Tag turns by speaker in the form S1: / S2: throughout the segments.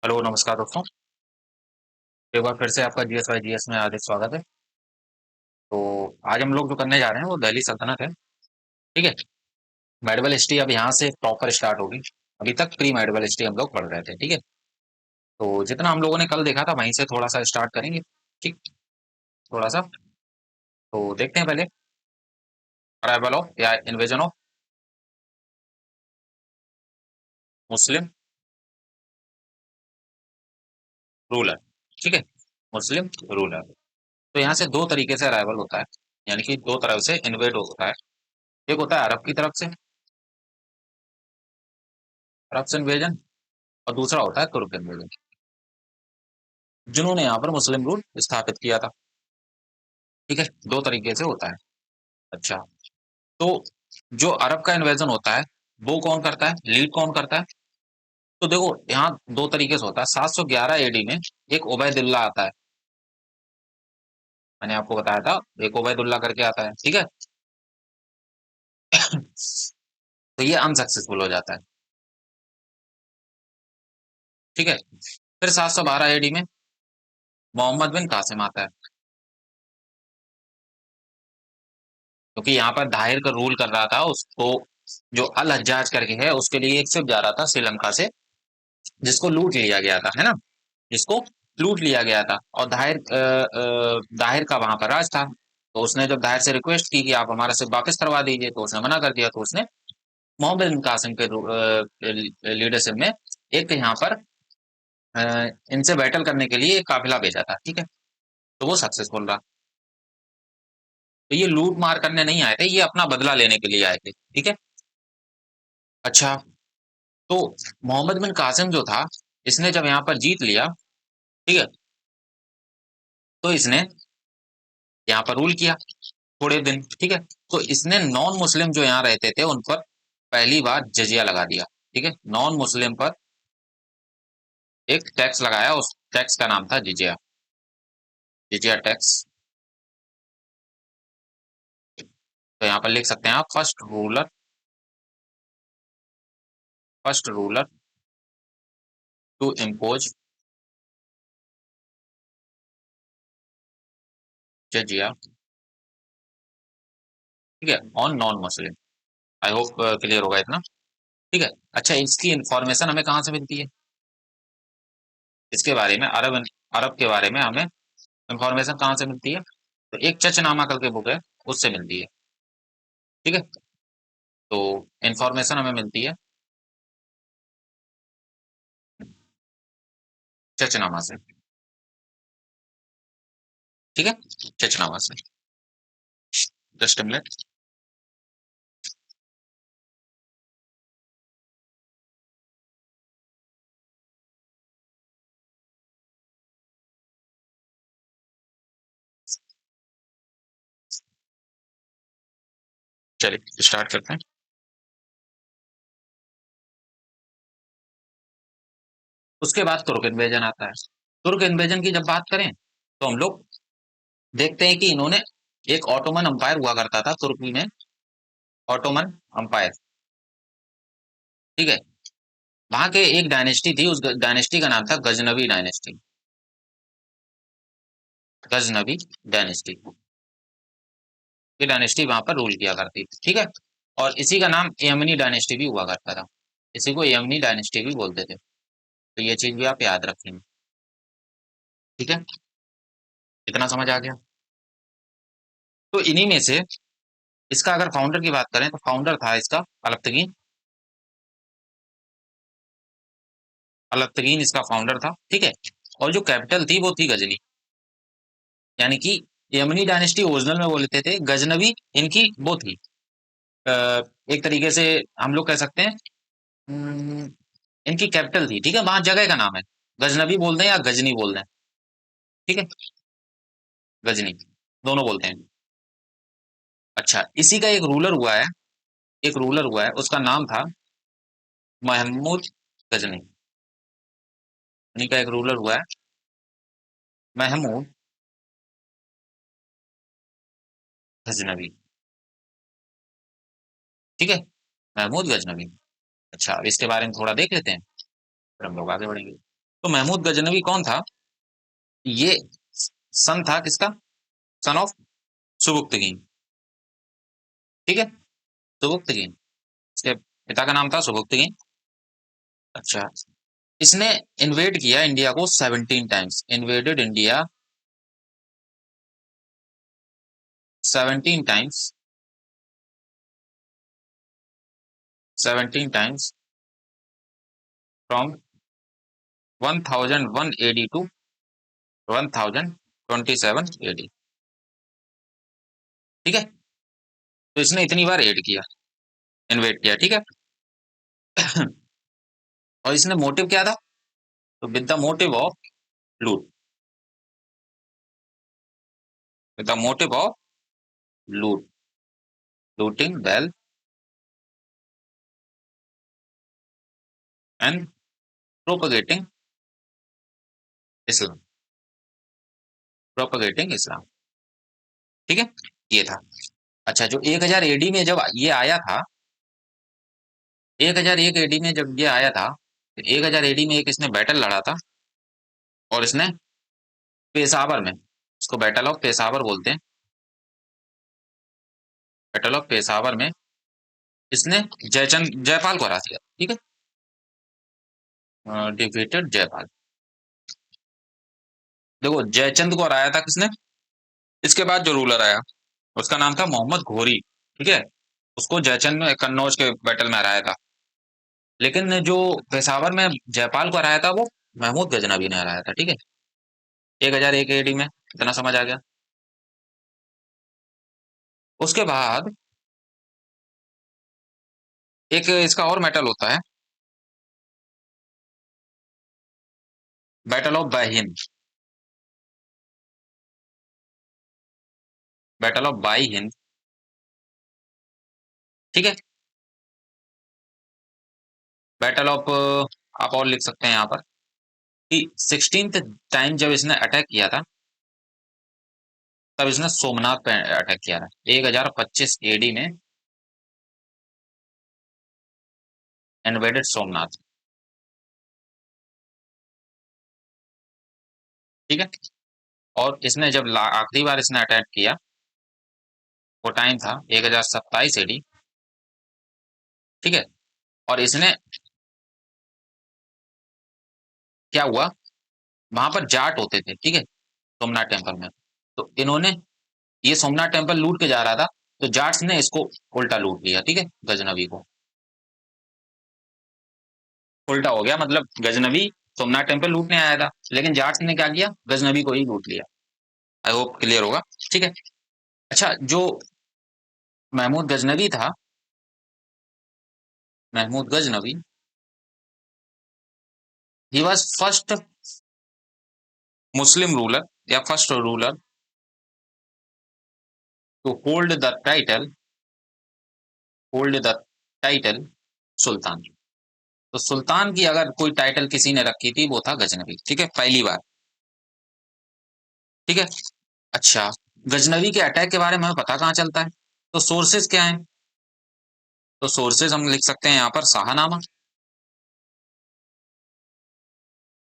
S1: Hello नमस्कार दोस्तों। एक बार फिर से आपका जीएस वाई जीएस में हार्दिक स्वागत है। तो आज हम लोग जो करने जा रहे हैं वो दिल्ली सल्तनत है। ठीक है। मेडिवल हिस्ट्री अब यहाँ से प्रॉपर स्टार्ट होगी। अभी तक प्री मेडिवल हिस्ट्री हम लोग पढ़ रहे थे। ठीक है। तो जितना हम लोगों ने कल देखा था वहीं से थोड़ा सा स्टार्ट करेंगे। ठीक। थोड़ा सा तो देखते हैं पहले अराइवल ऑफ या इन्वेजन ऑफ मुस्लिम रूलर। ठीक है। मुस्लिम रूलर। तो यहाँ से दो तरीके से अराइवल होता है, यानी कि दो तरफ से इन्वेड होता है। एक होता है अरब की तरफ से, अरब से इन्वेजन, और दूसरा होता है तुर्क इन्वेजन, जिन्होंने यहाँ पर मुस्लिम रूल स्थापित किया था। ठीक है। दो तरीके से होता है। अच्छा। तो जो अरब का इन्वेजन होता है वो कौन करता है, लीड कौन करता है? तो देखो यहाँ दो तरीके से होता है। 711 एडी में एक उबैदुल्ला आता है। मैंने आपको बताया था, एक उबैदुल्ला करके आता है। ठीक है। तो ये अनसक्सेसफुल हो जाता है। ठीक है। फिर 712 एडी में मोहम्मद बिन कासिम आता है, क्योंकि यहाँ पर दाहिर का रूल कर रहा था। उसको जो अल हज्जाज करके है उसके लिए एक शिप जा रहा था श्रीलंका से, जिसको लूट लिया गया था, है ना। जिसको लूट लिया गया था, और दाहिर का वहां पर राज था। तो उसने जब दाहिर से रिक्वेस्ट की कि आप हमारा सिर्फ वापस करवा दीजिए, तो उसने मना कर दिया। तो उसने मोहम्मद बिन कासिम के लीडरशिप में एक यहाँ पर इनसे बैटल करने के लिए एक काफिला भेजा था। ठीक है। तो वो सक्सेसफुल रहा। तो ये लूट मार करने नहीं आए थे, ये अपना बदला लेने के लिए आए थे। ठीक है। अच्छा। तो मोहम्मद बिन कासिम जो था, इसने जब यहाँ पर जीत लिया, ठीक है, तो इसने यहाँ पर रूल किया थोड़े दिन। ठीक है। तो इसने नॉन मुस्लिम जो यहाँ रहते थे उन पर पहली बार जजिया लगा दिया। ठीक है। नॉन मुस्लिम पर एक टैक्स लगाया, उस टैक्स का नाम था जिजिया। जिजिया टैक्स। तो यहाँ पर लिख सकते हैं आप, फर्स्ट रूलर टू इम्पोज जजिया। ठीक है। On non Muslim. I hope clear होगा इतना। ठीक है। अच्छा, इसकी इंफॉर्मेशन हमें कहाँ से मिलती है? इसके बारे में, अरब अरब के बारे में हमें इंफॉर्मेशन कहाँ से मिलती है? तो एक चचनामा करके बुक है, उससे मिलती है। ठीक है। तो इंफॉर्मेशन हमें मिलती है चचनामा से। ठीक है। चचनामा से। Just a minute. चलिए स्टार्ट करते हैं। उसके बाद तुर्क इन्वेजन आता है। तुर्क इन्वेजन की जब बात करें तो हम लोग देखते हैं कि इन्होंने, एक ऑटोमन अंपायर हुआ करता था तुर्की में, ऑटोमन अंपायर। ठीक है। वहां के एक डायनेस्टी थी, उस डायनेस्टी का नाम था गजनवी डायनेस्टी। गजनवी डायनेस्टी। ये डायनेस्टी वहां पर रूल किया करती थी। ठीक है। और इसी का नाम यमनी डायनेस्टी भी हुआ करता था। इसी को यमनी डायनेस्टी भी बोलते थे। तो ये चीज भी आप याद रखेंगे। ठीक है। इतना समझ आ गया? तो इन्हीं में से इसका अगर फाउंडर की बात करें तो फाउंडर था इसका अलतगीन। अलतगीन इसका फाउंडर था। ठीक है। और जो कैपिटल थी वो थी गजनी। यानी कि यमनी डायनेस्टी ओरिजिनल में बोलते थे, गजनवी इनकी वो थी, अ, एक तरीके से हम लोग कह सकते हैं, अम, इनकी कैपिटल थी। ठीक है। वहां जगह का नाम है, गजनवी बोल दें या गजनी बोल दें। ठीक है। गजनी दोनों बोलते हैं। अच्छा, इसी का एक रूलर हुआ है, एक रूलर हुआ है, उसका नाम था महमूद गजनी। इन्हीं का एक रूलर हुआ है महमूद गजनवी। ठीक है। महमूद गजनवी। अच्छा, अब इसके बारे में थोड़ा देख लेते हैं, फिर हम लोग आगे बढ़ेंगे। तो महमूद गजनवी कौन था? ये सन था किसका? Son of Sabuktigin. ठीक है, सुबुक्तगीन, इसके पिता का नाम था सुबुक्तगीन। अच्छा, इसने इन्वेड किया इंडिया को 17 times, invaded India 17 times, 17 times from 1001 AD to 1027 AD. ठीक है, तो इसने इतनी बार एड किया, इन्वेड किया। ठीक है। और इसने मोटिव क्या था? तो with the motive of loot, with the motive of loot, looting wealth and propagating Islam, propagating Islam. ठीक है, ये था। अच्छा, जो 1000 एडी में जब ये आया था, 1001 एडी में जब ये आया था, तो 1000 एडी में एक इसने बैटल लड़ा था, और इसने पेशावर में, इसको बैटल ऑफ पेशावर बोलते हैं, बैटल ऑफ पेशावर में इसने जयचंद जयपाल को हरा दिया। ठीक है, डिफीटेड जयपाल। देखो, जयचंद को हराया था किसने? इसके बाद जो रूलर आया उसका नाम था मोहम्मद घोरी। ठीक है, उसको जयचंद ने कन्नौज के बैटल में हराया था। लेकिन जो पेशावर में जयपाल को हराया था वो महमूद गजनबी ने हराया था। ठीक है, 1001 एडी में, इतना समझ आ गया। उसके बाद एक इसका और मेटल होता है, battle of Waihind, battle of Waihind. ठीक है, बैटल ऑफ, आप और लिख सकते हैं यहाँ पर कि 16th टाइम जब इसने अटैक किया था, तब इसने सोमनाथ पे अटैक किया था 1025 एडी में, इन्वेडेड सोमनाथ। ठीक है, और इसने जब आखिरी बार इसने अटैक किया, वो टाइम था 1027 एडी। ठीक है, और इसने क्या हुआ, वहां पर जाट होते थे। ठीक है, सोमनाथ टेम्पल में, तो इन्होंने, ये सोमनाथ टेम्पल लूट के जा रहा था, तो जाट्स ने इसको उल्टा लूट लिया। ठीक है, गजनवी को उल्टा हो गया, मतलब गजनवी सोमनाथ टेम्पल लूटने आया था, लेकिन जाट्स ने क्या किया, गजनवी को ही लूट लिया। आई होप क्लियर होगा। ठीक है। अच्छा, जो महमूद गजनवी था, Mahmud Ghaznavi, he was first Muslim ruler, या first ruler to hold the title sultan. तो सुल्तान की अगर कोई टाइटल किसी ने रखी थी, वो था गजनवी। ठीक है, पहली बार। ठीक है। अच्छा, गजनवी के अटैक के बारे में हमें पता कहाँ चलता है? तो सोर्सेज क्या है? तो सोर्सेज हम लिख सकते हैं यहाँ पर, शाहनामा,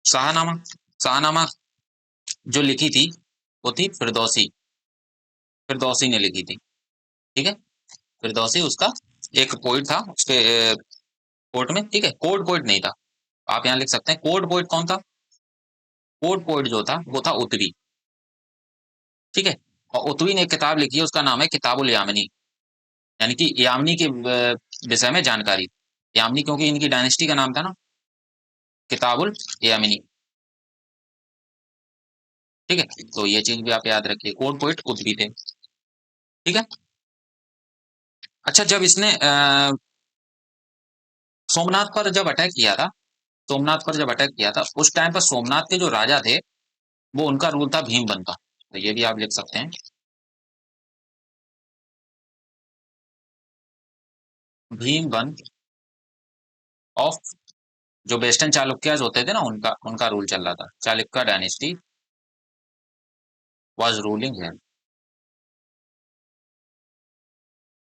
S1: शाहनामा, शाहनामा जो लिखी थी वो थी फिरदौसी, फिरदौसी ने लिखी थी। ठीक है, फिरदौसी उसका एक पोइट था, उसके कोर्ट में। ठीक है, कोर्ट पोइट नहीं था, आप यहाँ लिख सकते हैं कोर्ट पोइट कौन था। कोर्ट पोइट जो था वो था उतवी। ठीक है, और उतवी ने एक किताब लिखी है, उसका नाम है किताबुल यामिनी, यानी कि यामिनी के विषय में जानकारी। यामिनी क्योंकि इनकी डायनेस्टी का नाम था ना, किताबुल यामिनी। ठीक है, तो ये चीज भी आप याद रखिए, कोर्ट पोइट उतवी थे। ठीक है। अच्छा, जब इसने सोमनाथ पर जब अटैक किया था, सोमनाथ पर जब अटैक किया था, उस टाइम पर सोमनाथ के जो राजा थे, वो उनका रूल था भीमबन का। तो ये भी आप लिख सकते हैं, भीमबन ऑफ, जो वेस्टर्न चालुक्याज होते थे ना, उनका उनका रूल चल रहा था, चालुक्य डायनेस्टी वाज रूलिंग है।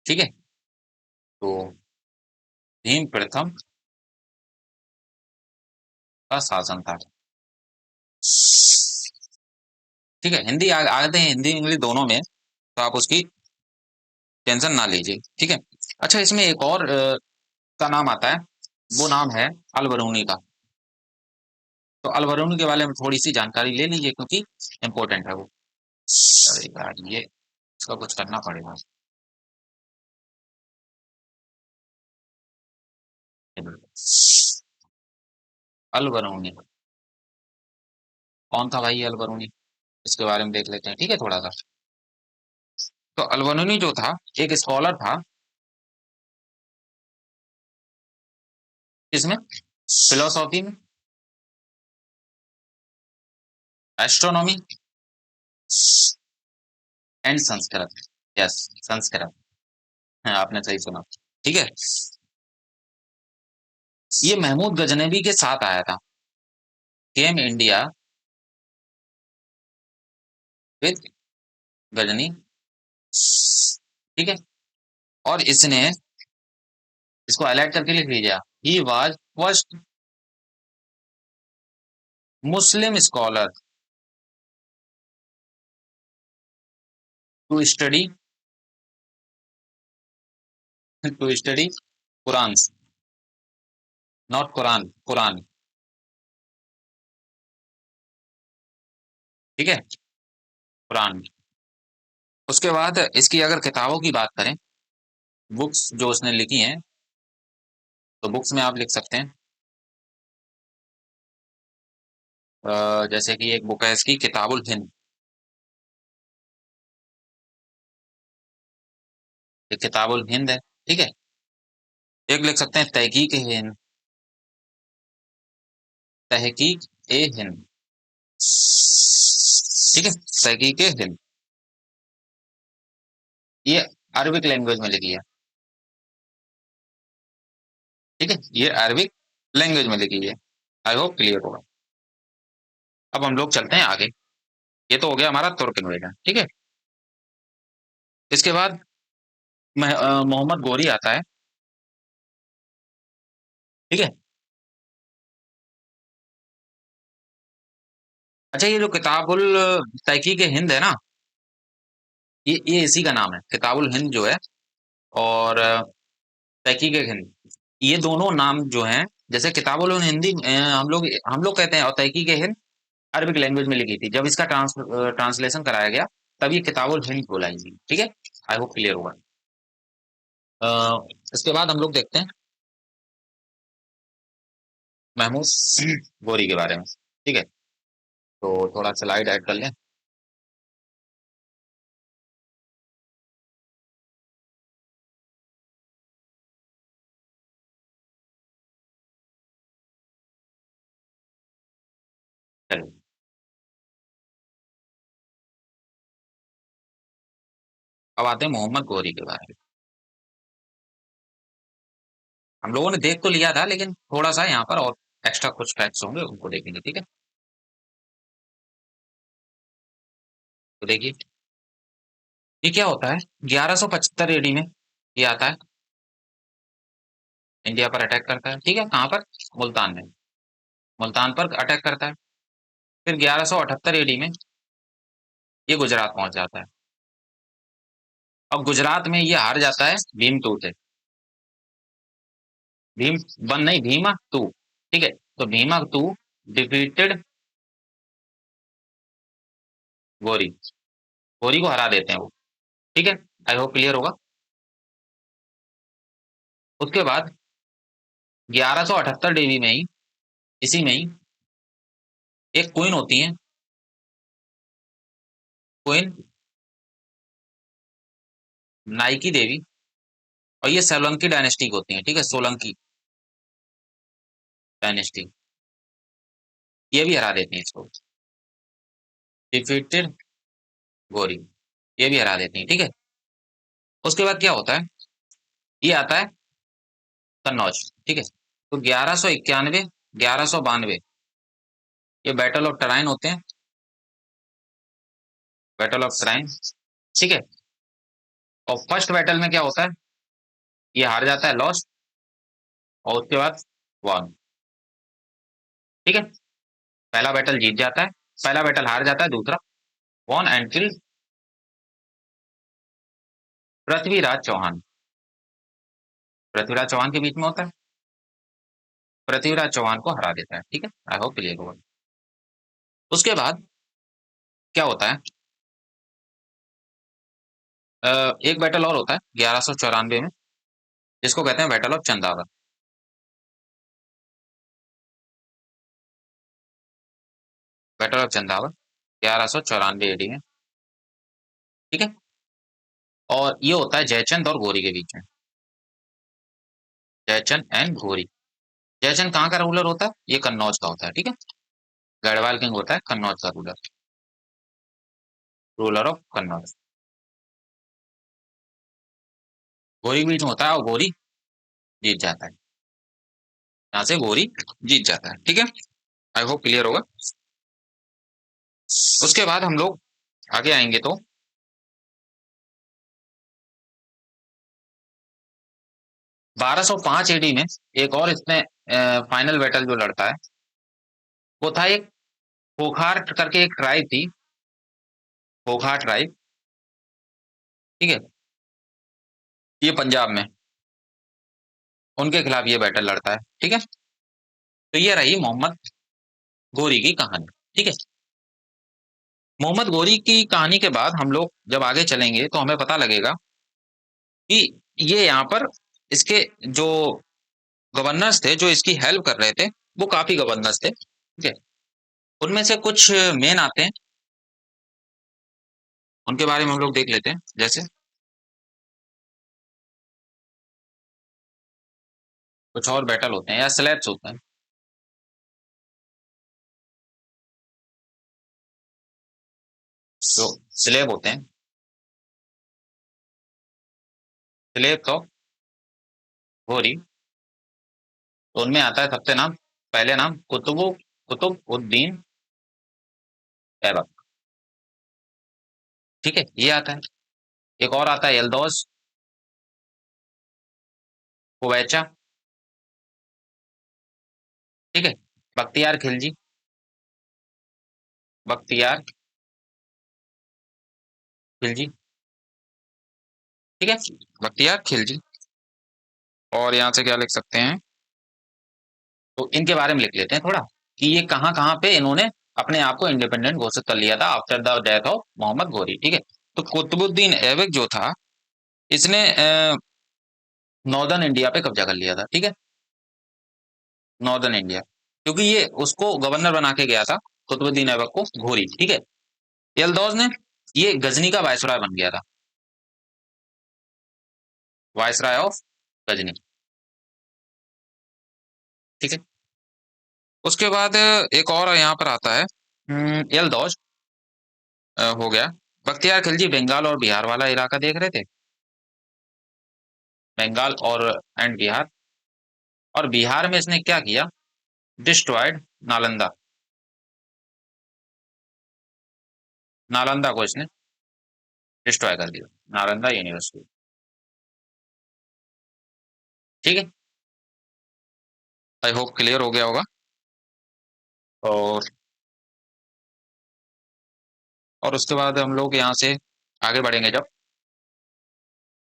S1: ठीक है, तो भीम प्रथम का शासन था। ठीक है, हिंदी आते हैं, हिंदी इंग्लिश दोनों में, तो आप उसकी टेंशन ना लीजिए। ठीक है। अच्छा, इसमें एक और का नाम आता है, वो नाम है अल बरूनी का। तो अल बरूनी के बारे में थोड़ी सी जानकारी ले लीजिए, क्योंकि इंपॉर्टेंट है वो। अरे यार, ये इसका कुछ करना पड़ेगा। अल बरूनी कौन था भाई? अल बरूनी, इसके बारे में देख लेते हैं, ठीक है, थोड़ा सा। तो अल बरूनी जो था, एक स्कॉलर था। किसमें? फिलोसॉफी में, astronomy and Sanskrit. Yes, Sanskrit. हाँ, आपने सही सुना। ठीक है। ये महमूद गजनबी के साथ आया था, केम इंडिया विद गजनी। ठीक है। और इसने, इसको हाईलाइट करके लिख लीजिए, he was first Muslim scholar to study Quran, not Quran, Quran. ठीक है, कुरान। उसके बाद इसकी अगर किताबों की बात करें, बुक्स जो उसने लिखी हैं, तो बुक्स में आप लिख सकते हैं, जैसे कि एक बुक है इसकी, किताबुल हिंद। एक किताबुल हिंद है। ठीक है। एक लिख सकते हैं तहकीक हिंद, तहकीक ए हिंद। ठीक है, तहकीक ए हिंद। ये अरबिक लैंग्वेज में लिखी है। ठीक है, ये अरबिक लैंग्वेज में लिखी है। आई होप क्लियर होगा। अब हम लोग चलते हैं आगे। ये तो हो गया हमारा तुर्क इन्वेजन। ठीक है। इसके बाद मोहम्मद गोरी आता है। ठीक है। अच्छा, ये जो किताबुल तहकीक हिंद है ना, ये इसी का नाम है, किताबुल हिंद जो है, और तहकीक हिंद, ये दोनों नाम जो हैं, जैसे किताबुल हिंदी हम लोग कहते हैं, और तहकीक हिंद अरबिक लैंग्वेज में लिखी थी। जब इसका ट्रांसलेशन कराया गया, तब ये किताबुल हिंद बोलाई गई। ठीक है। आई होप क्लियर होगा। अ, इसके बाद हम लोग देखते हैं महमूद गोरी के बारे में। ठीक है। तो थोड़ा स्लाइड ऐड कर लें। चलिए, अब आते हैं मोहम्मद गोरी के बारे में। हम लोगों ने देख तो लिया था, लेकिन थोड़ा सा यहाँ पर और एक्स्ट्रा कुछ फैक्ट्स होंगे, उनको देखेंगे। ठीक है। तो देखिए, ये क्या होता है, 1175 एडी में ये आता है, इंडिया पर अटैक करता है। ठीक है, कहाँ पर? मुल्तान में। मुल्तान पर अटैक करता है। फिर 1178 एडी में ये गुजरात पहुंच जाता है। अब गुजरात में ये हार जाता है भीम 2 से। भीम वन नहीं, भीमा 2। ठीक है। तो भीमा 2 डिफीटेड गोरी, गोरी को हरा देते हैं वो। ठीक है। आई होप क्लियर होगा। उसके बाद 1178 ईस्वी में ही, इसी में ही, एक क्वीन होती है, क्वीन नाइकी देवी। और ये सोलंकी डायनेस्टी की होती है। ठीक है, सोलंकी डायनेस्टी, ये भी हरा देती है इसको। डिफीटेड गोरी, ये भी हरा देती है। ठीक है। उसके बाद क्या होता है, ये आता है कन्नौज। ठीक है। तो 1191, 1192 ये बैटल ऑफ टराइन होते हैं, बैटल ऑफ टराइन। ठीक है। और फर्स्ट बैटल में क्या होता है, ये हार जाता है, लॉस। और उसके बाद वन। ठीक है। पहला बैटल जीत जाता है, पहला बैटल हार जाता है, दूसरा won and kill Prithviraj Chauhan. Prithviraj Chauhan के बीच में होता है, पृथ्वीराज चौहान को हरा देता है। ठीक है, आई होप क्लियर होगा। उसके बाद क्या होता है, एक बैटल और होता है 1194 में, जिसको कहते हैं battle of Chandawar. Battle of Chandawar 1194 AD में। ठीक है, और ये होता है जयचंद और घोरी के बीच में। जयचंद एंड घोरी। जयचंद कहाँ का रूलर होता है, ये कन्नौज का होता है। ठीक है, गढ़वाल किंग होता है, कन्नौज का रूलर, रूलर ऑफ कन्नौज। घोरी के बीच में होता है और घोरी जीत जाता है, यहाँ से घोरी जीत जाता है। ठीक है, आई होप क्लियर होगा। उसके बाद हम लोग आगे आएंगे तो 1205 AD में एक और इसमें फाइनल बैटल जो लड़ता है, वो था एक खोखार करके एक ट्राइब थी, खोखार ट्राइब। ठीक है, ये पंजाब में, उनके खिलाफ ये बैटल लड़ता है। ठीक है, तो ये रही मोहम्मद गोरी की कहानी। ठीक है, मोहम्मद गोरी की कहानी के बाद हम लोग जब आगे चलेंगे तो हमें पता लगेगा कि ये यहाँ पर इसके जो गवर्नर्स थे जो इसकी हेल्प कर रहे थे, वो काफी गवर्नर्स थे। ठीक है, उनमें से कुछ मेन आते हैं, उनके बारे में हम लोग देख लेते हैं। जैसे कुछ और बैटल होते हैं या स्लैब्स होते हैं, जो स्लेब होते हैं, स्लेब ऑफ घोरी। तो उनमें आता है सबसे नाम, पहले नाम कुतुब उद्दीन ऐबक। ठीक है, ये आता है। एक और आता है यलदौस कुवैचा। ठीक है, बख्तियार खिलजी, बख्तियार खिलजी। ठीक है, बख्तियार खिलजी। और यहाँ से क्या लिख सकते हैं, तो इनके बारे में लिख लेते हैं थोड़ा, कि ये कहाँ कहाँ पे इन्होंने अपने आप को इंडिपेंडेंट घोषित कर लिया था after the death of Mohammad Ghori. ठीक है, तो कुतुबुद्दीन ऐबक जो था, इसने नॉर्दर्न इंडिया पे कब्जा कर लिया था। ठीक है, नॉर्दर्न इंडिया, क्योंकि ये उसको गवर्नर बना के गया था, कुतुबुद्दीन ऐबक को, घोरी। ठीक है, यलदौस ने, ये गजनी का वायसराय बन गया था, वायसराय ऑफ गजनी। ठीक है, उसके बाद एक और यहाँ पर आता है, यलदौस हो गया। बख्तियार खिलजी बंगाल और बिहार वाला इलाका देख रहे थे, बंगाल और एंड बिहार। और बिहार में इसने क्या किया, डिस्ट्रॉयड नालंदा, नालंदा को इसने डिस्ट्रॉय कर दिया, नालंदा यूनिवर्सिटी। ठीक है, आई होप क्लियर हो गया होगा। और उसके बाद हम लोग यहाँ से आगे बढ़ेंगे जब,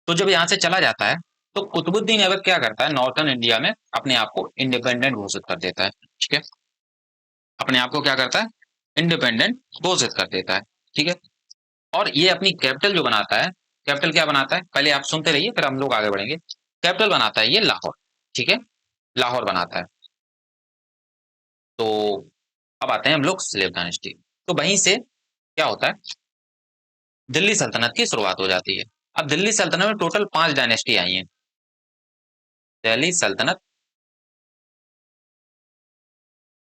S1: तो जब यहाँ से चला जाता है, तो कुतुबुद्दीन ऐबक क्या करता है, नॉर्थन इंडिया में अपने आप को इंडिपेंडेंट घोषित कर देता है। ठीक है, अपने आप को क्या करता है, इंडिपेंडेंट घोषित कर देता है। ठीक है, और ये अपनी कैपिटल जो बनाता है, कैपिटल क्या बनाता है, पहले आप सुनते रहिए फिर हम लोग आगे बढ़ेंगे। कैपिटल बनाता है ये लाहौर। ठीक है, लाहौर बनाता है। तो अब आते हैं हम लोग स्लेव डायनेस्टी। तो वहीं से क्या होता है, दिल्ली सल्तनत की शुरुआत हो जाती है। अब दिल्ली सल्तनत में टोटल 5 डायनेस्टी आई हैं। दिल्ली सल्तनत,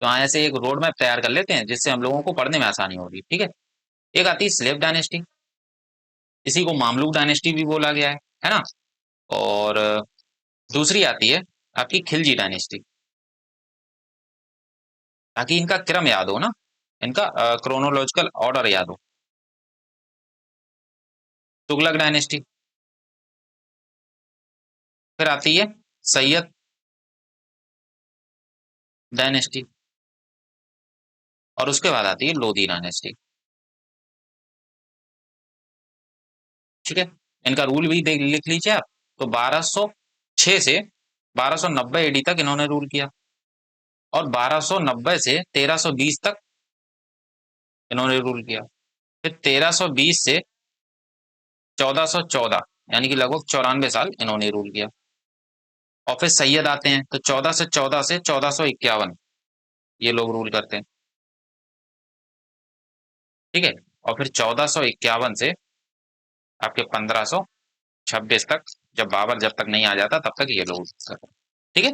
S1: तो यहाँ से एक रोड मैप तैयार कर लेते हैं जिससे हम लोगों को पढ़ने में आसानी होगी। ठीक है, एक आती है स्लेव डायनेस्टी, इसी को मामलुक डायनेस्टी भी बोला गया है ना। और दूसरी आती है आपकी खिलजी डायनेस्टी, ताकि इनका क्रम याद हो ना, इनका क्रोनोलॉजिकल ऑर्डर याद हो। तुगलक डायनेस्टी, फिर आती है सैयद डायनेस्टी, और उसके बाद आती है लोधी डायनेस्टी। ठीक है, इनका रूल भी देख लिख लीजिए आप। तो 1206 से 1290 एडी तक इन्होंने रूल किया, और 1290 से 1320 तक इन्होंने रूल किया। फिर 1320 से 1414 यानी कि लगभग 94 साल इन्होंने रूल किया। और फिर सैयद आते हैं, तो 14 से 1451 ये लोग रूल करते हैं। ठीक है, और फिर 1451 से आपके 1526 तक, जब बाबर जब तक नहीं आ जाता तब तक ये लोग करते हैं। ठीक है,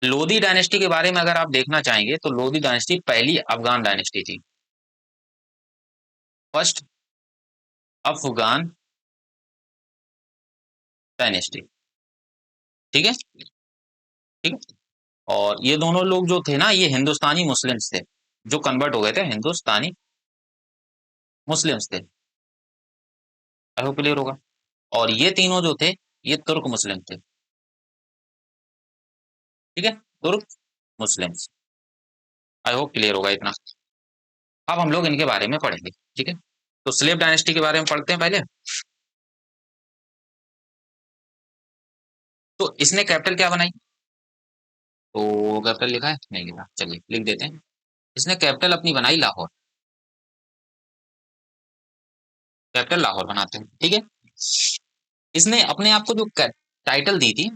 S1: लोधी डायनेस्टी के बारे में अगर आप देखना चाहेंगे तो लोधी डायनेस्टी पहली अफगान डायनेस्टी थी, फर्स्ट अफगान डायनेस्टी। ठीक है, ठीक है। और ये दोनों लोग जो थे ना, ये हिंदुस्तानी मुस्लिम्स थे, जो कन्वर्ट हो गए थे, हिंदुस्तानी मुस्लिम्स थे। आई होप क्लियर होगा। और ये तीनों जो थे, ये तुर्क मुस्लिम थे। ठीक है, तुर्क मुस्लिम्स। आई होप क्लियर होगा इतना। अब हम लोग इनके बारे में पढ़ेंगे। ठीक है, तो स्लेव डायनेस्टी के बारे में पढ़ते हैं पहले। तो इसने कैपिटल क्या बनाई? तो कैपिटल लिखा है? नहीं लिखा, चलिए लिख देते हैं। इसने कैपिटल अपनी बनाई लाहौर। कैपिटल लाहौर बनाते हैं। ठीक है, इसने अपने आप को जो टाइटल दी थी,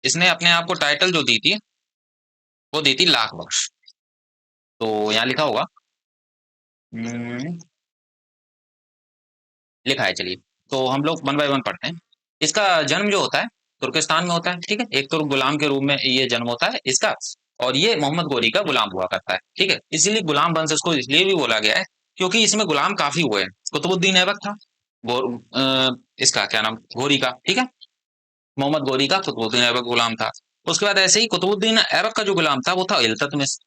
S1: इसने अपने आप को टाइटल जो दी थी, वो दी थी लाख बख्श। तो यहाँ लिखा होगा, लिखा है, चलिए। तो हम लोग वन बाय वन पढ़ते हैं। इसका जन्म जो होता है तुर्किस्तान में होता है। ठीक है, एक तुर्क गुलाम के रूप में ये जन्म होता है इसका। और ये मोहम्मद गोरी का गुलाम हुआ करता है। ठीक है, इसीलिए गुलाम वंश इसको इसलिए भी बोला गया है क्योंकि इसमें गुलाम काफी हुए हैं। कुतुबुद्दीन ऐबक था, इसका क्या नाम, घोरी का। ठीक है, मोहम्मद गोरी का कुतुबुद्दीन ऐबक गुलाम था। उसके बाद ऐसे ही कुतुबुद्दीन ऐबक का जो गुलाम था वो था इल्ततमिश।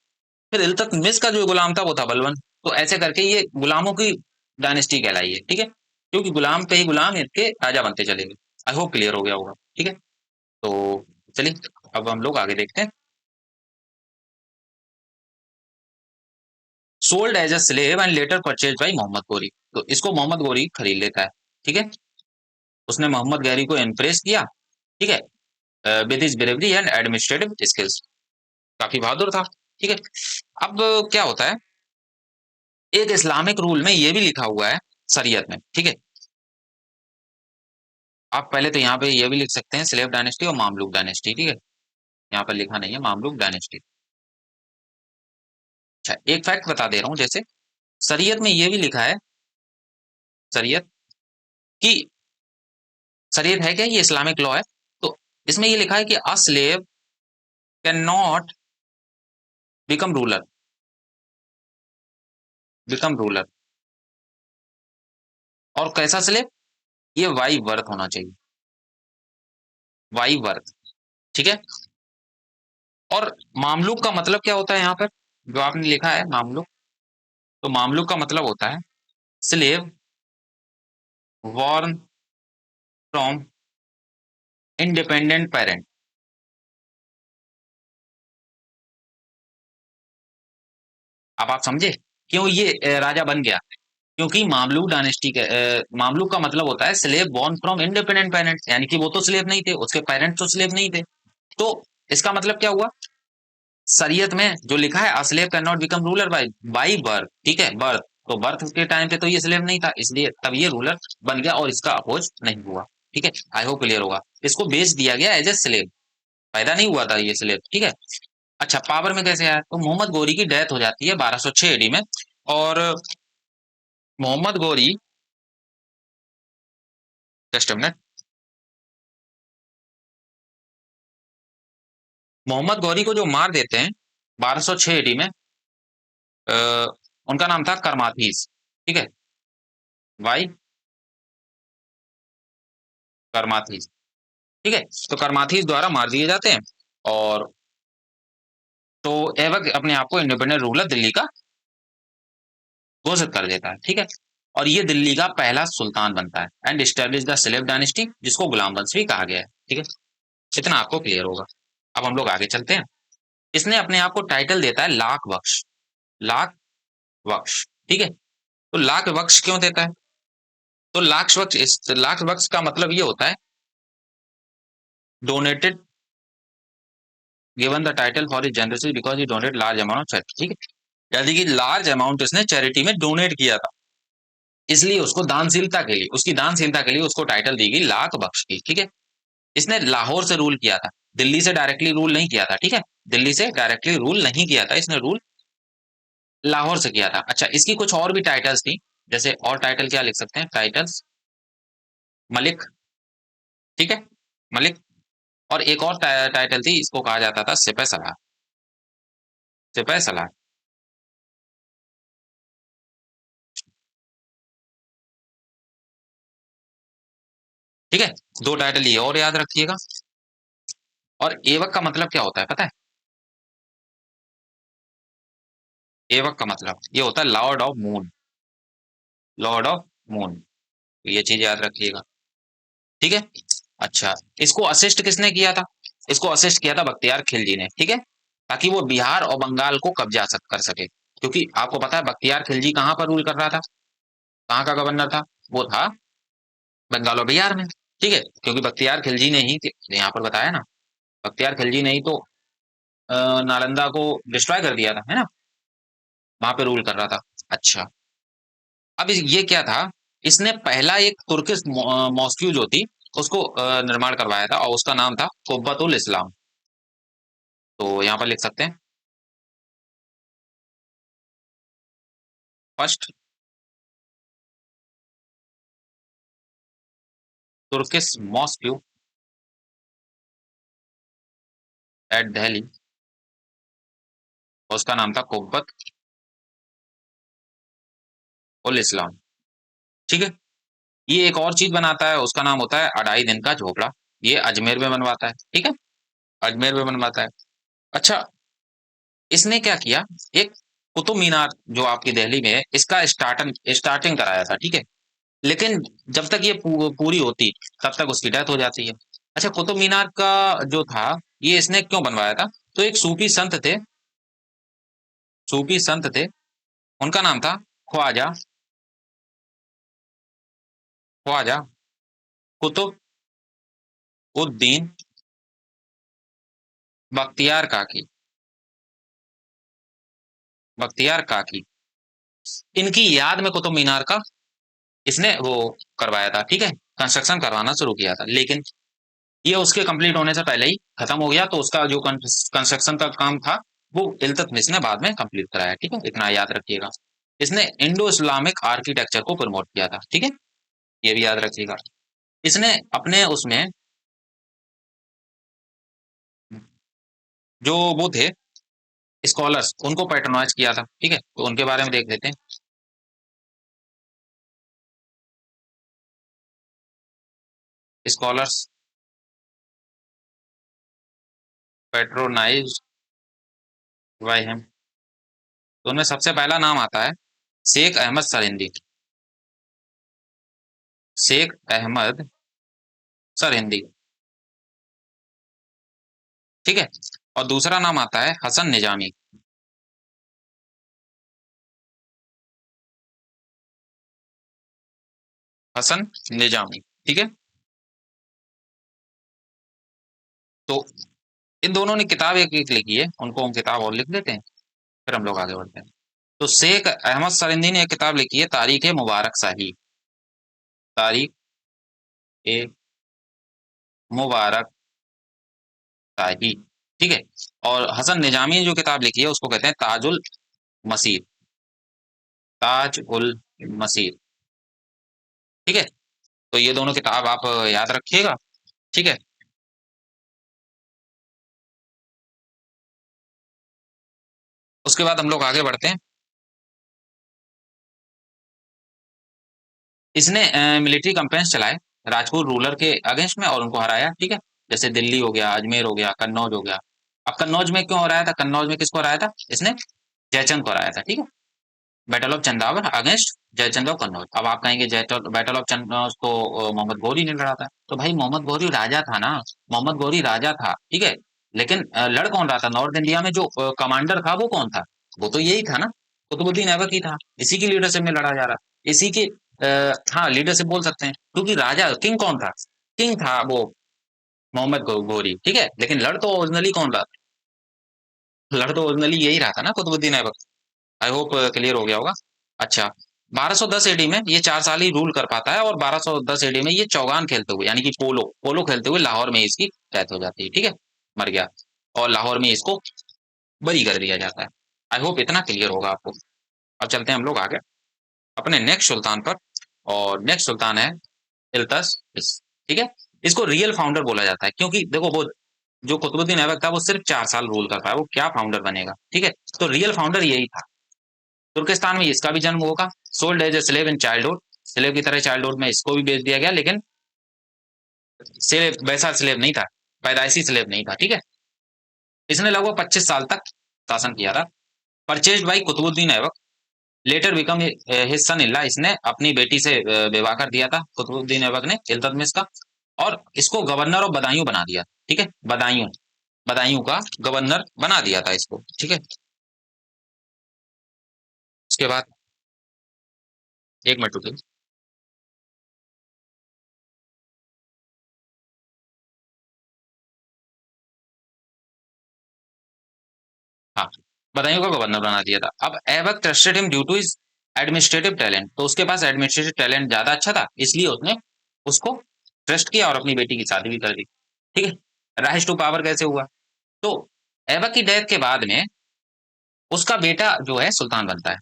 S1: फिर इल्ततमिश का जो गुलाम था वो था बलबन। तो ऐसे करके ये गुलामों की डायनेस्टी कहलाई है। ठीक है, क्योंकि गुलाम पे ही गुलाम इनके राजा बनते चले गए। आई होप क्लियर हो गया होगा। ठीक है, तो चलिए अब हम लोग आगे देखते हैं। Sold as a slave and later purchase by Mohammad Ghori. तो इसको मोहम्मद गोरी खरीद लेता है। ठीक है, उसने मोहम्मद गैरी को इम्प्रेस किया। ठीक है, with his bravery and administrative skills. काफी बहादुर था। ठीक है, अब क्या होता है, एक इस्लामिक रूल में ये भी लिखा हुआ है, शरीयत में। ठीक है, आप पहले तो यहाँ पे ये भी लिख सकते हैं स्लेव डायनेस्टी और मामलुक डायनेस्टी। ठीक है, यहाँ पर लिखा नहीं है मामलुक डायनेस्टी। अच्छा, एक फैक्ट बता दे रहा हूँ, जैसे शरीयत में ये भी लिखा है, शरीयत की, शरीयत है क्या, ये इस्लामिक लॉ है। तो इसमें ये लिखा है कि a slave can not become ruler, become ruler. और कैसा स्लेव? ये वाई वर्थ होना चाहिए, वाई वर्थ। ठीक है, और मामलुक का मतलब क्या होता है यहाँ पर, जो आपने लिखा है मामलुक, तो मामलुक का मतलब होता है slave born from independent parent. अब आप समझे क्यों ये राजा बन गया? क्योंकि मामलुक डायनेस्टी के मामलुक का मतलब होता है slave born from independent parents, यानी कि वो तो स्लेव नहीं थे, उसके पेरेंट्स तो स्लेव नहीं थे। तो इसका मतलब क्या हुआ, शरीयत में जो लिखा है a slave can not become ruler by by birth. ठीक है, बर्थ, तो बर्थ के टाइम पे तो ये स्लेव नहीं था, इसलिए तब ये रूलर बन गया और इसका अपोज नहीं हुआ। ठीक है, आई होप क्लियर होगा। इसको बेच दिया गया एज ए स्लेव, पैदा नहीं हुआ था ये स्लेव। ठीक है, अच्छा, पावर में कैसे आया, तो मोहम्मद गोरी की डेथ हो जाती है 1206 एडी में। और Mohammad Ghori, just a minute, Mohammad Ghori को जो मार देते हैं 1206 एडी में, अ, उनका नाम था करमाथीस। ठीक है, वाई करमाथीस। ठीक है, तो करमाथीस द्वारा मार दिए जाते हैं। और तो ऐबक अपने आप को इंडिपेंडेंट रूलर दिल्ली का घोषित कर देता है। ठीक है, और ये दिल्ली का पहला सुल्तान बनता है and establish the slave dynasty, जिसको गुलाम वंश भी कहा गया है। ठीक है, इतना आपको क्लियर होगा। अब हम लोग आगे चलते हैं। इसने अपने आप को टाइटल देता है लाख बख्श। लाख वक्ष, ठीक है। तो लाख वक्ष क्यों देता है? तो लाख वक्ष का मतलब ये होता है donated given the title for his generosity because he donate large amount of charity, ठीक है। यानी कि लार्ज अमाउंट इसने चैरिटी में डोनेट किया था, इसलिए उसको दानशीलता के लिए, उसकी दानशीलता के लिए उसको टाइटल दी गई लाख बख्श की, ठीक है। इसने लाहौर से रूल किया था, दिल्ली से डायरेक्टली रूल नहीं किया था, ठीक है। दिल्ली से डायरेक्टली रूल नहीं किया था, इसने रूल लाहौर से किया था। अच्छा, इसकी कुछ और भी टाइटल्स थी, जैसे और टाइटल क्या लिख सकते हैं, टाइटल्स मलिक, ठीक है, मलिक। और एक और टाइटल थी, इसको कहा जाता था सिपह सलार, सिपह सलार, ठीक है। दो टाइटल ये और याद रखिएगा। और एवक का मतलब क्या होता है पता है? एवक का मतलब ये होता है Lord of moon, Lord of moon, तो ये चीज याद रखिएगा, ठीक है। अच्छा, इसको असिस्ट किसने किया था? इसको असिस्ट किया था बख्तियार खिलजी ने, ठीक है, ताकि वो बिहार और बंगाल को कब्जा कर सके, क्योंकि आपको पता है बख्तियार खिलजी कहाँ पर रूल कर रहा था, कहाँ का गवर्नर था? वो था बंगाल और बिहार में, ठीक है। क्योंकि बख्तियार खिलजी ने ही, यहाँ पर बताया ना, बख्तियार खिलजी ने ही तो नालंदा को डिस्ट्रॉय कर दिया था, है ना, वहां पे रूल कर रहा था। अच्छा, अब ये क्या था, इसने पहला एक तुर्किश मॉस्क्यू जो थी उसको निर्माण करवाया था, और उसका नाम था कुब्बतुल इस्लाम। तो यहाँ पर लिख सकते हैं first Turkish mosque at Delhi, और उसका नाम था कुब्बत उल इस्लाम, ठीक है। ये एक और चीज बनाता है, उसका नाम होता है अढ़ाई दिन का झोपड़ा, ये अजमेर में बनवाता है, ठीक है, अजमेर में बनवाता है। अच्छा, इसने क्या किया, एक कुतुब मीनार जो आपकी दिल्ली में है, इसका स्टार्टिंग कराया था, ठीक है। लेकिन जब तक ये पूरी होती तब तक उसकी डेथ हो जाती है। अच्छा, कुतुब मीनार का जो था, ये इसने क्यों बनवाया था? तो एक सूफी संत थे, सूफी संत थे, उनका नाम था ख्वाजा, ख्वाजा कुतुब उद्दीन बख्तियार काकी, बख्तियार काकी। इनकी याद में कुतुब मीनार का इसने वो करवाया था, ठीक है, कंस्ट्रक्शन करवाना शुरू किया था। लेकिन ये उसके कंप्लीट होने से पहले ही खत्म हो गया, तो उसका जो कंस्ट्रक्शन का काम था वो इल्तुतमिश ने बाद में कंप्लीट कराया, ठीक है, इतना याद रखिएगा। इसने इंडो इस्लामिक आर्किटेक्चर को प्रमोट किया था, ठीक है, ये भी याद रखिएगा। इसने अपने उसमें जो वो थे स्कॉलर्स, उनको पैट्रोनाइज किया था, ठीक है, तो उनके बारे में देख लेते हैं। स्कॉलर्स पैट्रोनाइज बाय हिम, तो उनमें सबसे पहला नाम आता है शेख अहमद सरहिंदी, शेख अहमद सरहिंदी, ठीक है। और दूसरा नाम आता है हसन निजामी, हसन निजामी, ठीक है। तो इन दोनों ने किताब एक एक लिखी है, उनको हम किताब और लिख देते हैं, फिर हम लोग आगे बढ़ते हैं। तो शेख अहमद सरिंदी ने एक किताब लिखी है तारीख ए मुबारक शाही, तारीख ए मुबारक शाही, ठीक है। और हसन निजामी ने जो किताब लिखी है उसको कहते हैं ताजुल मसीर, ताज उल मसीर, ठीक है। तो ये दोनों किताब आप याद रखिएगा, ठीक है। उसके बाद हम लोग आगे बढ़ते हैं। इसने मिलिट्री कैंपेन्स चलाए राजपूत रूलर के अगेंस्ट में, और उनको हराया, ठीक है। जैसे दिल्ली हो गया, अजमेर हो गया, कन्नौज हो गया। अब कन्नौज में क्यों हराया था, कन्नौज में किसको हराया था इसने? जयचंद को हराया था, ठीक है। Battle of Chandawar against Jaichand of Kannauj. अब आप कहेंगे बैटल ऑफ कन्नौज तो मोहम्मद गौरी ने लड़ा था, तो भाई मोहम्मद गौरी राजा था ना, मोहम्मद गौरी राजा था, ठीक है। लेकिन लड़ कौन रहा था नॉर्थ इंडिया में, जो कमांडर था वो कौन था? वो तो यही था ना, कुतुबुद्दीन ऐबक ही था, इसी की लीडरशिप में लड़ा जा रहा, इसी के हाँ लीडरशिप बोल सकते हैं, क्योंकि राजा किंग कौन था? किंग था वो मोहम्मद गोरी, ठीक है, लेकिन लड़ तो ओरिजिनली कौन रहा? लड़ तो ओरिजिनली यही रहा था ना, Qutbuddin Aibak. I hope clear हो गया होगा। अच्छा, 1210 एडी में ये 4 साल ही रूल कर पाता है, और 1210 एडी में ये चौगान खेलते हुए, यानी कि पोलो पोलो खेलते हुए लाहौर में इसकी डेथ हो जाती है, ठीक है, मर गया, और लाहौर में इसको बरी कर दिया जाता है। आई होप इतना क्लियर होगा आपको। अब चलते हैं हम लोग आगे अपने नेक्स्ट सुल्तान पर, और नेक्स्ट सुल्तान है इल्तुतमिश, ठीक है। इसको रियल फाउंडर बोला जाता है, क्योंकि देखो वो जो कुतुबुद्दीन ऐबक था वो सिर्फ 4 साल रूल कर पाया, वो क्या फाउंडर बनेगा, ठीक है। तो रियल फाउंडर यही था। तुर्किस्तान में इसका भी जन्म होगा, sold as a slave in childhood, slave की तरह चाइल्डहुड में इसको भी बेच दिया गया, लेकिन स्लेव वैसा स्लेव नहीं था, पैदाइशी स्लेव नहीं था, ठीक है। इसने लगभग 25 साल तक शासन किया था। Purchased by Qutbuddin Aibak, later become his son-in-law, इसने अपनी बेटी से विवाह कर दिया था कुतुबुद्दीन ऐबक ने इल्तुतमिश का, और इसको गवर्नर ऑफ बदायूं बना दिया, ठीक है, बदायूं, बदायूं का गवर्नर बना दिया था इसको, ठीक है। उसके बाद एक मिनट रुकिए। हाँ, बदायूं का गवर्नर बना दिया था। अब Aibak trusted him due to his administrative talent, तो उसके पास एडमिनिस्ट्रेटिव टैलेंट ज्यादा अच्छा था, इसलिए उसने उसको ट्रस्ट किया और अपनी बेटी की शादी भी कर दी, ठीक है। राइज टू पावर कैसे हुआ? तो ऐबक की डेथ के बाद में उसका बेटा जो है सुल्तान बनता है।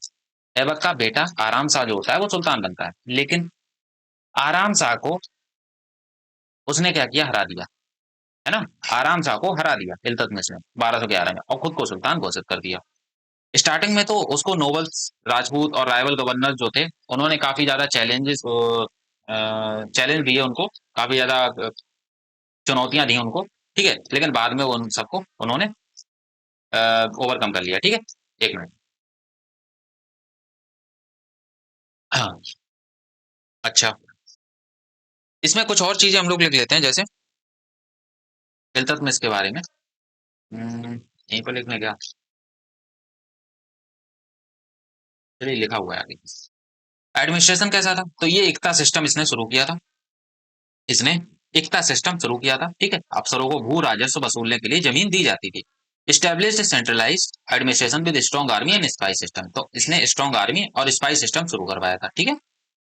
S1: ऐबक का बेटा आराम शाह जो होता है वो सुल्तान बनता है, लेकिन आराम शाह को उसने क्या किया, हरा दिया, है ना। आराम शाह को हरा दिया इल्तुतमिश ने 1211 में, और खुद को सुल्तान घोषित कर दिया। स्टार्टिंग में तो उसको नोबल्स, राजपूत और राइवल गवर्नर जो थे, उन्होंने काफी ज्यादा चैलेंज दिए उनको, काफी ज्यादा चुनौतियां दी उनको, ठीक है, लेकिन बाद में उन सबको उन्होंने ओवरकम कर लिया, ठीक है। एक मिनट। हाँ, अच्छा, इसमें कुछ और चीजें हम लोग लिख लेते हैं, जैसे इल्तुतमिश के बारे में। यहीं पर लिखने क्या, चलिए लिखा हुआ है आगे। एडमिनिस्ट्रेशन कैसा था? तो ये एकता सिस्टम इसने शुरू किया था, इसने एकता सिस्टम शुरू किया था, ठीक है। अफसरों को भू राजस्व वसूलने के लिए जमीन दी जाती थी। Establish centralise administration with strong army and spy system, तो इसने स्ट्रॉन्ग आर्मी और स्पाई सिस्टम शुरू करवाया था, ठीक है।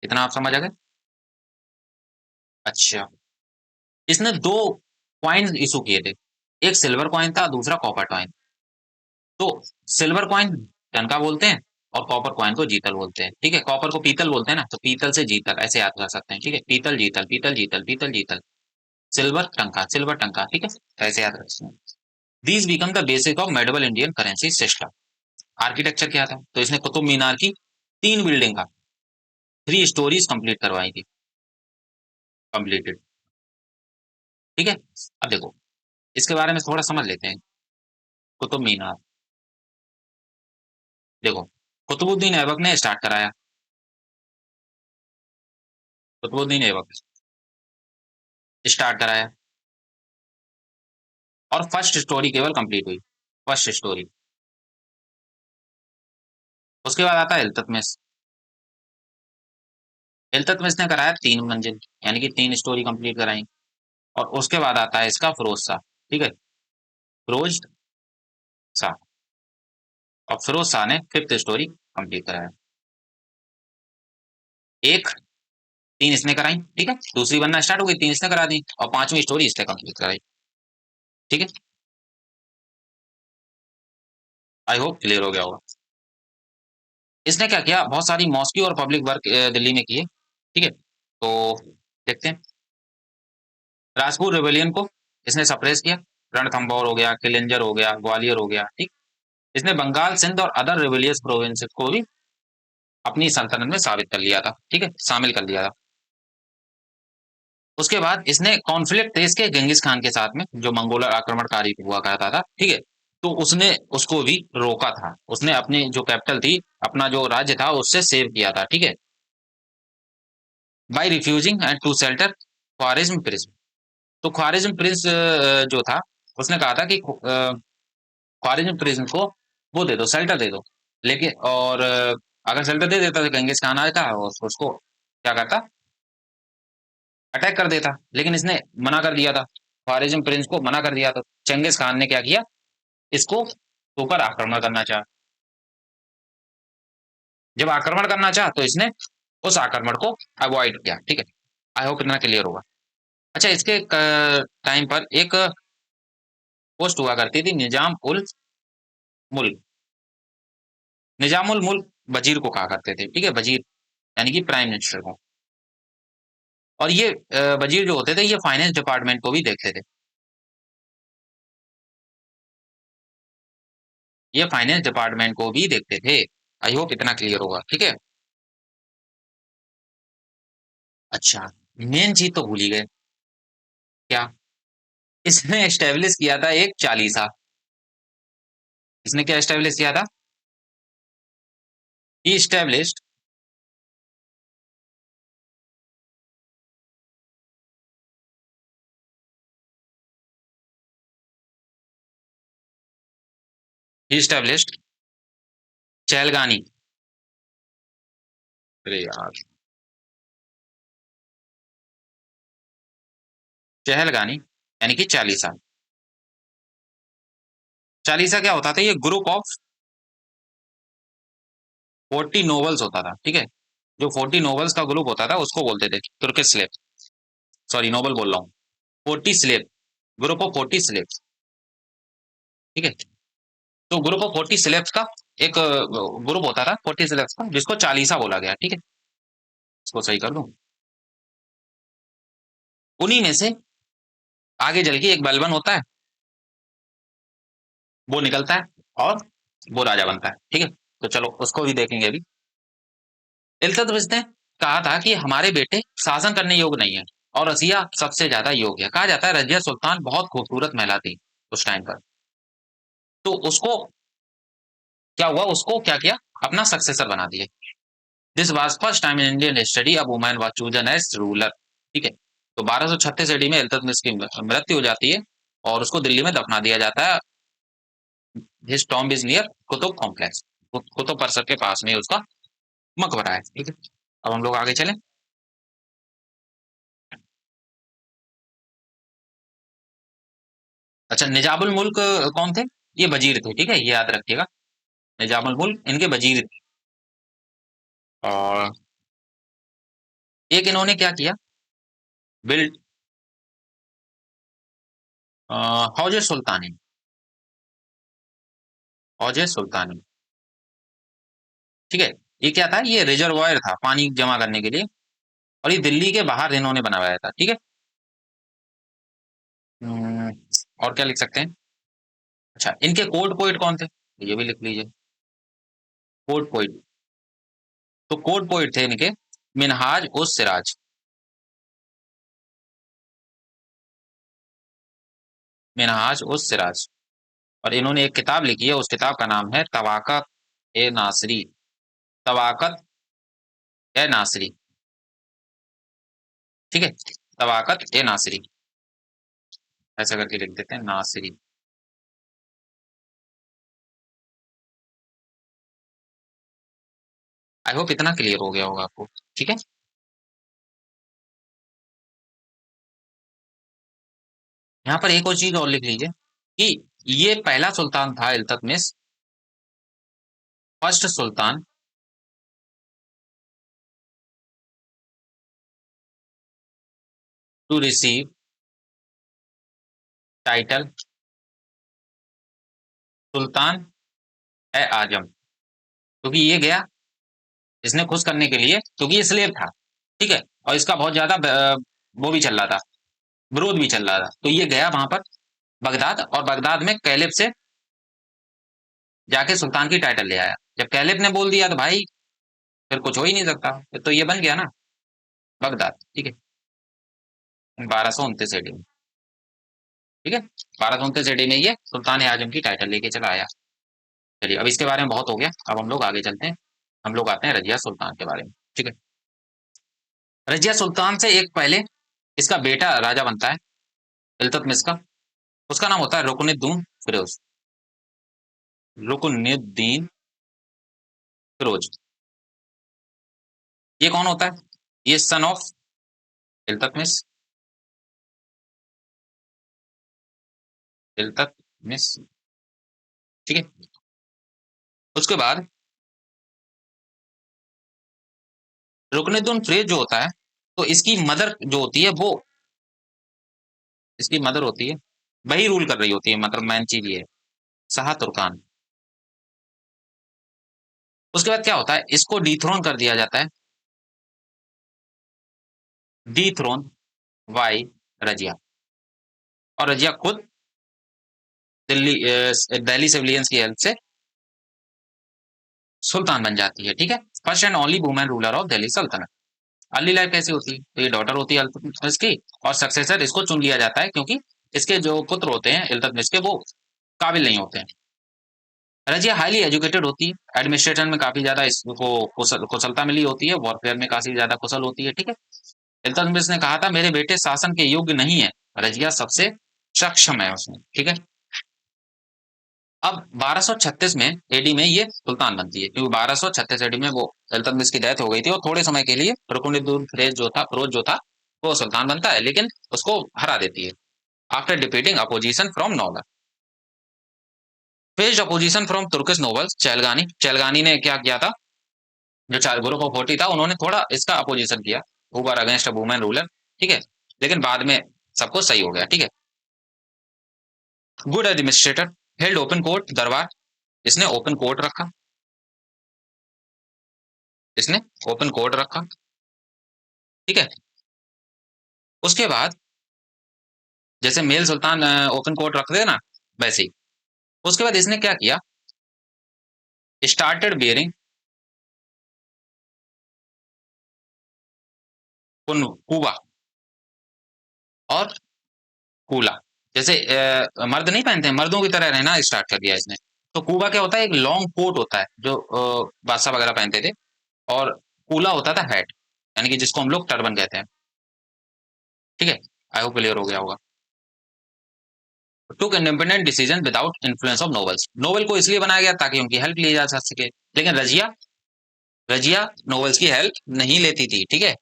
S1: इतना आप समझ आ गए। अच्छा, इसने दो कॉइन इशू किए थे, एक सिल्वर कॉइन था, दूसरा कॉपर कॉइन। तो सिल्वर कॉइन टन का बोलते हैं, और कॉपर कॉइन को जीतल बोलते हैं, ठीक है। कॉपर को पीतल बोलते हैं ना, तो पीतल से जीतल ऐसे याद कर सकते हैं, ठीक है। पीतल जीतल, पीतल जीतल, पीतल जीतल, सिल्वर टंका, सिल्वर टंका, ठीक है, तो ऐसे याद रखते हैं। These become the basic of medieval Indian currency system. Architecture क्या था? तो इसने कुतुब मीनार की 3 बिल्डिंग का 3 स्टोरीज कंप्लीट करवाई थी, कंप्लीटेड, ठीक है। अब देखो इसके बारे में थोड़ा समझ लेते हैं। कुतुब मीनार, देखो कुतुबुद्दीन ऐबक ने स्टार्ट कराया, कुतुबुद्दीन ऐबक स्टार्ट कराया, और फर्स्ट स्टोरी केवल कंप्लीट हुई, फर्स्ट स्टोरी। उसके बाद आता है इल्तुतमिश। इल्तुतमिश ने कराया 3 मंजिल, यानी कि 3 स्टोरी कंप्लीट कराई। और उसके बाद आता है इसका फिरोज शाह, ठीक है, फिरोज शाह। और फिरोज शाह ने 5th स्टोरी कंप्लीट कराया। एक 3 इसने कराई, ठीक है, दूसरी बनना स्टार्ट हो गई, 3 इसने करा दी, और 5वीं स्टोरी इसने कंप्लीट कराई, ठीक है। आई होप क्लियर हो गया होगा। इसने क्या किया, बहुत सारी मॉस्की और पब्लिक वर्क दिल्ली में किए, ठीक है। तो देखते हैं, राजपूत रेबेलियन को इसने सप्रेस किया, रणथंभौर हो गया, किलिंजर हो गया, ग्वालियर हो गया, ठीक। इसने बंगाल, सिंध और अदर रिबेलियस प्रोविंस को भी अपनी सल्तनत में साबित कर लिया था, ठीक है, शामिल कर लिया था। उसके बाद इसने कॉन्फ्लिक्ट थे इसके गेंगिस खान के साथ में, जो मंगोल आक्रमणकारी हुआ करता था, ठीक है। तो उसने उसको भी रोका था, उसने अपनी जो कैपिटल थी, अपना जो राज्य था उससे सेव किया था, ठीक है, by refusing and to shelter Khwarazm prince. तो ख्वारिज्म प्रिंस जो था, उसने कहा था कि ख्वारिज्म प्रिंस को वो दे दो, शेल्टर दे दो, लेकिन और अगर सल्टर दे देता तो गेंगिस खान आता और उसको क्या करता, अटैक कर देता। लेकिन इसने मना कर दिया था, ख्वारिज्म प्रिंस को मना कर दिया। तो चंगेज खान ने क्या किया, इसको ऊपर आक्रमण करना चाहा। जब आक्रमण करना चाहा तो इसने उस आक्रमण को अवॉइड किया। ठीक है, आई होप इतना क्लियर होगा। अच्छा, इसके टाइम पर एक पोस्ट हुआ करती थी, निजाम उल मुल्क। निजाम उल मुल्क वजीर को कहा करते थे, ठीक है, वजीर यानी कि प्राइम मिनिस्टर को। और ये वजीर जो होते थे ये फाइनेंस डिपार्टमेंट को भी देखते थे। ये फाइनेंस डिपार्टमेंट को भी देखते थे। आई होप इतना क्लियर होगा, ठीक है। अच्छा, मेन चीज तो भूल ही गए। क्या? इसने एस्टेब्लिश किया था एक चालीसा। इसने क्या एस्टेब्लिश किया था? ही एस्टेब्लिश्ड, ही एस्टेब्लिश्ड चहलगानी। अरे यार, चहलगानी यानी कि चालीसा। चालीसा क्या होता था? ये ग्रुप ऑफ 40 नॉवेल्स होता था, ठीक है। जो 40 नॉवेल्स का ग्रुप होता था उसको बोलते थे तुर्किश स्लेब। सॉरी, नोबल बोल रहा हूँ। 40 स्लेब, ग्रुप ऑफ 40 स्लेब, ठीक है। तो ग्रुप ऑफ 40 स्लेब्स का एक ग्रुप होता था 40 स्लेब्स का, जिसको चालीसा बोला गया, ठीक है। इसको सही कर दूं। उन्हीं में से आगे चल के एक बलबन होता है, वो निकलता है और वो राजा बनता है, ठीक है। तो चलो उसको भी देखेंगे अभी। इल्तुतमिश ने कहा था कि हमारे बेटे शासन करने योग्य नहीं है और रसिया सबसे ज्यादा योग्य है। कहा जाता है रजिया सुल्तान बहुत खूबसूरत महिला थी उस टाइम पर। तो उसको क्या हुआ, उसको क्या किया, अपना सक्सेसर बना दिया। This was first time in Indian history a woman was chosen as ruler, ठीक है। तो 1236 ईडी में इल्तुतमिश की मृत्यु हो जाती है और उसको दिल्ली में दफना दिया जाता है। His tomb is near Qutub complex, Qutub परिसर के पास में उसका मकबरा है, ठीक है। अब हम लोग आगे चलें। अच्छा, निजामुल मुल्क कौन थे? ये वजीर थे, ठीक है, ये याद रखिएगा। निजामुल मुल्क इनके वजीर थे। और एक इन्होंने क्या किया, बिल्ड हौज सुल्तानी। हौज सुल्तानी, ठीक है। ये क्या था, ये रिजर्वायर था पानी जमा करने के लिए। और ये दिल्ली के बाहर इन्होंने बनवाया था, ठीक है। हम्म, और क्या लिख सकते हैं? अच्छा, इनके कोर्ट पोइट कौन थे, ये भी लिख लीजिए। कोर्ट पोइट, तो कोर्ट पोइट थे इनके मिनहाज उस सिराज। मिनहाज उस सिराज। और इन्होंने एक किताब लिखी है, उस किताब का नाम है तवाकत ए नासरी। तवाकत ए नासरी, ठीक है। तवाकत ए नासरी, ऐसा करके लिख देते हैं, नासरी। आई होप इतना क्लियर हो गया होगा आपको, ठीक है। यहाँ पर एक और चीज और लिख लीजिए कि ये पहला सुल्तान था Iltutmish, first sultan to receive title sultan ए आजम। क्योंकि ये गया इसने खुश करने के लिए, क्योंकि ये स्लेव था, ठीक है। और इसका बहुत ज्यादा वो भी चल रहा था, विरोध भी चल रहा था। तो ये गया वहां पर बगदाद, और बगदाद में कैलिब से जाके सुल्तान की टाइटल ले आया। जब कैलिब ने बोल दिया तो भाई फिर कुछ हो ही नहीं सकता, फिर तो ये बन गया ना बगदाद, ठीक है। 1229 ईडी में, ठीक है। 1229 ईडी में ये सुल्तान ए आजम की टाइटल लेके चला आया। चलिए, अब इसके बारे में बहुत हो गया, अब हम लोग आगे चलते हैं। हम लोग आते हैं रजिया सुल्तान के बारे में, ठीक है। रजिया सुल्तान से एक पहले इसका बेटा राजा बनता है इल्तुतमिश का। उसका नाम होता है रुकनुद्दीन फिरोज। रुकनुद्दीन फिरोज। ये कौन होता है? ये सन ऑफ इल्ततमिश। इल्ततमिश, ठीक है। उसके बाद रुकनुद्दीन फिरोज जो होता है, तो इसकी मदर जो होती है वो, इसकी मदर होती है, वही रूल कर रही होती है, मतलब मेन चीज ये है, शाह तुर्कान। उसके बाद क्या होता है, इसको डिथ्रोन कर दिया जाता है, डिथ्रोन बाय रजिया। और रजिया खुद दिल्ली दिल्ली सिविलियंस की हेल्प से सुल्तान बन जाती है, ठीक है। First and only women ruler of Delhi sultanate. Early life कैसी होती है, तो ये डॉटर होती है इल्तुतमिश की, और सक्सेसर इसको चुन लिया जाता है क्योंकि इसके जो पुत्र होते हैं इल्तुतमिश के, वो काबिल नहीं होते हैं। रजिया हाईली एजुकेटेड होती है, एडमिनिस्ट्रेशन में काफी ज्यादा इसको कुशलता मिली होती है, वॉरफेयर में काफी ज्यादा कुशल होती है, ठीक है। इल्तुतमिश ने कहा था मेरे बेटे शासन के योग्य नहीं है, रजिया सबसे सक्षम है उसमें, ठीक है। अब 1236 में एडी में ये सुल्तान बनती है, क्योंकि 1236 एडी में वो इल्तुतमिश की डेथ हो गई थी, और थोड़े समय के लिए रुकनुद्दीन फिरोज जो था वो सुल्तान बनता है, लेकिन उसको हरा देती है after defeating opposition from noble. Faced opposition from Turkish nobles. Chahalgani, Chahalgani ने क्या किया था, जो ग्रुप ऑफ 40 था, उन्होंने थोड़ा इसका अपोजिशन किया, who were against a women ruler, ठीक है। लेकिन बाद में सब कुछ सही हो गया, ठीक है। Good administrator, held open court दरबार, इसने ओपन कोर्ट रखा, इसने ओपन कोर्ट रखा, ठीक है। उसके बाद जैसे मेल सुल्तान ओपन कोर्ट रखते हैं ना, वैसे ही उसके बाद इसने क्या किया, स्टार्टेड बियरिंग कुबा और कूला। जैसे मर्द नहीं पहनते हैं, मर्दों की तरह रहना स्टार्ट कर दिया इसने। तो कुबा क्या होता है, एक लॉन्ग कोट होता है जो बादशाह वगैरह पहनते थे, और कूला होता था हैट, यानी कि जिसको हम लोग टर्बन कहते हैं, ठीक है। आई होप क्लियर हो गया होगा। Took independent decision without influence of nobles. Noble को इसलिए बनाया गया ताकि उनकी हेल्प ली जा सके, लेकिन रजिया, रजिया नोवेल्स की हेल्प नहीं लेती थी, ठीक है।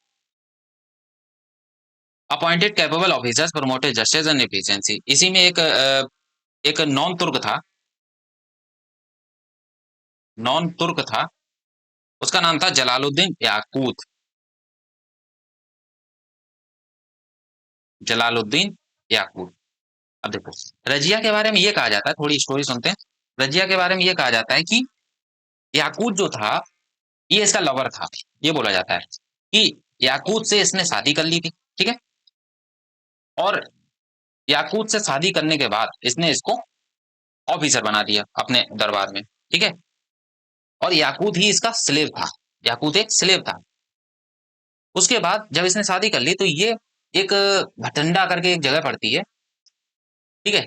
S1: Appointed capable officers promoted justice and efficiency. इसी में एक नॉन तुर्क था, नॉन तुर्क था, उसका नाम था जलालुद्दीन याकूत, जलालुद्दीन याकूत। अब देखो, रजिया के बारे में ये कहा जाता है, थोड़ी स्टोरी सुनते हैं। रजिया के बारे में ये कहा जाता है कि याकूत जो था, ये इसका लवर था। ये बोला जाता है कि याकूत से इसने शादी कर ली थी, ठीक है। और याकूत से शादी करने के बाद इसने इसको ऑफिसर बना दिया अपने दरबार में, ठीक है। और याकूत ही इसका स्लेव था, याकूत एक स्लेव था। उसके बाद जब इसने शादी कर ली, तो ये एक भटंडा करके एक जगह पड़ती है, ठीक है।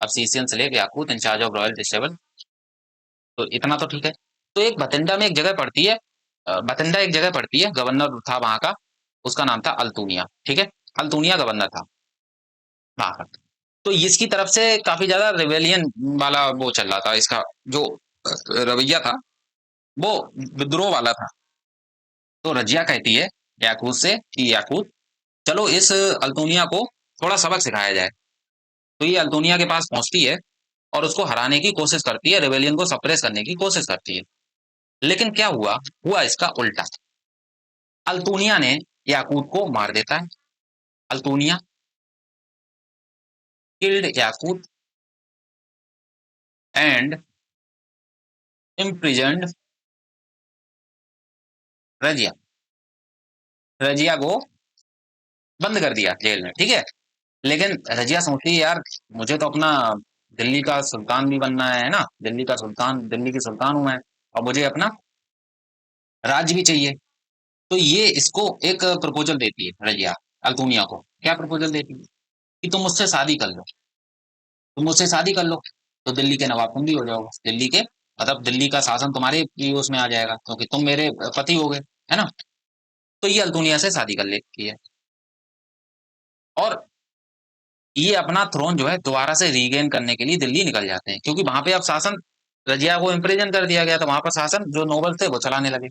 S1: अब Abyssinian slave Yaqut in charge of royal stable, तो इतना तो ठीक है। तो एक बठिंडा में एक जगह पड़ती है, बठिंडा एक जगह पड़ती है, गवर्नर था वहां का, उसका नाम था अल्तुनिया, ठीक है। अल्तुनिया गवर्नर था वहां का। तो इसकी तरफ से काफी ज्यादा रिवेलियन वाला वो चल रहा था, इसका जो रवैया था वो विद्रोह वाला था। तो रजिया कहती है याकूत से कि याकूत, चलो इस अल्तुनिया को थोड़ा सबक सिखाया जाए। तो ये अल्तुनिया के पास पहुंचती है और उसको हराने की कोशिश करती है, रिवेलियन को सप्रेस करने की कोशिश करती है। लेकिन क्या हुआ, हुआ इसका उल्टा। अल्तुनिया ने याकूत को मार देता है। Altunia killed Yaqut and imprisoned Razia. Razia को बंद कर दिया जेल में, ठीक है। लेकिन रजिया सोचती है यार, मुझे तो अपना दिल्ली का सुल्तान भी बनना है ना, दिल्ली का सुल्तान, दिल्ली की सुल्तान हूं मैं, और मुझे अपना राज्य भी चाहिए। तो ये इसको एक प्रपोजल देती है रजिया, अल्तुनिया को। क्या प्रपोजल देती है, कि तुम मुझसे शादी कर लो, तुम मुझसे शादी कर लो, तो दिल्ली के नवाब तुम भी हो जाओगे, दिल्ली के, मतलब दिल्ली का शासन तुम्हारे ही उसमें आ जाएगा, क्योंकि तुम मेरे पति हो गए, है ना। तो ये अल्तुनिया से शादी कर लेती है, और ये अपना थ्रोन जो है दोबारा से रीगेन करने के लिए दिल्ली निकल जाते हैं, क्योंकि वहां पे अब शासन रजिया को इम्प्रिजन कर दिया गया, तो वहां पर शासन जो नोबल थे वो चलाने लगे।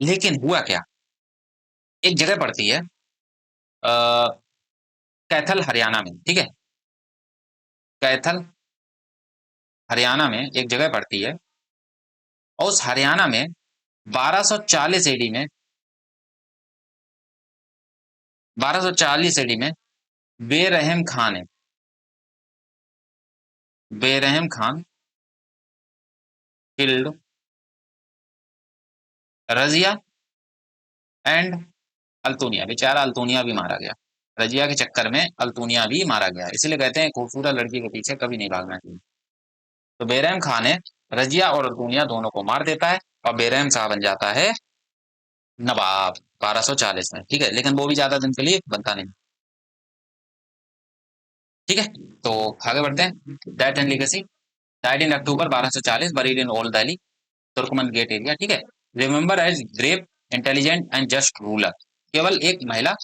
S1: लेकिन हुआ क्या, एक जगह पड़ती है कैथल हरियाणा में, ठीक है, कैथल हरियाणा में एक जगह पड़ती है, और उस हरियाणा में 1240 एडी में, 1240 एडी में बेरहम खान है, बेरहम खान किल्ड रजिया एंड अल्तुनिया, बेचारा अल्तुनिया भी मारा गया, रजिया के चक्कर में अल्तुनिया भी मारा गया। इसलिए कहते हैं खूबसूरत लड़की के पीछे कभी नहीं भागना चाहिए। तो बेरहम खान है, रजिया और अल्तुनिया दोनों को मार देता है, और बेरहम शाह बन जाता है नवाब 1240 में, ठीक है। लेकिन वो भी ज्यादा दिन के लिए बनता नहीं, ठीक है। तो आगे बढ़ते हैं। Death and legacy, died in October 1240, buried in old Delhi Turkman gate area, ठीक है। Remember as great intelligent and just ruler, केवल एक महिला,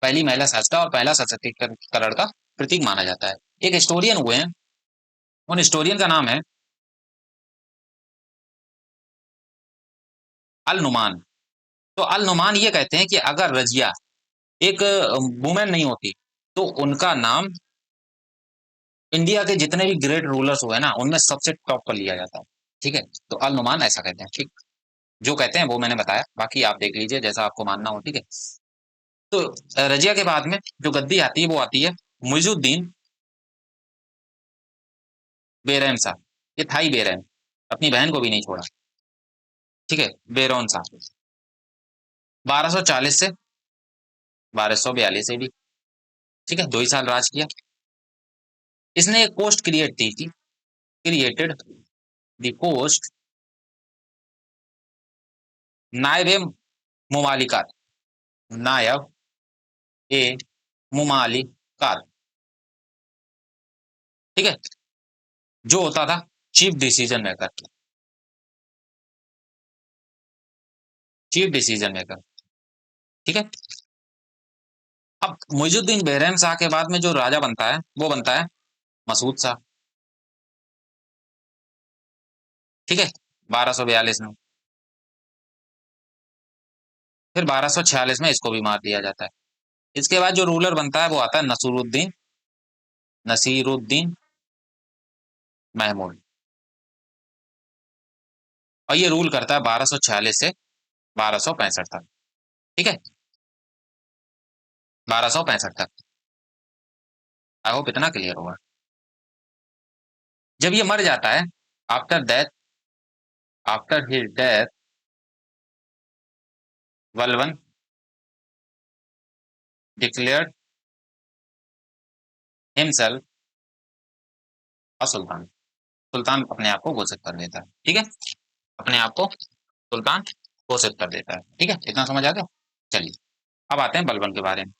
S1: पहली महिला शासक और पहला सशक्तिकरण का प्रतीक माना जाता है। एक हिस्टोरियन हुए हैं, उन हिस्टोरियन का नाम है अल नुमान। तो अल नुमान ये कहते हैं कि अगर रजिया एक वुमेन नहीं होती, तो उनका नाम इंडिया के जितने भी ग्रेट रूलर्स हुए ना, उनमें सबसे टॉप पर लिया जाता है, ठीक है। तो अल नुमान ऐसा कहते हैं, ठीक। जो कहते हैं वो मैंने बताया, बाकी आप देख लीजिए जैसा आपको मानना हो, ठीक है। तो रजिया के बाद में जो गद्दी आती है वो आती है मुइजुद्दीन बेरहम शाह। ये था ही बेरहम, अपनी बहन को भी नहीं छोड़ा, ठीक है। बेरोन शाह 1240 से 1242 से भी, ठीक है, 2 ही साल राज किया। इसने एक पोस्ट क्रिएट की थी, क्रिएटेड द पोस्ट नायब ए मुमालिकात, नायब ए मुमालिकात, ठीक है, जो होता था chief decision maker, chief decision maker, ठीक है। अब मुइजुद्दीन बेरहम शाह के बाद में जो राजा बनता है वो बनता है मसूद शाह, ठीक है, 1242 में। फिर 1246 में इसको भी मार दिया जाता है। इसके बाद जो रूलर बनता है वो आता है नसीरुद्दीन महमूद, और ये रूल करता है 1246 से 1265 तक, ठीक है, 1265 तक। आई होप इतना क्लियर होगा। जब ये मर जाता है, after death, after his death, Balban declared himself a sultan, सुल्तान अपने आप को घोषित कर देता है, ठीक है, अपने आप को सुल्तान घोषित कर देता है, ठीक है। इतना समझ आ गया। चलिए अब आते हैं बलबन के बारे में।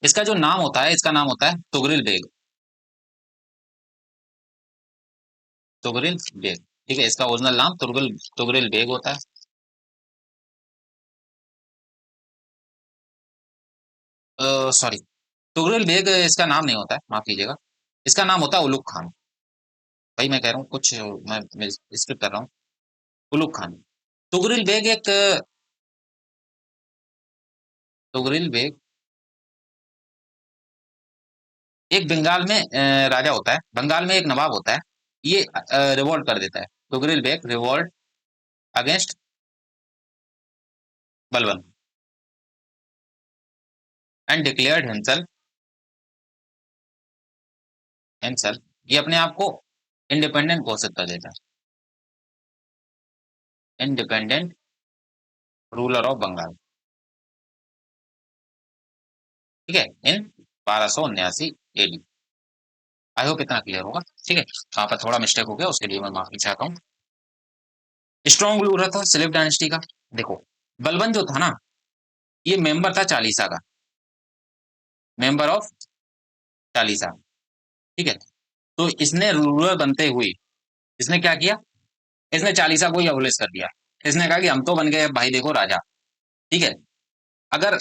S1: इसका जो नाम होता है, इसका नाम होता है तुगरिल बेग, तुगरिल बेग, ठीक है। इसका ओरिजिनल नाम तुगरिल तुगरिल बेग होता है। सॉरी, तुगरिल बेग इसका नाम नहीं होता है, माफ कीजिएगा। इसका नाम होता है उलुग खान। भाई मैं कह रहा हूँ कुछ, मैं स्किप कर रहा हूँ। उलुग खान, तुगरिल बेग एक, तुगरिल बेग एक बंगाल में राजा होता है, बंगाल में एक नवाब होता है। ये रिवोल्ट कर देता है, Tughril Beg revolt against Balban and declared himself, himself, ये अपने आप को इंडिपेंडेंट घोषित कर देता है, इंडिपेंडेंट रूलर ऑफ बंगाल, ठीक है, इन 1279 एडी। आई होप इतना क्लियर होगा, ठीक है। यहाँ पर थोड़ा मिस्टेक हो गया, उसके लिए मैं माफी चाहता हूँ। स्ट्रॉन्ग रूलर था सिलिप डायनेस्टी का। देखो, बलबन जो था ना, ये मेंबर था चालीसा का, मेंबर ऑफ चालीसा, ठीक है। तो इसने रूलर बनते हुए इसने क्या किया, इसने चालीसा को ही अबोलिश कर दिया। इसने कहा कि हम तो बन गए भाई देखो राजा, ठीक है। अगर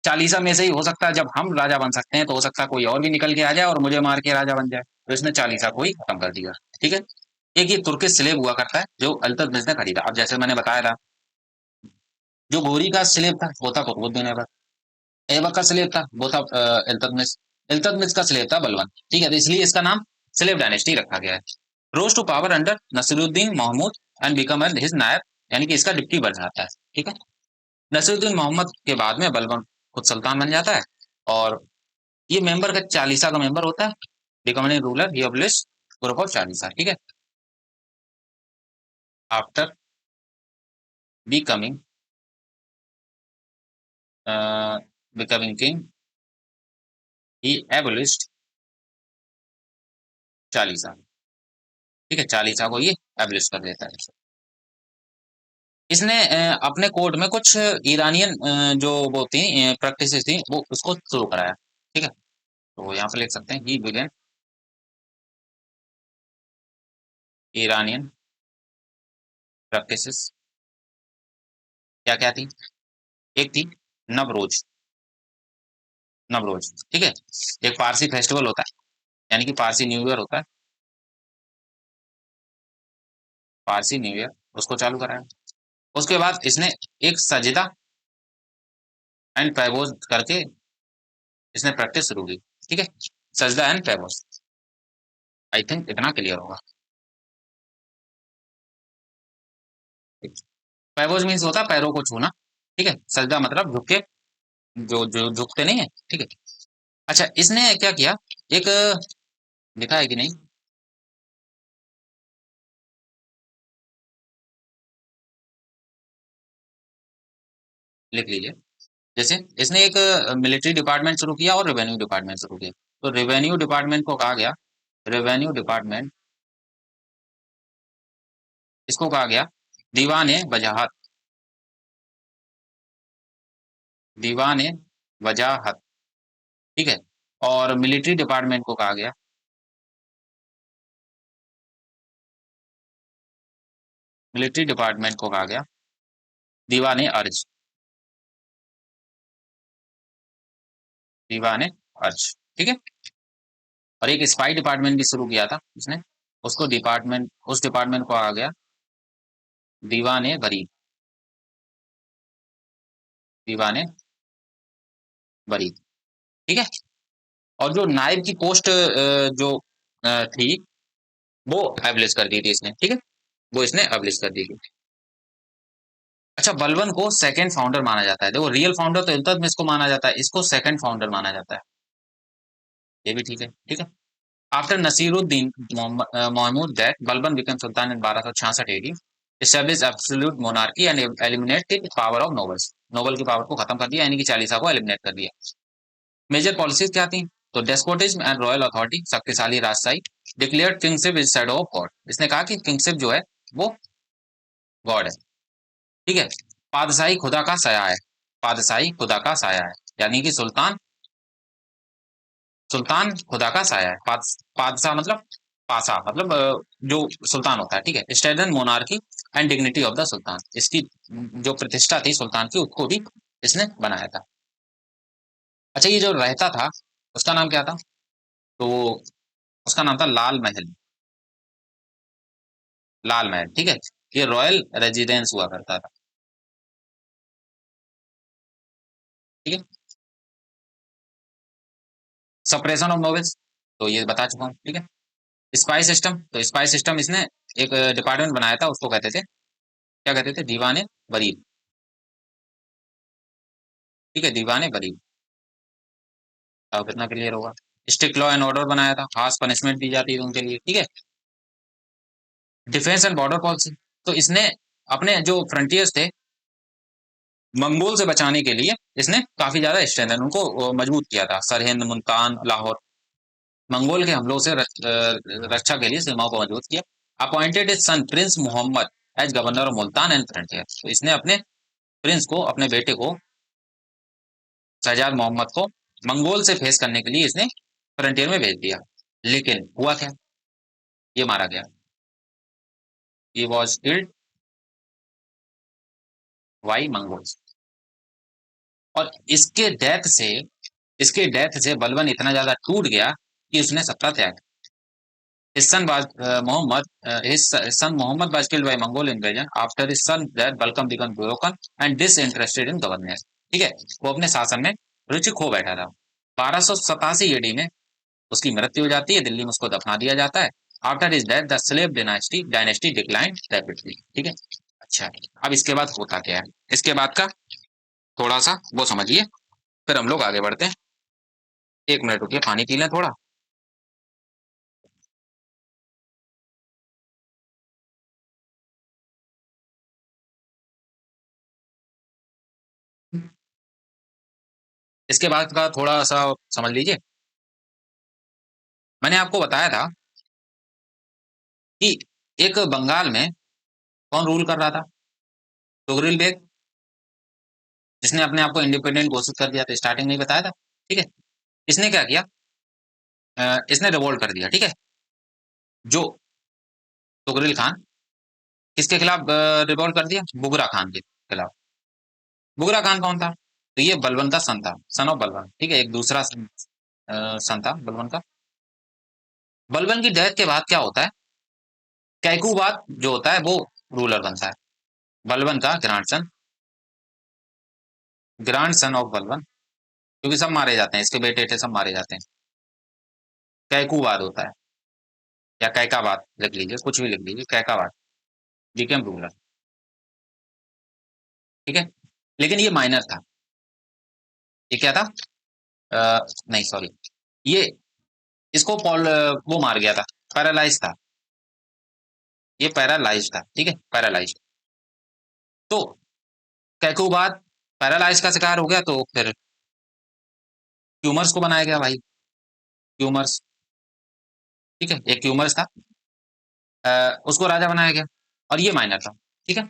S1: चालीसा में से ही हो सकता है, जब हम राजा बन सकते हैं तो हो सकता है कोई और भी निकल के आ जाए और मुझे मार के राजा बन जाए, तो इसने चालीसा को ही खत्म कर दिया। ठीक है, एक ये तुर्किश स्लेब हुआ करता है जो अल्ततमिश ने खरीदा। अब जैसे मैंने बताया था, जो घोरी का स्लेब था वो था कुतुबुद्दीन ऐबक, ऐबक का स्लेब था वो था इल्ततमिश, इल्ततमिश का स्लेब था बलबन। ठीक है, तो इसलिए इसका नाम स्लेब डायनेस्टी रखा गया है। Rose to power under Nasiruddin Mohammad and become his नायब, यानी कि इसका डिप्टी बन जाता है। ठीक है, नसीरुद्दीन मोहम्मद के बाद में बलबन खुद सुल्तान बन जाता है, और ये मेंबर का चालीसा का मेंबर होता है। Becoming ruler he abolish group of Chalisa. ठीक है, after becoming becoming king he abolished Chalisa. ठीक है, चालीसा को ये एबलिश कर देता है। इसने अपने कोर्ट में कुछ ईरानियन जो वो थी प्रैक्टिस थी वो उसको शुरू कराया। ठीक है, तो यहाँ पे लिख सकते हैं ही बिगेन ईरानियन प्रैक्टिसेस। क्या क्या थी? एक थी नवरोज, नवरोज। ठीक है, एक पारसी फेस्टिवल होता है, यानी कि पारसी न्यू ईयर होता है, पारसी न्यू ईयर, उसको चालू कराया। उसके बाद इसने एक सजदा एंड पैगोज करके इसने प्रैक्टिस शुरू की। ठीक है, सजदा एंड पैगोज, आई थिंक इतना क्लियर होगा। पैगोज मीन्स होता है पैरों को छूना। ठीक है, सजदा मतलब झुक के, जो जो झुकते नहीं है। ठीक है, अच्छा इसने क्या किया, एक लिखा है कि नहीं, लिख लीजिए। जैसे इसने एक मिलिट्री डिपार्टमेंट शुरू किया और रेवेन्यू डिपार्टमेंट शुरू किया। तो रेवेन्यू डिपार्टमेंट को कहा गया, रेवेन्यू डिपार्टमेंट, इसको कहा गया दीवान ए वजाहत, दीवान ए वजाहत। ठीक है, और मिलिट्री डिपार्टमेंट को कहा गया, मिलिट्री डिपार्टमेंट को कहा गया दीवान ए अर्ज, दीवान ए अर्ज। ठीक है, और एक स्पाई डिपार्टमेंट भी शुरू किया था उसने, उसको डिपार्टमेंट, उस डिपार्टमेंट को कहा गया दीवान ए बरीद, दीवान ए बरीद। ठीक है, और जो नायब की पोस्ट जो थी वो एबलिश कर दी थी इसने। ठीक है, वो इसने एबलिश कर दी थी। अच्छा, बलबन को सेकंड फाउंडर माना जाता है। देखो, रियल फाउंडर तो इल्तुतमिश को माना जाता है, इसको सेकंड फाउंडर माना जाता है। ये भी ठीक है। ठीक है, after Nasiruddin Mahmud death, Balban become sultan in 1266 AD, establish absolute monarchy and eliminated power of nobles, noble की पावर को खत्म कर दिया, यानी कि चालीसा को एलिमिनेट कर दिया। मेजर पॉलिसीज क्या थी? तो डेस्पोटिज्म एंड रॉयल अथॉरिटी, शक्तिशाली राजशाही, declared kingship is shadow of God, इसने कहा कि किंगशिप जो है वो गॉड है। ठीक है, पादशाही खुदा का साया है, पादशाही खुदा का साया है, यानी कि सुल्तान, सुल्तान खुदा का साया है। पादशाह मतलब पासा मतलब जो सुल्तान होता है। ठीक है, स्टेडन monarchy and dignity of the sultan, इसकी जो प्रतिष्ठा थी सुल्तान की उसको भी इसने बनाया था। अच्छा, ये जो रहता था उसका नाम क्या था? तो उसका नाम था लाल महल, लाल महल। ठीक है, ये रॉयल रेजिडेंस हुआ करता था। ठीक है, सप्रेशन ऑफ नॉवेल्स, तो ये बता चुका हूँ। ठीक है, स्पाई सिस्टम, तो स्पाई सिस्टम इसने एक डिपार्टमेंट बनाया था, उसको कहते थे, क्या कहते थे? दीवाने बरीद। ठीक है, दीवाने बरीद। अब कितना क्लियर होगा। स्ट्रिक्ट लॉ एंड ऑर्डर बनाया था, खास पनिशमेंट दी जाती है उनके लिए। ठीक है, डिफेंस एंड बॉर्डर पॉलिसी, तो इसने अपने जो फ्रंटियर्स थे मंगोल से बचाने के लिए इसने काफी ज्यादा स्ट्रेंथन, उनको मजबूत किया था। सरहिंद, मुल्तान, लाहौर, मंगोल के हमलों से रक्षा के लिए सीमाओं को मजबूत किया। Appointed his son prince Mohammad as governor of Multan and frontier, तो इसने अपने प्रिंस को, अपने बेटे को, शहजाद मोहम्मद को मंगोल से फेस करने के लिए इसने फ्रंटियर में भेज दिया। लेकिन हुआ क्या? ये मारा गया, he was killed by Mongols. और इसके डेथ से बलबन इतना ज्यादा टूट गया कि उसने सत्ता त्याग, His son was his son Muhammad was killed by Mongol invasion after his son that Balkam became broken and disinterested in governance. ठीक है, वो अपने शासन में रुचि खो बैठा था। 1287 ईडी में उसकी मृत्यु हो जाती है, दिल्ली में उसको दफना दिया जाता है। After his death the slave dynasty decline rapidly. ठीक है, अच्छा, अब इसके बाद होता क्या है, इसके बाद का थोड़ा सा वो समझिए, फिर हम लोग आगे बढ़ते हैं। 1 मिनट रुकिए, पानी पी लें थोड़ा। इसके बाद का थोड़ा सा समझ लीजिए। मैंने आपको बताया था कि एक बंगाल में कौन रूल कर रहा था, तुगरिल बेग, जिसने अपने आप को इंडिपेंडेंट घोषित कर दिया था, स्टार्टिंग में ही बताया था। ठीक है, इसने क्या किया, इसने रिवोल्ट कर दिया। ठीक है, जो तुगरिल खान, किसके खिलाफ रिवोल्ट कर दिया, बुगरा खान के खिलाफ। बुगरा खान कौन था, तो ये बलबन का सन था, सन ऑफ बलबन। ठीक है, एक दूसरा सन था बलबन का। बलबन की डेथ के बाद क्या होता है, कैकुबाद जो होता है वो रूलर बनता है, बलबन का ग्रांड सन ऑफ बलबन, क्योंकि सब मारे जाते हैं, इसके बेटे थे सब मारे जाते हैं। कैकुबाद होता है, या कैकाबाद लिख लीजिए, कुछ भी लिख लीजिए, कैकाबाद बिकेम रूलर। ठीक है, लेकिन ये माइनर था। ये क्या था, नहीं सॉरी, ये इसको पॉल वो मार गया था, पैरालाइज था, ये पैरालाइज था। ठीक है, पैरालाइज। तो कैकुबाद पैरालाइज का शिकार हो गया, तो फिर क्यूमर्स को बनाया गया भाई, क्यूमर्स। ठीक है, एक क्यूमर्स था, उसको राजा बनाया गया, और ये माइनर था। ठीक है,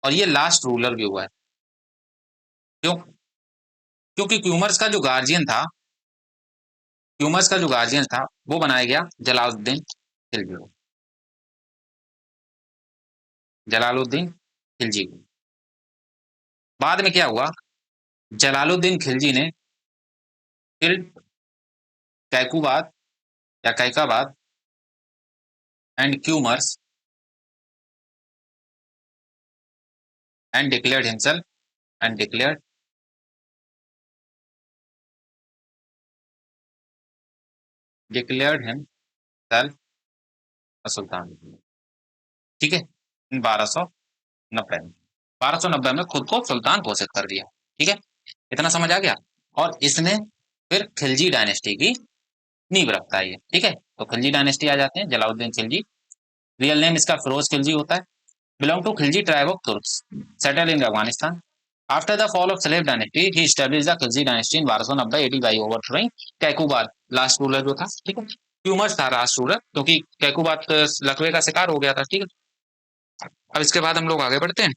S1: और ये लास्ट रूलर भी हुआ है। क्यों, क्योंकि क्यूमर्स का जो गार्जियन था वो बनाया गया जलालुद्दीन खिलजी को, जलालुद्दीन खिलजी को। बाद में क्या हुआ, जलालुद्दीन खिलजी ने फिर कैकुबाद या Kaiqabad and Kayumars and declared himself and declared himself sultan. ठीक है, 1290 में, 1290 में खुद को सुल्तान घोषित कर दिया। ठीक है, इतना समझ आ गया। और इसने फिर खिलजी डायनेस्टी की नींव रखता है ये। ठीक है, तो खिलजी डायनेस्टी आ जाते हैं, जलालुद्दीन खिलजी, रियल नेम इसका फिरोज खिलजी होता है, belong to Khilji tribe of Turks, settled in Afghanistan. After the fall of Salib dynasty, he established the Khilji dynasty in 1290 AD by overthrowing Qaiqabad, last ruler जो था। ठीक है, क्यूमर्स था लास्ट रूलर, क्योंकि कैकुबाद लकवे का शिकार हो गया था। ठीक है, अब इसके बाद हम लोग आगे बढ़ते हैं।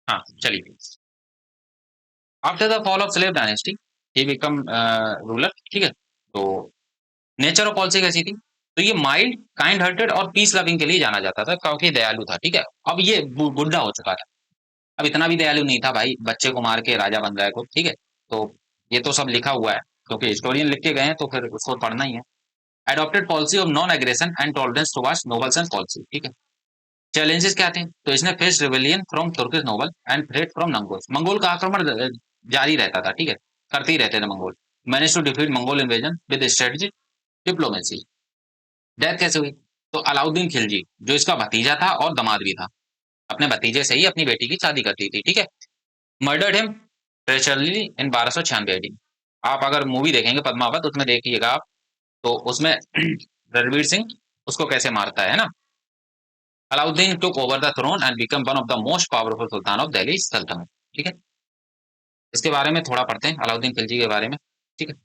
S1: हाँ चलिए, after the fall of slave dynasty he become ruler. ठीक है, तो नेचर ऑफ पॉलिसी कैसी थी, तो ये माइल्ड, काइंड हार्टेड और पीस लविंग के लिए जाना जाता था, काफी दयालु था। ठीक है, अब ये बुढ़ा हो चुका था, अब इतना भी दयालु नहीं था भाई, बच्चे को मार के राजा बन रहा है को। ठीक है, तो ये तो सब लिखा हुआ है, क्योंकि हिस्टोरियन लिख के गए हैं तो फिर उसको पढ़ना ही है। Adopted policy of non aggression and tolerance towards nobles and policy. ठीक है, चैलेंजेस क्या थे, तो इसने face rebellion from Turkish noble and threat from Mongol, Mongol का आक्रमण जारी रहता था। ठीक है, करते ही रहते थे Mongol. Manage to defeat Mongol invasion with strategy diplomacy. Death कैसे हुई, तो अलाउद्दीन खिलजी, जो इसका भतीजा था और दामाद भी था, अपने भतीजे से ही अपनी बेटी की शादी कर दी थी। ठीक है, मर्डर्ड हिम ट्रेचरली इन 1296 एडी। आप अगर मूवी देखेंगे पद्मावत, उसमें देखिएगा आप, तो उसमें रणवीर सिंह उसको कैसे मारता है ना। Alauddin took over the throne and become one of the most powerful sultan of Delhi Sultanat. ठीक है, इसके बारे में थोड़ा पढ़ते हैं, अलाउद्दीन खिलजी के बारे में। ठीक है,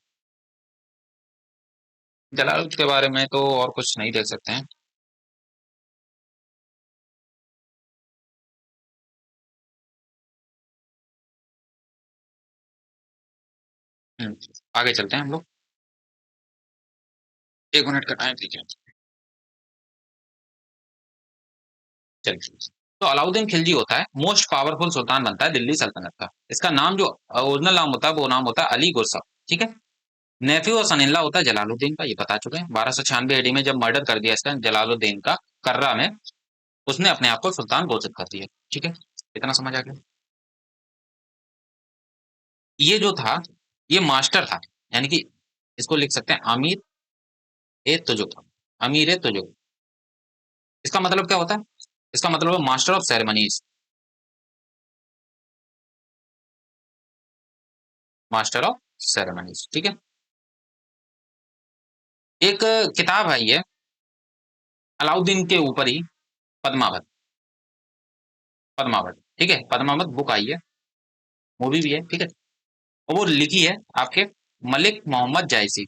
S1: जलालुद्दीन के बारे में तो और कुछ नहीं देख सकते हैं। आगे चलते हैं हम लोग, 1 मिनट का टाइम दीजिए। चलिए, तो अलाउद्दीन खिलजी होता है मोस्ट पावरफुल सुल्तान बनता है दिल्ली सल्तनत का। इसका नाम जो ओरिजिनल नाम होता है वो नाम होता है अली गुरसब, ठीक है। नेफ्यू और सनिल्ला होता है जलालुद्दीन का, ये बता चुके हैं। 1296 एडी में जब मर्डर कर दिया इसका जलालुद्दीन का कर्रा में, उसने अपने आप को सुल्तान घोषित कर दिया, ठीक है। इतना समझ आ गया। ये जो था ये मास्टर था, यानी कि इसको लिख सकते हैं आमिर ए तुजुक, अमीर ए तुजुक। इसका मतलब क्या होता है? इसका मतलब है master of ceremonies, master of ceremonies, ठीक है। एक किताब है ये अलाउद्दीन के ऊपर ही, पद्मावत, पद्मावत, ठीक है। पद्मावत बुक आई है, मूवी भी है, ठीक है। और वो लिखी है आपके मलिक मोहम्मद जायसी।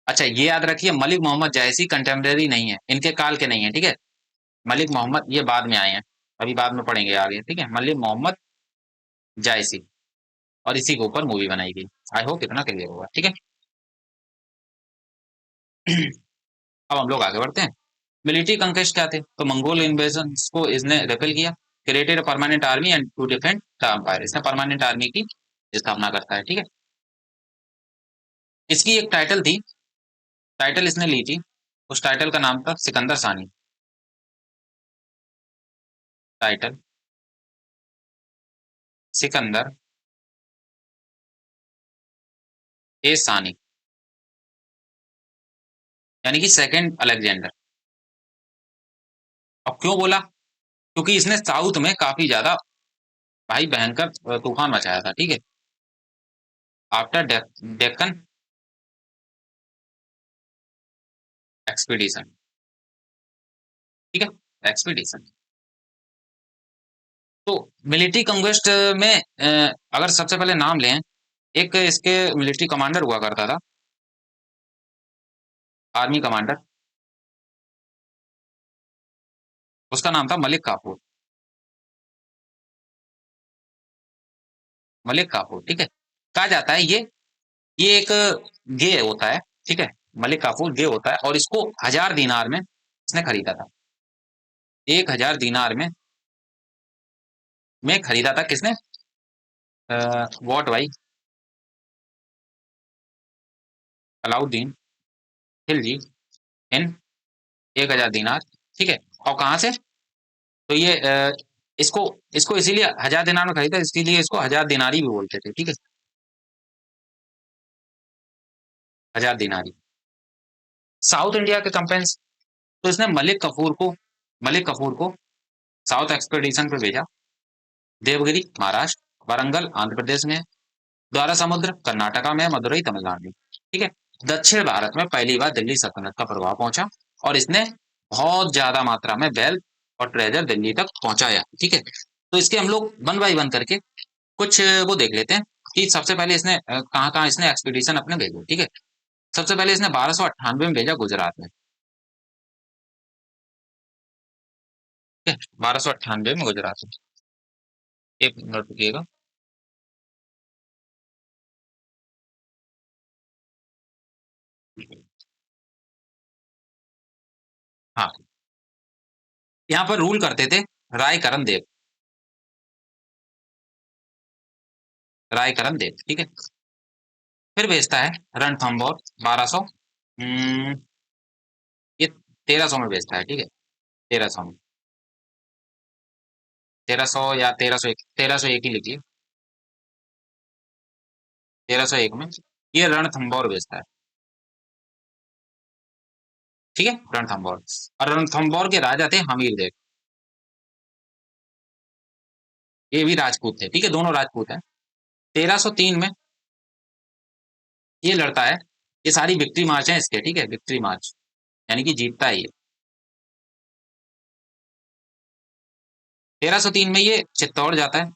S1: अच्छा ये याद रखिए, मलिक मोहम्मद जायसी कंटेम्प्रेरी नहीं है, इनके काल के नहीं है, ठीक है। मलिक मोहम्मद ये बाद में आए हैं, अभी बाद में पढ़ेंगे आगे, ठीक है। मलिक मोहम्मद जायसी, और इसी के ऊपर मूवी बनाई गई। आई होप इतना क्लियर होगा, ठीक है। अब हम लोग आगे बढ़ते हैं। मिलिट्री कंक्वेस्ट क्या थे? तो मंगोल इन्वेजन को इसने रेपेल किया, created a permanent army and to defend the empire. इसने परमानेंट आर्मी की स्थापना करता है, ठीक है। इसकी एक टाइटल थी, टाइटल इसने ली थी, उस टाइटल का नाम था सिकंदर सानी। टाइटल सिकंदर ए सानी, यानी कि सेकंड अलेक्जेंडर। अब क्यों बोला? क्योंकि इसने साउथ में काफी ज्यादा भाई भयंकर तूफान मचाया था, ठीक है। आफ्टर डेक्कन एक्सपीडिशन, ठीक है, एक्सपीडिशन। तो मिलिट्री कंक्वेस्ट में अगर सबसे पहले नाम लें, एक इसके मिलिट्री कमांडर हुआ करता था, आर्मी कमांडर, उसका नाम था मलिक काफूर, मलिक काफूर, ठीक है। कहा जाता है ये एक गे होता है, ठीक है। मलिक काफूर गे होता है, और इसको 1000 दीनार में इसने खरीदा था, 1000 दीनार में खरीदा था किसने? वॉट भाई, अलाउद्दीन खिलजी, इन 1000 दीनार, ठीक है। और कहाँ से? तो ये इसको इसको इसीलिए 1000 दीनार में खरीदा, इसीलिए इसको 1000 दीनारी भी बोलते थे, ठीक है। 1000 दीनारी। साउथ इंडिया के कंपेन्स, तो इसने मलिक कफूर को साउथ एक्सपेडिशन पे भेजा। देवगिरी महाराष्ट्र, वारंगल आंध्र प्रदेश में, द्वारा समुद्र कर्नाटका में, मदुरई तमिलनाडु में, ठीक है। दक्षिण भारत में पहली बार दिल्ली सल्तनत का प्रभाव पहुंचा, और इसने बहुत ज्यादा मात्रा में वेल्थ और ट्रेजर दिल्ली तक पहुंचाया, ठीक है। तो इसके हम लोग वन बाई वन करके कुछ वो देख लेते हैं कि सबसे पहले इसने कहाँ कहाँ इसने एक्सपीडिशन अपने भेजे, ठीक है। सबसे पहले इसने 1298 में भेजा गुजरात में, ठीक है। 1298 में गुजरात में, एक नोट रखिएगा। हाँ, यहाँ पर रूल करते थे राय करण देव, राय करण देव, ठीक है। फिर भेजता है रणथंभौर 1200, ये 1300 में भेजता है, ठीक है। 1300 में, 1300 या 1301, 1301 ही लिखिए, 1301 में ये रणथंभौर भेजता है, ठीक है। रणथंभौर, और रणथंभौर के राजा थे हमीर देव, ये भी राजपूत थे, ठीक है, दोनों राजपूत हैं। 1303 में ये लड़ता है, ये सारी विक्ट्री मार्च है इसके, ठीक है, विक्ट्री मार्च, यानी कि जीतता है ये। 1303 में ये चित्तौड़ जाता है।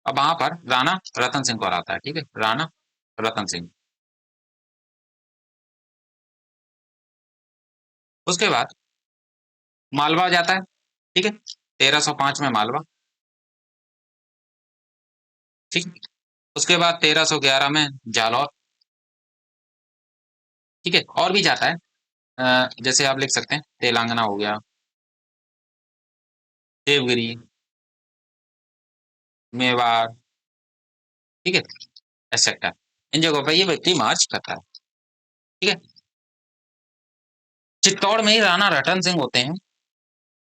S1: अब वहां पर राणा रतन सिंह को हराता है, ठीक है, राणा रतन सिंह। उसके बाद मालवा जाता है, ठीक है, 1305 में मालवा, ठीक। उसके बाद 1311 में जालौर, ठीक है। और भी जाता है, जैसे आप लिख सकते हैं तेलंगाना हो गया, देवगिरी, मेवाड़, ठीक है, एक्सेट्रा। इन जगहों पर ये व्यक्ति मार्च करता है, ठीक है। चित्तौड़ में ही राणा रतन सिंह होते हैं,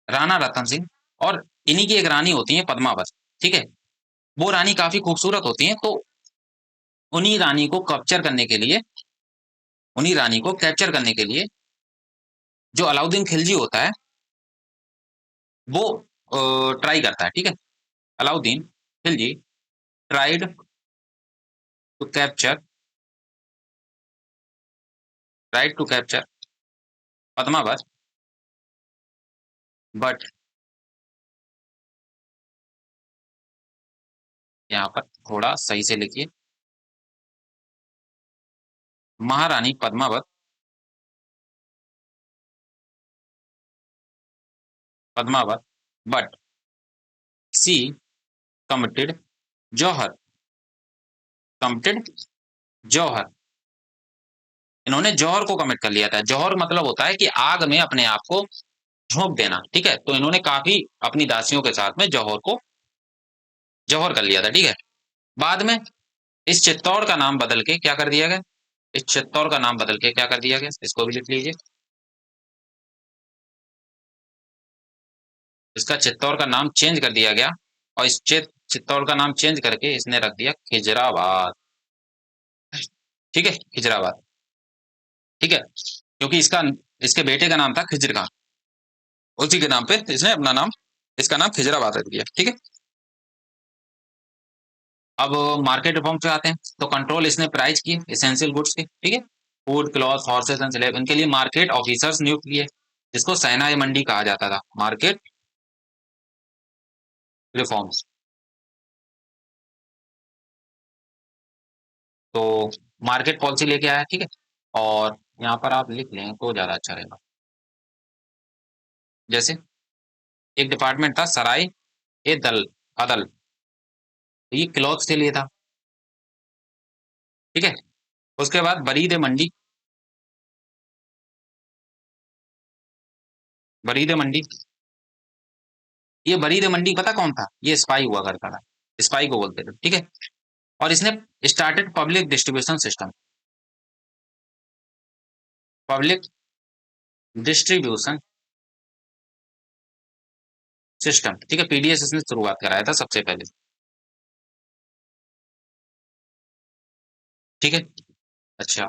S1: राणा रतन सिंह, और इन्हीं की एक रानी होती है पद्मावत, ठीक है। वो रानी काफी खूबसूरत होती है, तो उन्हीं रानी को कैप्चर करने के लिए, उन्हीं रानी को कैप्चर करने के लिए जो अलाउद्दीन खिलजी होता है वो ट्राई करता है, ठीक है। Alauddin Khilji tried to capture, tried to capture Padmavat, but यहाँ पर थोड़ा सही से लिखिए, महारानी Padmavat, Padmavat, but she committed jauhar, committed jauhar. इन्होंने जौहर को कमिट कर लिया था। जौहर मतलब होता है कि आग में अपने आप को झोंक देना, ठीक है। तो इन्होंने काफी अपनी दासियों के साथ में जौहर को जौहर कर लिया था, ठीक है। बाद में इस चित्तौड़ का नाम बदल के क्या कर दिया गया, इस चित्तौड़ का नाम बदल के क्या कर दिया गया, इसको भी लिख लीजिए। इसका चित्तौड़ का नाम चेंज कर दिया गया, और इस चित्तौड़ का नाम चेंज करके इसने रख दिया खिजराबाद, ठीक है, खिजराबाद, ठीक है। क्योंकि इसका, इसके बेटे का नाम था खिज्र खान, उसी के नाम पे इसने अपना नाम, इसका नाम खिजराबाद रख दिया, ठीक है। अब मार्केट रिफॉर्म पे आते हैं, तो कंट्रोल इसने प्राइस किए एसेंशियल गुड्स के, ठीक है। Food, cloth, horses and slave, इनके लिए मार्केट ऑफिसर्स नियुक्त किए, जिसको सैनाई मंडी कहा जाता था। मार्केट रिफॉर्म्स, तो मार्केट पॉलिसी लेके आया, ठीक है। और यहाँ पर आप लिख लें तो ज्यादा अच्छा रहेगा। जैसे एक डिपार्टमेंट था सराय ए दल अदल, तो ये क्लॉथ्स के लिए था, ठीक है। उसके बाद बरीद मंडी, बरीद मंडी, ये बरीद मंडी पता कौन था, ये स्पाई हुआ करता था, स्पाई को बोलते थे, ठीक है। और इसने started public distribution system, public distribution system, ठीक है। पीडीएस इसने शुरुआत कराया था सबसे पहले, ठीक है। अच्छा,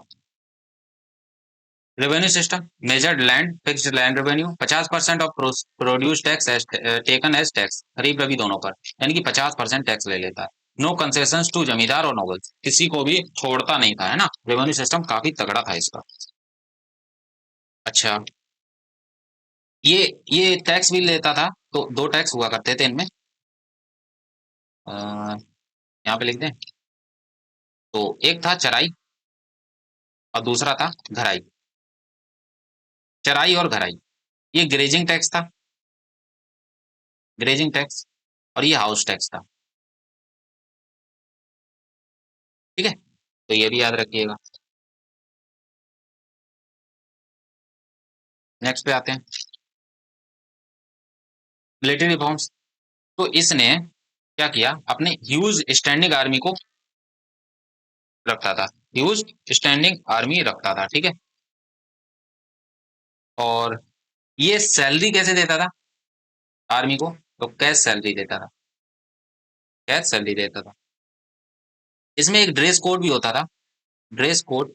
S1: revenue system, measured land, fixed land revenue, 50% of produce tax taken as tax, kharif rabi दोनों पर, यानी कि 50% टैक्स ले लेता है। नो कंसेशन टू जमींदार और नोबल्स, किसी को भी छोड़ता नहीं था, है ना। रेवेन्यू सिस्टम काफी तगड़ा था इसका। अच्छा, ये टैक्स भी लेता था, तो दो टैक्स हुआ करते थे इनमें, यहाँ पे लिख दें, तो एक था चराई और दूसरा था घराई, चराई और घराई। ये ग्रेजिंग टैक्स था, ग्रेजिंग टैक्स, और ये हाउस टैक्स था, ठीक है। तो ये भी याद रखिएगा। नेक्स्ट पे आते हैं, मिलिट्री रिफॉर्म्स। तो इसने क्या किया, अपने ह्यूज स्टैंडिंग आर्मी को रखता था, ह्यूज स्टैंडिंग आर्मी रखता था, ठीक है। और ये सैलरी कैसे देता था आर्मी को, तो कैश सैलरी देता था, कैश सैलरी देता था। इसमें एक ड्रेस कोड भी होता था, ड्रेस कोड,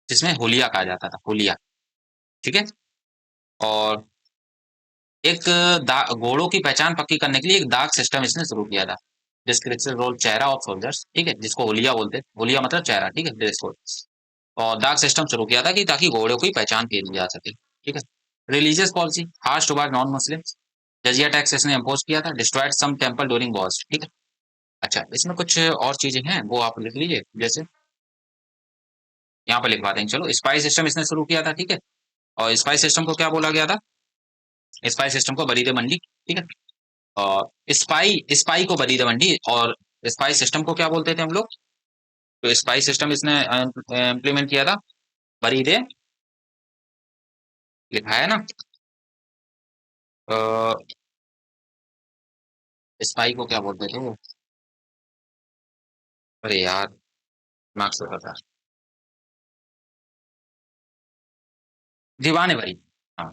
S1: जिसमें होलिया कहा जाता था, होलिया, ठीक है। और एक घोड़ों की पहचान पक्की करने के लिए एक दाग सिस्टम इसने शुरू किया था, डिस्क्रिप्टिव रोल चेहरा ऑफ सोल्जर्स, ठीक है, जिसको होलिया बोलते, होलिया मतलब चेहरा, ठीक है, ड्रेस कोड। और दाग सिस्टम शुरू किया था कि ताकि घोड़ों की पहचान की जा सके, ठीक है। Religious policy, harsh toward non Muslim, jizya tax इसने इम्पोज किया था, destroyed some temple during wars, ठीक है। अच्छा, इसमें कुछ और चीजें हैं वो आप लिख लीजिए, जैसे यहाँ पर लिखवा देंगे, चलो। स्पाई सिस्टम इसने शुरू किया था, ठीक है। और स्पाई सिस्टम को क्या बोला गया था, स्पाई सिस्टम को बरीद मंडी, ठीक है। और स्पाई, स्पाई को बरीद मंडी, और स्पाई सिस्टम को क्या बोलते थे हम लोग, तो स्पाई सिस्टम इसने इम्प्लीमेंट किया था, बरीद, लिखा है ना, स्पाई को क्या बोलते थे वो? अरे यार, दिमाग से पता। दीवाने भरी। हाँ।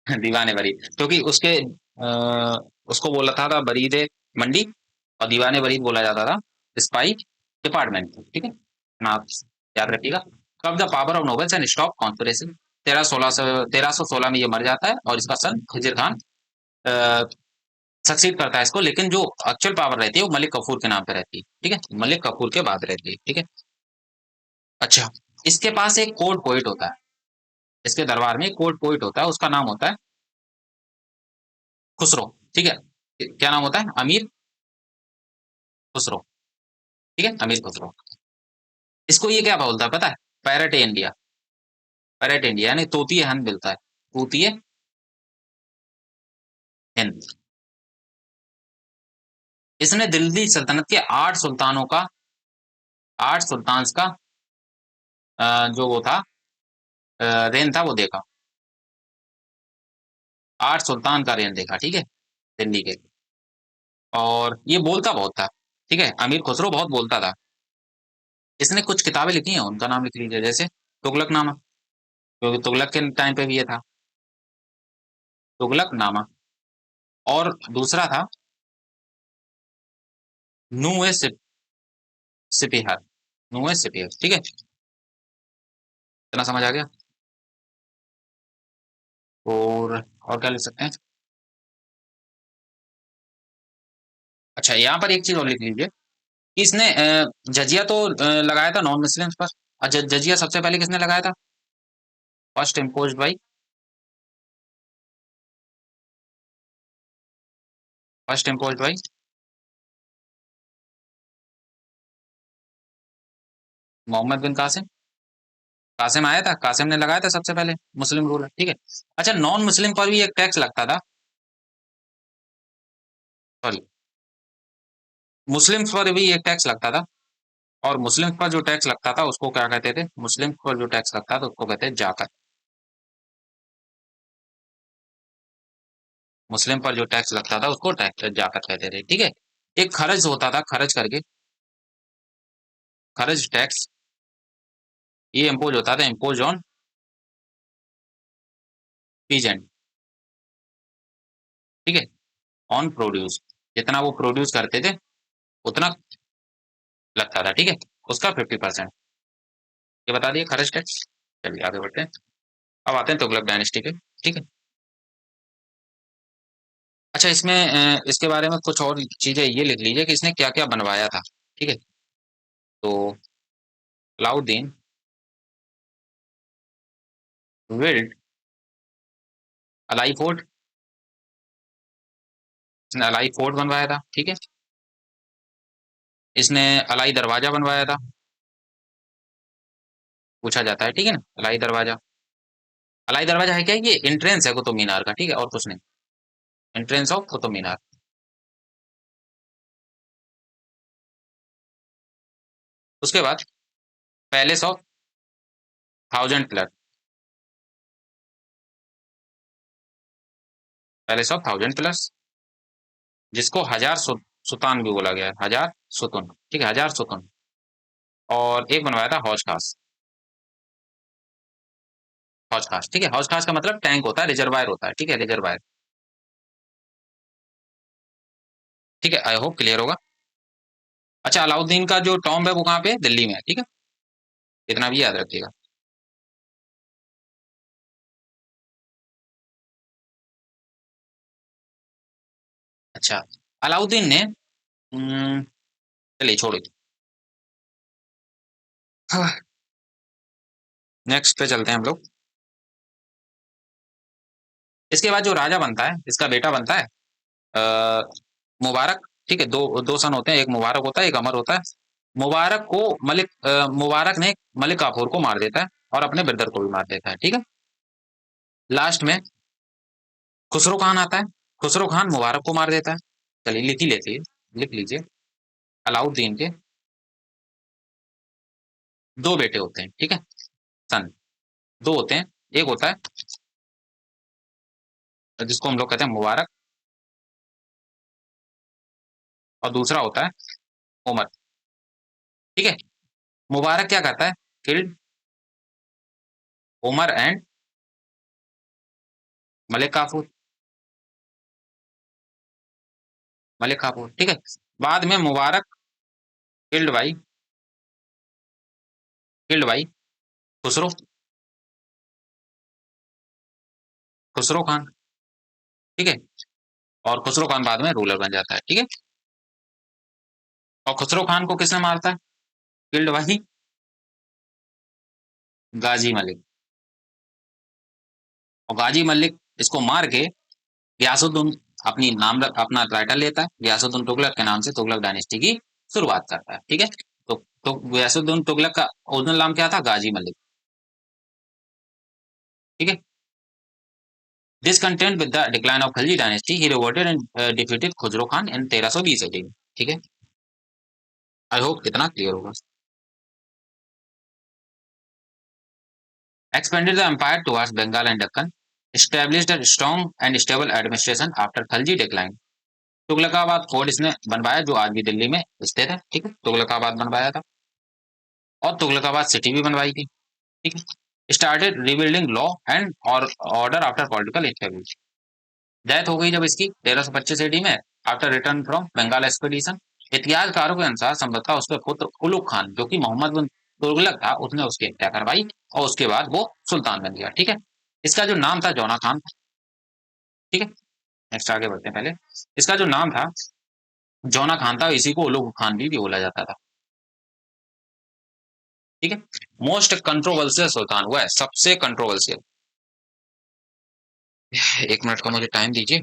S1: दीवाने भरी, क्योंकि उसके उसको बोला था बरीद मंडी, और दीवाने भरी बोला जाता था स्पाई डिपार्टमेंट, ठीक है ना? आप याद रखिएगा। कब the power of nobles and stop conspiracy. 1316 में ये मर जाता है, और इसका सन खिजिर खान सक्सीड करता है इसको, लेकिन जो एक्चुअल पावर रहती है वो मलिक कफूर के नाम पे रहती है, ठीक है, मलिक कफूर के बाद रहती है, ठीक है। अच्छा, इसके पास एक कोर्ट पोइट होता है, इसके दरबार में एक कोर्ट पोइट होता है, उसका नाम होता है खुसरो, ठीक है। क्या नाम होता है? अमीर खुसरो, ठीक है, अमीर खुसरो। इसको ये क्या बोलता है पता है? Parrot India. पैरट इंडिया यानी तोती हिंद मिलता है, तोती हिंद। इसने दिल्ली सल्तनत के 8 सुल्तानों का, 8 सुल्तान का जो वो था रेन था वो देखा। 8 सुल्तान का रेन देखा, ठीक है, दिल्ली के। और ये बोलता बहुत था, ठीक है, अमीर खुसरो बहुत बोलता था। इसने कुछ किताबें लिखी हैं, उनका नाम लिख लीजिए, जैसे तुगलकनामा, क्योंकि तुगलक के टाइम पे भी ये था, तुगलकनामा। और दूसरा था नुए सिपिहर, नुए सिपिहर, ठीक है। इतना समझ आ गया? और क्या लिख सकते हैं? अच्छा, यहाँ पर एक चीज और लिख लीजिए कि इसने जजिया तो लगाया था नॉन मुस्लिम्स पर। अच्छा, जजिया सबसे पहले किसने लगाया था? First impose by, first impose by Mohammad bin Qasim. Qasim आया था, कासिम ने लगाया था सबसे पहले मुस्लिम रूल, ठीक है। अच्छा, नॉन मुस्लिम पर भी एक टैक्स लगता था, सॉरी, मुस्लिम्स पर भी एक टैक्स लगता था। और मुस्लिम्स पर जो टैक्स लगता था उसको क्या कहते थे? मुस्लिम्स पर जो टैक्स लगता था उसको कहते हैं जाकत। मुस्लिम पर जो टैक्स लगता था उसको टैक्स जाकत कहते थे, ठीक है। एक खर्च होता था, खर्च करके, खर्च टैक्स, ये इम्पोज होता था, इम्पोज ऑन पीजेंट, ठीक है, ऑन प्रोड्यूस। जितना वो प्रोड्यूस करते थे उतना लगता था, ठीक है, उसका 50%। ये बता दिए खर्च टैक्स। चलिए आगे बढ़ते हैं। अब आते हैं तुगलक डायनेस्टी पे, ठीक है। अच्छा, इसमें इसके बारे में कुछ और चीजें ये लिख लीजिए कि इसने क्या क्या बनवाया था, ठीक है। तो अलाउद्दीन बिल्ड अलाई फोर्ट, इसने अलाई फोर्ट बनवाया था, ठीक है। इसने अलाई दरवाजा बनवाया था, पूछा जाता है, ठीक है ना, अलाई दरवाजा। अलाई दरवाजा है क्या? ये एंट्रेंस है कुतुब मीनार का, ठीक है, और कुछ नहीं। Entrance of Qutub Minar. उसके बाद palace of 1000 pillar, palace of 1000 pillars, जिसको हजार सुतान भी बोला गया है, हजार सुतुन, ठीक है, हजार सुतुन। और एक बनवाया था हौज खास, हौज खास, ठीक है। हौज खास का मतलब टैंक होता है, रिजर्वायर होता है, ठीक है, रिजर्वायर, ठीक है। आई होप क्लियर होगा। अच्छा, अलाउद्दीन का जो टॉम्ब है वो कहाँ पे है? दिल्ली में है, ठीक है, इतना भी याद रखिएगा। अच्छा, अलाउद्दीन ने चलिए छोड़िए, नेक्स्ट पे चलते हैं हम लोग। इसके बाद जो राजा बनता है, इसका बेटा बनता है अ, मुबारक, ठीक है। दो दो सन होते हैं, एक मुबारक होता है, एक अमर होता है। मुबारक को मुबारक ने मलिक काफूर को मार देता है, और अपने ब्रदर को भी मार देता है, ठीक है। लास्ट में खुसरो खान आता है, खुसरो खान मुबारक को मार देता है। चलिए लिख ही लेते हैं, लिख लीजिए। अलाउद्दीन के दो बेटे होते हैं, ठीक है, सन, दो होते हैं। एक होता है जिसको हम लोग कहते हैं मुबारक, और दूसरा होता है उमर। ठीक है, मुबारक क्या करता है, किल्ड उमर एंड मलिक काफूर, मलिक काफूर। ठीक है, बाद में Mubarak killed by, killed by Khusro, Khusro Khan. ठीक है, और खुसरो खान बाद में रूलर बन जाता है। ठीक है, और खुसरो खान को किसने मारता है, किल्ड बाई गाजी मलिक। और गाजी मलिक इसको मार के गयासुद्दीन अपनी नाम अपना टाइटल लेता है, गयासुद्दीन तुगलक के नाम से तुगलक डायनेस्टी की शुरुआत करता है। ठीक है, तो गयासुद्दीन तुगलक का ओरिजिनल नाम क्या था, गाजी मलिक। ठीक है, discontent with the decline of Khilji dynasty, he revolted and defeated Khusro Khan in 1320 AD। ठीक है, आई होप इतना क्लियर होगा। expanded the empire towards Bengal and Deccan, established a strong and stable administration after Khilji decline। Tughlakabad fort इसने बनवाया जो आज भी दिल्ली में स्थित है। ठीक है, तुगलकाबाद बनवाया था, और तुगलकाबाद सिटी भी बनवाई थी। ठीक है, स्टार्टेड रिबिल्डिंग लॉ एंड और order after political instability. Death हो गई जब इसकी 1325 एडी में, after return from Bengal expedition. इतिहासकारों के अनुसार संभवतः उसके पुत्र उलुग खान जो कि मोहम्मद बिन तुगलक था, उसने उसकी हत्या करवाई, और उसके बाद वो सुल्तान बन गया। ठीक है, इसका जो नाम था जौना खान था। ठीक है, नेक्स्ट आगे बढ़ते हैं। पहले इसका जो नाम था जौना खान था, इसी को उलुग खान भी बोला जाता था। ठीक है, मोस्ट कंट्रोवर्शियल सुल्तान हुआ है, सबसे कंट्रोवर्शियल। 1 मिनट का मुझे टाइम दीजिए।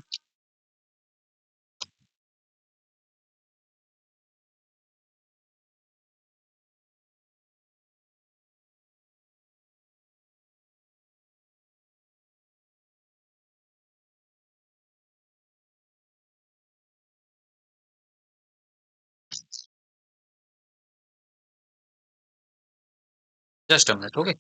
S1: Just a minute, okay.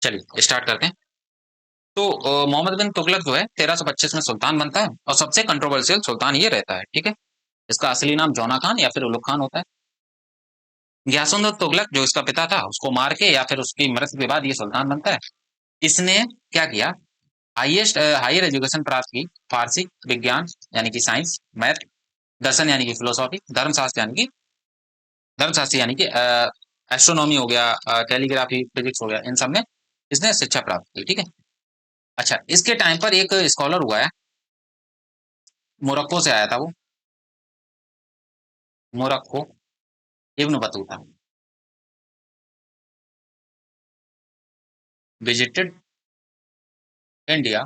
S1: चलिए स्टार्ट करते हैं। तो मोहम्मद बिन तुगलक जो है 1325 में सुल्तान बनता है, और सबसे कंट्रोवर्शियल सुल्तान ये रहता है। ठीक है, इसका असली नाम जौना खान या फिर उलुग खान होता है। ग्यासुद्दीन तुगलक जो इसका पिता था, उसको मार के या फिर उसकी मृत्यु के बाद ये सुल्तान बनता है। इसने क्या किया, हाईएस्ट हायर एजुकेशन प्राप्त की, फारसी, विज्ञान यानी कि साइंस, मैथ, दर्शन यानी कि फिलोसॉफी, धर्मशास्त्र यानी कि धर्मशास्त्र यानी कि एस्ट्रोनॉमी हो गया, कैलीग्राफी, फिजिक्स हो गया, इन सब में इसने शिक्षा प्राप्त की। ठीक है, अच्छा, इसके टाइम पर एक स्कॉलर हुआ है, मोरक्को से आया था वो, Morocco, Ibn Battuta, visited India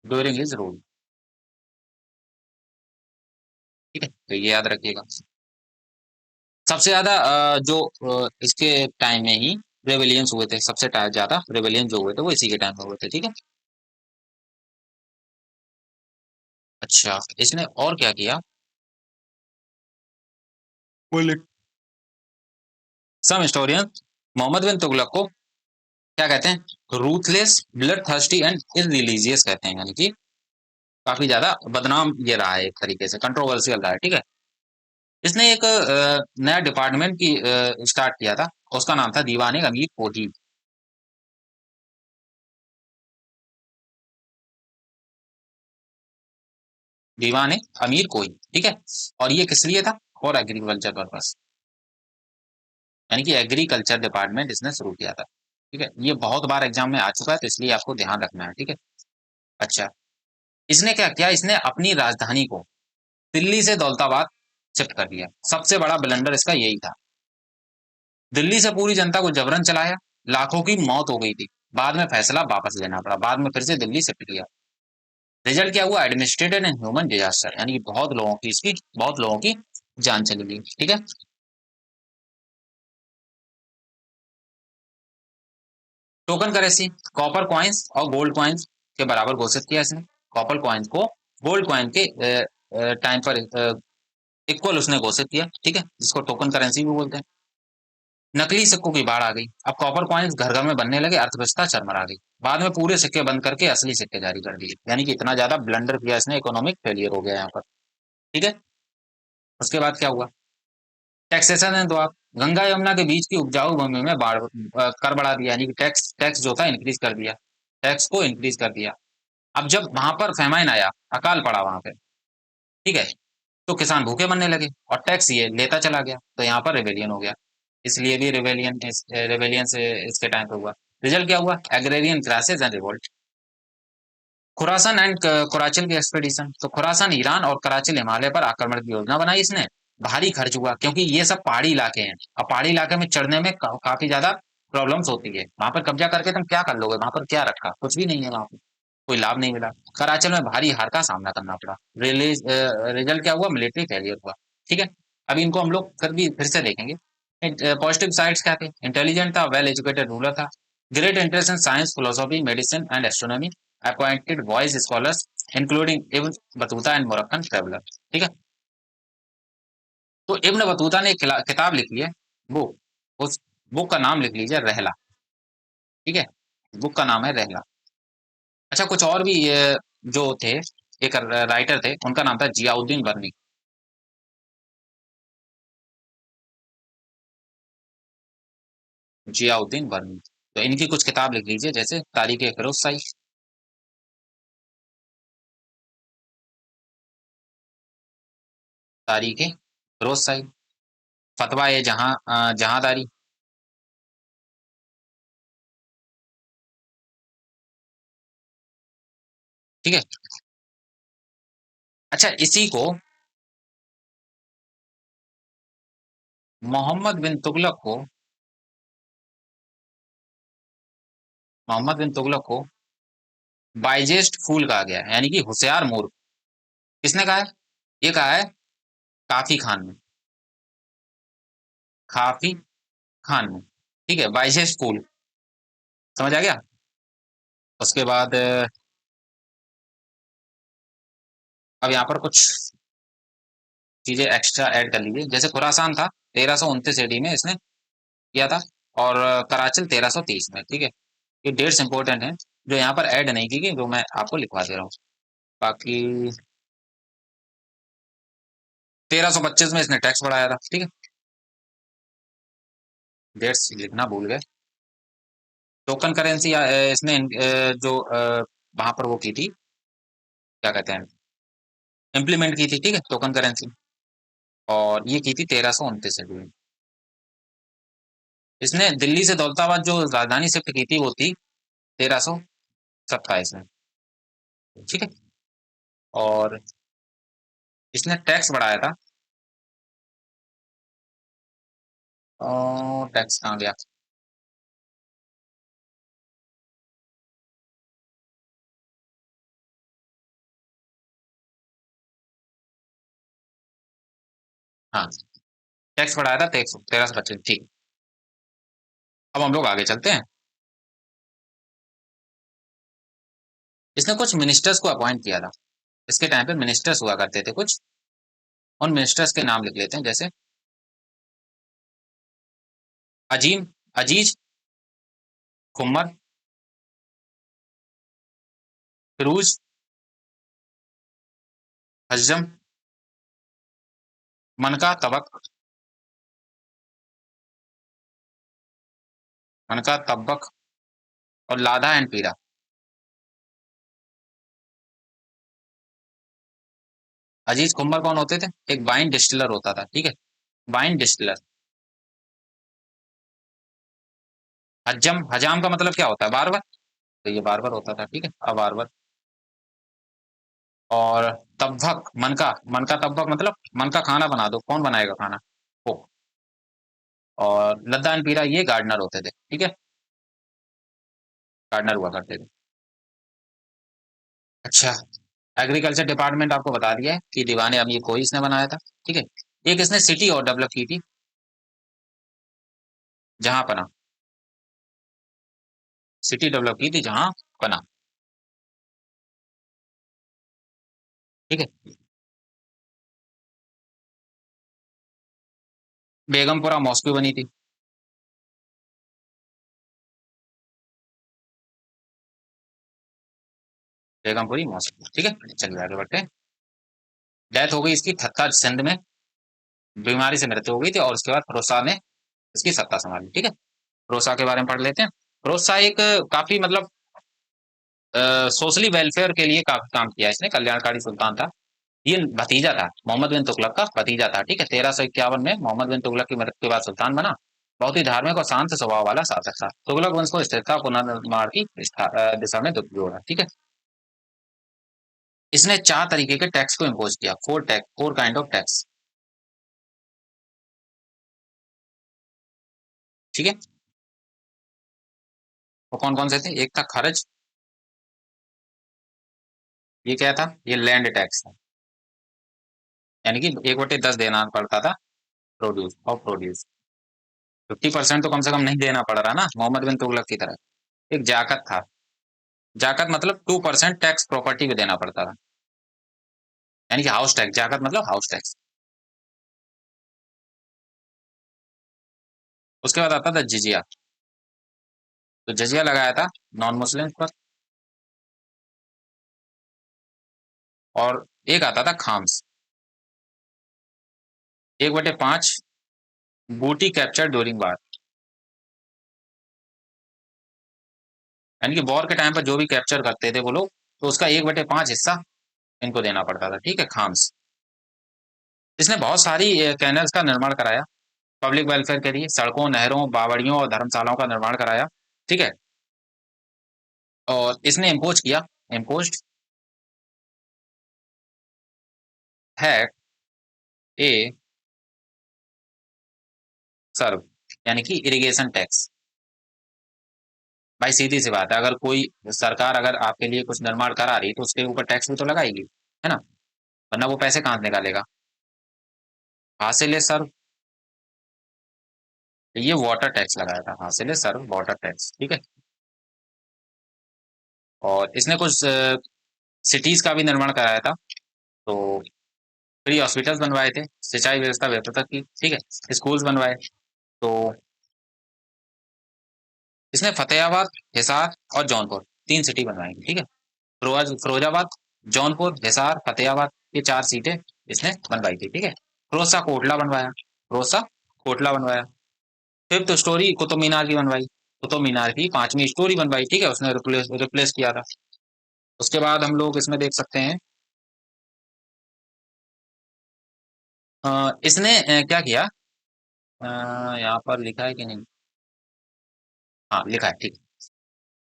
S1: during his rule. ठीक है, तो ये याद रखिएगा। सबसे ज्यादा जो इसके टाइम में ही रेवेलियंस हुए थे, सबसे ज्यादा रेवेलियन जो हुए थे वो इसी के टाइम में हुए थे। ठीक है, अच्छा, इसने और क्या किया, बोले सम हिस्टोरियन मोहम्मद बिन तुगलक को क्या कहते हैं, रूथलेस, ब्लड थर्स्टी एंड इररिलीजियस कहते हैं, यानी कि काफी ज्यादा बदनाम ये रहा है, एक तरीके से कंट्रोवर्शियल रहा है। ठीक है, इसने एक नया डिपार्टमेंट की स्टार्ट किया था, उसका नाम था दीवाने अमीर फौजी। दीवाने अमीर कोई। ठीक है, और ये किस लिए था, फॉर एग्रीकल्चर पर्पस, यानी कि एग्रीकल्चर डिपार्टमेंट इसने शुरू किया था। ठीक है, ये बहुत बार एग्जाम में आ चुका है, तो इसलिए आपको ध्यान रखना है। ठीक है, अच्छा, इसने क्या किया, इसने अपनी राजधानी को दिल्ली से दौलताबाद शिफ्ट कर दिया। सबसे बड़ा ब्लंडर इसका यही था। दिल्ली से पूरी जनता को जबरन चलाया, लाखों की मौत हो गई थी, बाद में फैसला वापस लेना पड़ा, बाद में फिर से दिल्ली शिफ्ट किया। रिजल्ट क्या हुआ? एडमिनिस्ट्रेटेड एंड ह्यूमन डिजास्टर, यानी कि बहुत लोगों की जान चली गई। ठीक है। टोकन करेंसी, कॉपर कॉइन्स और गोल्ड कॉइन्स के बराबर घोषित किया इसने। कॉपर कॉइन्स को गोल्ड कॉइन के टाइम पर इक्वल उसने घोषित किया। ठीक है, जिसको टोकन करेंसी भी बोलते हैं। नकली सिक्कों की बाढ़ आ गई। अब कॉपर कॉइन्स घर घर में बनने लगे, अर्थव्यवस्था चरमरा गई। बाद में पूरे सिक्के बंद करके असली सिक्के जारी कर दिए, यानी कि इतना ज्यादा ब्लंडर किया इसने, इकोनॉमिक फेलियर हो गया यहाँ पर। ठीक है। उसके बाद क्या हुआ? टैक्सेशन है। तो आप गंगा यमुना के बीच की उपजाऊ भूमि में कर बढ़ा दिया, यानी कि टैक्स टैक्स जो था इंक्रीज कर दिया, टैक्स को इंक्रीज कर दिया। अब जब वहां पर फेमाइन आया, अकाल पड़ा वहां पे, ठीक है, तो किसान भूखे मरने लगे और टैक्स ये लेता चला गया, तो यहाँ पर रिवेलियन हो गया। इसलिए भी रिवेलियन से इसके टाइम पे हुआ। रिजल्ट क्या हुआ? Agrarian crisis and revolt. Khurasan and Karachil की एक्सपेडिशन। तो खुरासान ईरान और कराचिल हिमालय पर आक्रमण की योजना बनाई इसने। भारी खर्च हुआ, क्योंकि ये सब पहाड़ी इलाके हैं और पहाड़ी इलाके में चढ़ने में काफी ज्यादा प्रॉब्लम्स होती है। वहां पर कब्जा करके तुम क्या कर लोगे? वहां पर क्या रखा? कुछ भी नहीं है वहां पर, कोई लाभ नहीं मिला। कराचल में भारी हार का सामना करना पड़ा। रिजल्ट क्या हुआ? मिलिट्री फेलियर हुआ। ठीक है। अभी इनको हम लोग फिर से देखेंगे। पॉजिटिव साइड्स क्या थे? इंटेलिजेंट था, वेल एजुकेटेड रूलर था, great interest in science, philosophy, medicine and astronomy, appointed voice scholars including Ibn Battuta and Moroccan traveller. ठीक है। तो इब्न बतूता ने एक किताब लिखी है, वो उस बुक का नाम लिख लीजिए, रहला। ठीक है, बुक का नाम है रहला। अच्छा, कुछ और भी ये जो थे, एक राइटर थे, उनका नाम था जियाउद्दीन बर्नी। जियाउद्दीन बर्नी। तो इनकी कुछ किताब लिख लीजिए, जैसे तारीख फिरोजशाही, तारीख फिरोजशाही, फतवा ए जहांदारी। ठीक है। अच्छा, इसी को मोहम्मद बिन तुगलक को मोहम्मद बिन तुगलक को बाइजेस्ट फूल कहा गया है, यानी कि होशियार मूर्ख। किसने कहा है? ये कहा है काफी खान ने। काफी खान ने। ठीक है, बाइजेस्ट फूल। समझ आ गया? उसके बाद अब यहाँ पर कुछ चीजें एक्स्ट्रा ऐड कर लीजिए। जैसे खुरासान था 1329 एडी में इसने किया था, और कराचिल 1330 में। ठीक है, ये डेट्स इंपॉर्टेंट हैं, जो यहाँ पर ऐड नहीं की गई, जो मैं आपको लिखवा दे रहा हूँ। बाकी 1325 में इसने टैक्स बढ़ाया था। ठीक है, डेट्स लिखना भूल गए। टोकन करेंसी इसने जो वहां पर वो की थी, क्या कहते हैं, इम्प्लीमेंट की थी। ठीक है, टोकन करेंसी, और ये की थी 1329 में। इसने दिल्ली से दौलताबाद जो राजधानी शिफ्ट की थी, वो थी 1327 में। ठीक है। और इसने टैक्स बढ़ाया था, टैक्स कहाँ गया? हाँ, टैक्स बढ़ाया था 1325। ठीक। अब हम लोग आगे चलते हैं। इसने कुछ मिनिस्टर्स को अपॉइंट किया था। इसके टाइम पे मिनिस्टर्स हुआ करते थे कुछ, उन मिनिस्टर्स के नाम लिख लेते हैं। जैसे अजीम, अजीज, कुम्मर, फिरूज, हजम, मनका तबक, मनका तबक, और लाधा एंड पीरा। अजीज कुम्मर कौन होते थे? एक वाइन डिस्टिलर होता था। ठीक है, वाइन डिस्टिलर। हजम, हजाम का मतलब क्या होता है? बार बार। तो ये बार बार होता था। ठीक है, अब बार बार। और तबक, मनका, मनका तबक मतलब मन का खाना बना दो। कौन बनाएगा खाना? वो। और लद्दा एंड पीरा ये गार्डनर होते थे। ठीक है, गार्डनर हुआ करते थे। अच्छा, एग्रीकल्चर डिपार्टमेंट आपको बता दिया है कि दीवाने अमीर को ही इसने बनाया था, ठीक है। एक इसने सिटी और डेवलप की थी, जहां पना, सिटी डेवलप की थी जहां पना, ठीक है। बेगमपुरा मॉस्को बनी थी। बेगमपुरी मॉस्को, ठीक है। चलिए आगे बढ़ते हैं। डेथ हो गई इसकी थत्ता सिंध में, बीमारी से मृत्यु हो गई थी, और उसके बाद फिरोज ने इसकी सत्ता संभाली, ठीक है। फिरोज के बारे में पढ़ लेते हैं। फिरोज एक काफी मतलब सोशली वेलफेयर के लिए काफी काम किया इसने, कल्याणकारी सुल्तान था। ये भतीजा था, मोहम्मद बिन तुगलक का भतीजा था, ठीक है। 1351 में मोहम्मद बिन तुगलक की मृत्यु के बाद सुल्तान बना। बहुत ही धार्मिक और शांत स्वभाव वाला शासक था। तुगलक वंश को स्थिरता पुनर्निर्माण की दिशा में जोड़ा, ठीक है। इसने 4 तरीके के टैक्स को इम्पोज किया, फोर काइंड ऑफ टैक्स, ठीक है। वो कौन कौन से थे? एक था खर्च, ये क्या था? ये लैंड टैक्स था, यानी कि 1/10 देना पड़ता था प्रोड्यूस। 50% तो कम से कम नहीं देना पड़ रहा ना, मोहम्मद बिन तुगलक की तरह। एक जाकत था, जाकत मतलब 2% टैक्स प्रॉपर्टी पे देना पड़ता था, यानी कि हाउस टैक्स, जाकत मतलब हाउस टैक्स। उसके बाद आता था जिजिया, तो जिजिया लगाया था नॉन मुस्लिम पर। और एक आता था खाम्स, 1/5 बूटी कैप्चर ड्यूरिंग वार, यानी कि वॉर के टाइम पर जो भी कैप्चर करते थे वो लोग, तो उसका 1/5 हिस्सा इनको देना पड़ता था, ठीक है, खाम्स। इसने बहुत सारी कैनल्स का निर्माण कराया, पब्लिक वेलफेयर के लिए, सड़कों, नहरों, बावड़ियों और धर्मशालाओं का निर्माण कराया, ठीक है। और इसने इम्पोज किया, इम्पोज है ए सर्व, यानी कि इरिगेशन टैक्स। भाई सीधी सी बात है, अगर कोई सरकार अगर आपके लिए कुछ निर्माण करा रही है तो उसके ऊपर टैक्स भी तो लगाएगी, है ना, वरना वो पैसे कहाँ से निकालेगा? हासिल है सर्व, ये वाटर टैक्स लगाया था, हासिल है सर्व वाटर टैक्स, ठीक है। और इसने कुछ सिटीज का भी निर्माण कराया था, तो फ्री हॉस्पिटल्स बनवाए थे, सिंचाई व्यवस्था बेहतर की, ठीक है, स्कूल्स बनवाए। तो इसने फतेहाबाद, हिसार और जौनपुर 3 सिटी बनवाई, ठीक है। फिरोजाबाद, जौनपुर, हिसार, फतेहाबाद, ये 4 सीटें इसने बनवाई थी, ठीक है। फिरोज शाह कोटला बनवाया। फिफ्थ स्टोरी कुतुब मीनार की बनवाई, कुतुब मीनार की 5वीं स्टोरी बनवाई, ठीक है, उसने रिप्लेस रिप्लेस किया था। उसके बाद हम लोग इसमें देख सकते हैं, इसने क्या किया, यहाँ पर लिखा है कि नहीं? हाँ लिखा है, ठीक।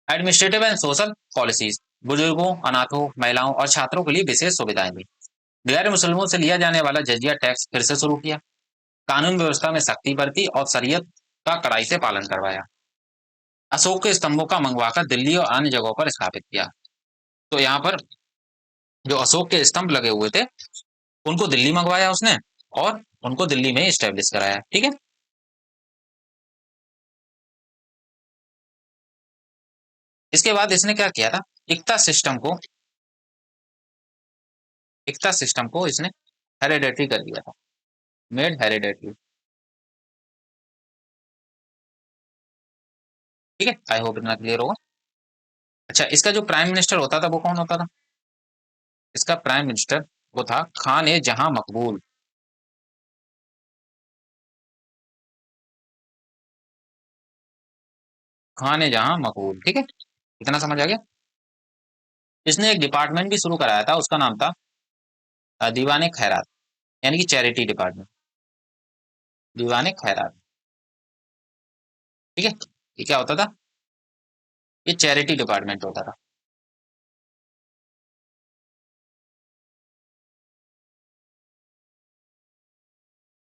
S1: एडमिनिस्ट्रेटिव एंड सोशल पॉलिसीज, बुजुर्गों, अनाथों, महिलाओं और छात्रों के लिए विशेष सुविधाएं दी। गैर मुसलमानों से लिया जाने वाला जजिया टैक्स फिर से शुरू किया, कानून व्यवस्था में सख्ती बरती और शरीयत का कड़ाई से पालन करवाया। अशोक के स्तंभों का मंगवाकर दिल्ली और अन्य जगहों पर स्थापित किया। तो यहाँ पर जो अशोक के स्तंभ लगे हुए थे, उनको दिल्ली मंगवाया उसने, और उनको दिल्ली में स्टेब्लिश कराया, ठीक है। इसके बाद इसने क्या किया था, इक्ता सिस्टम को इक्ता सिस्टम को इसने हेरिडेटरी कर दिया था, मेड हेरिडेटरी, ठीक है। आई होप इतना क्लियर होगा। अच्छा, इसका जो प्राइम मिनिस्टर होता था वो कौन होता था? इसका प्राइम मिनिस्टर वो था खान ए जहां मकबूल, खान ए जहां मकबूल, ठीक है। इतना समझ आ गया। इसने एक डिपार्टमेंट भी शुरू कराया था, उसका नाम था दीवाने खैरात, यानी कि चैरिटी डिपार्टमेंट, दीवाने खैरात, ठीक है। ये क्या होता था? ये चैरिटी डिपार्टमेंट होता था।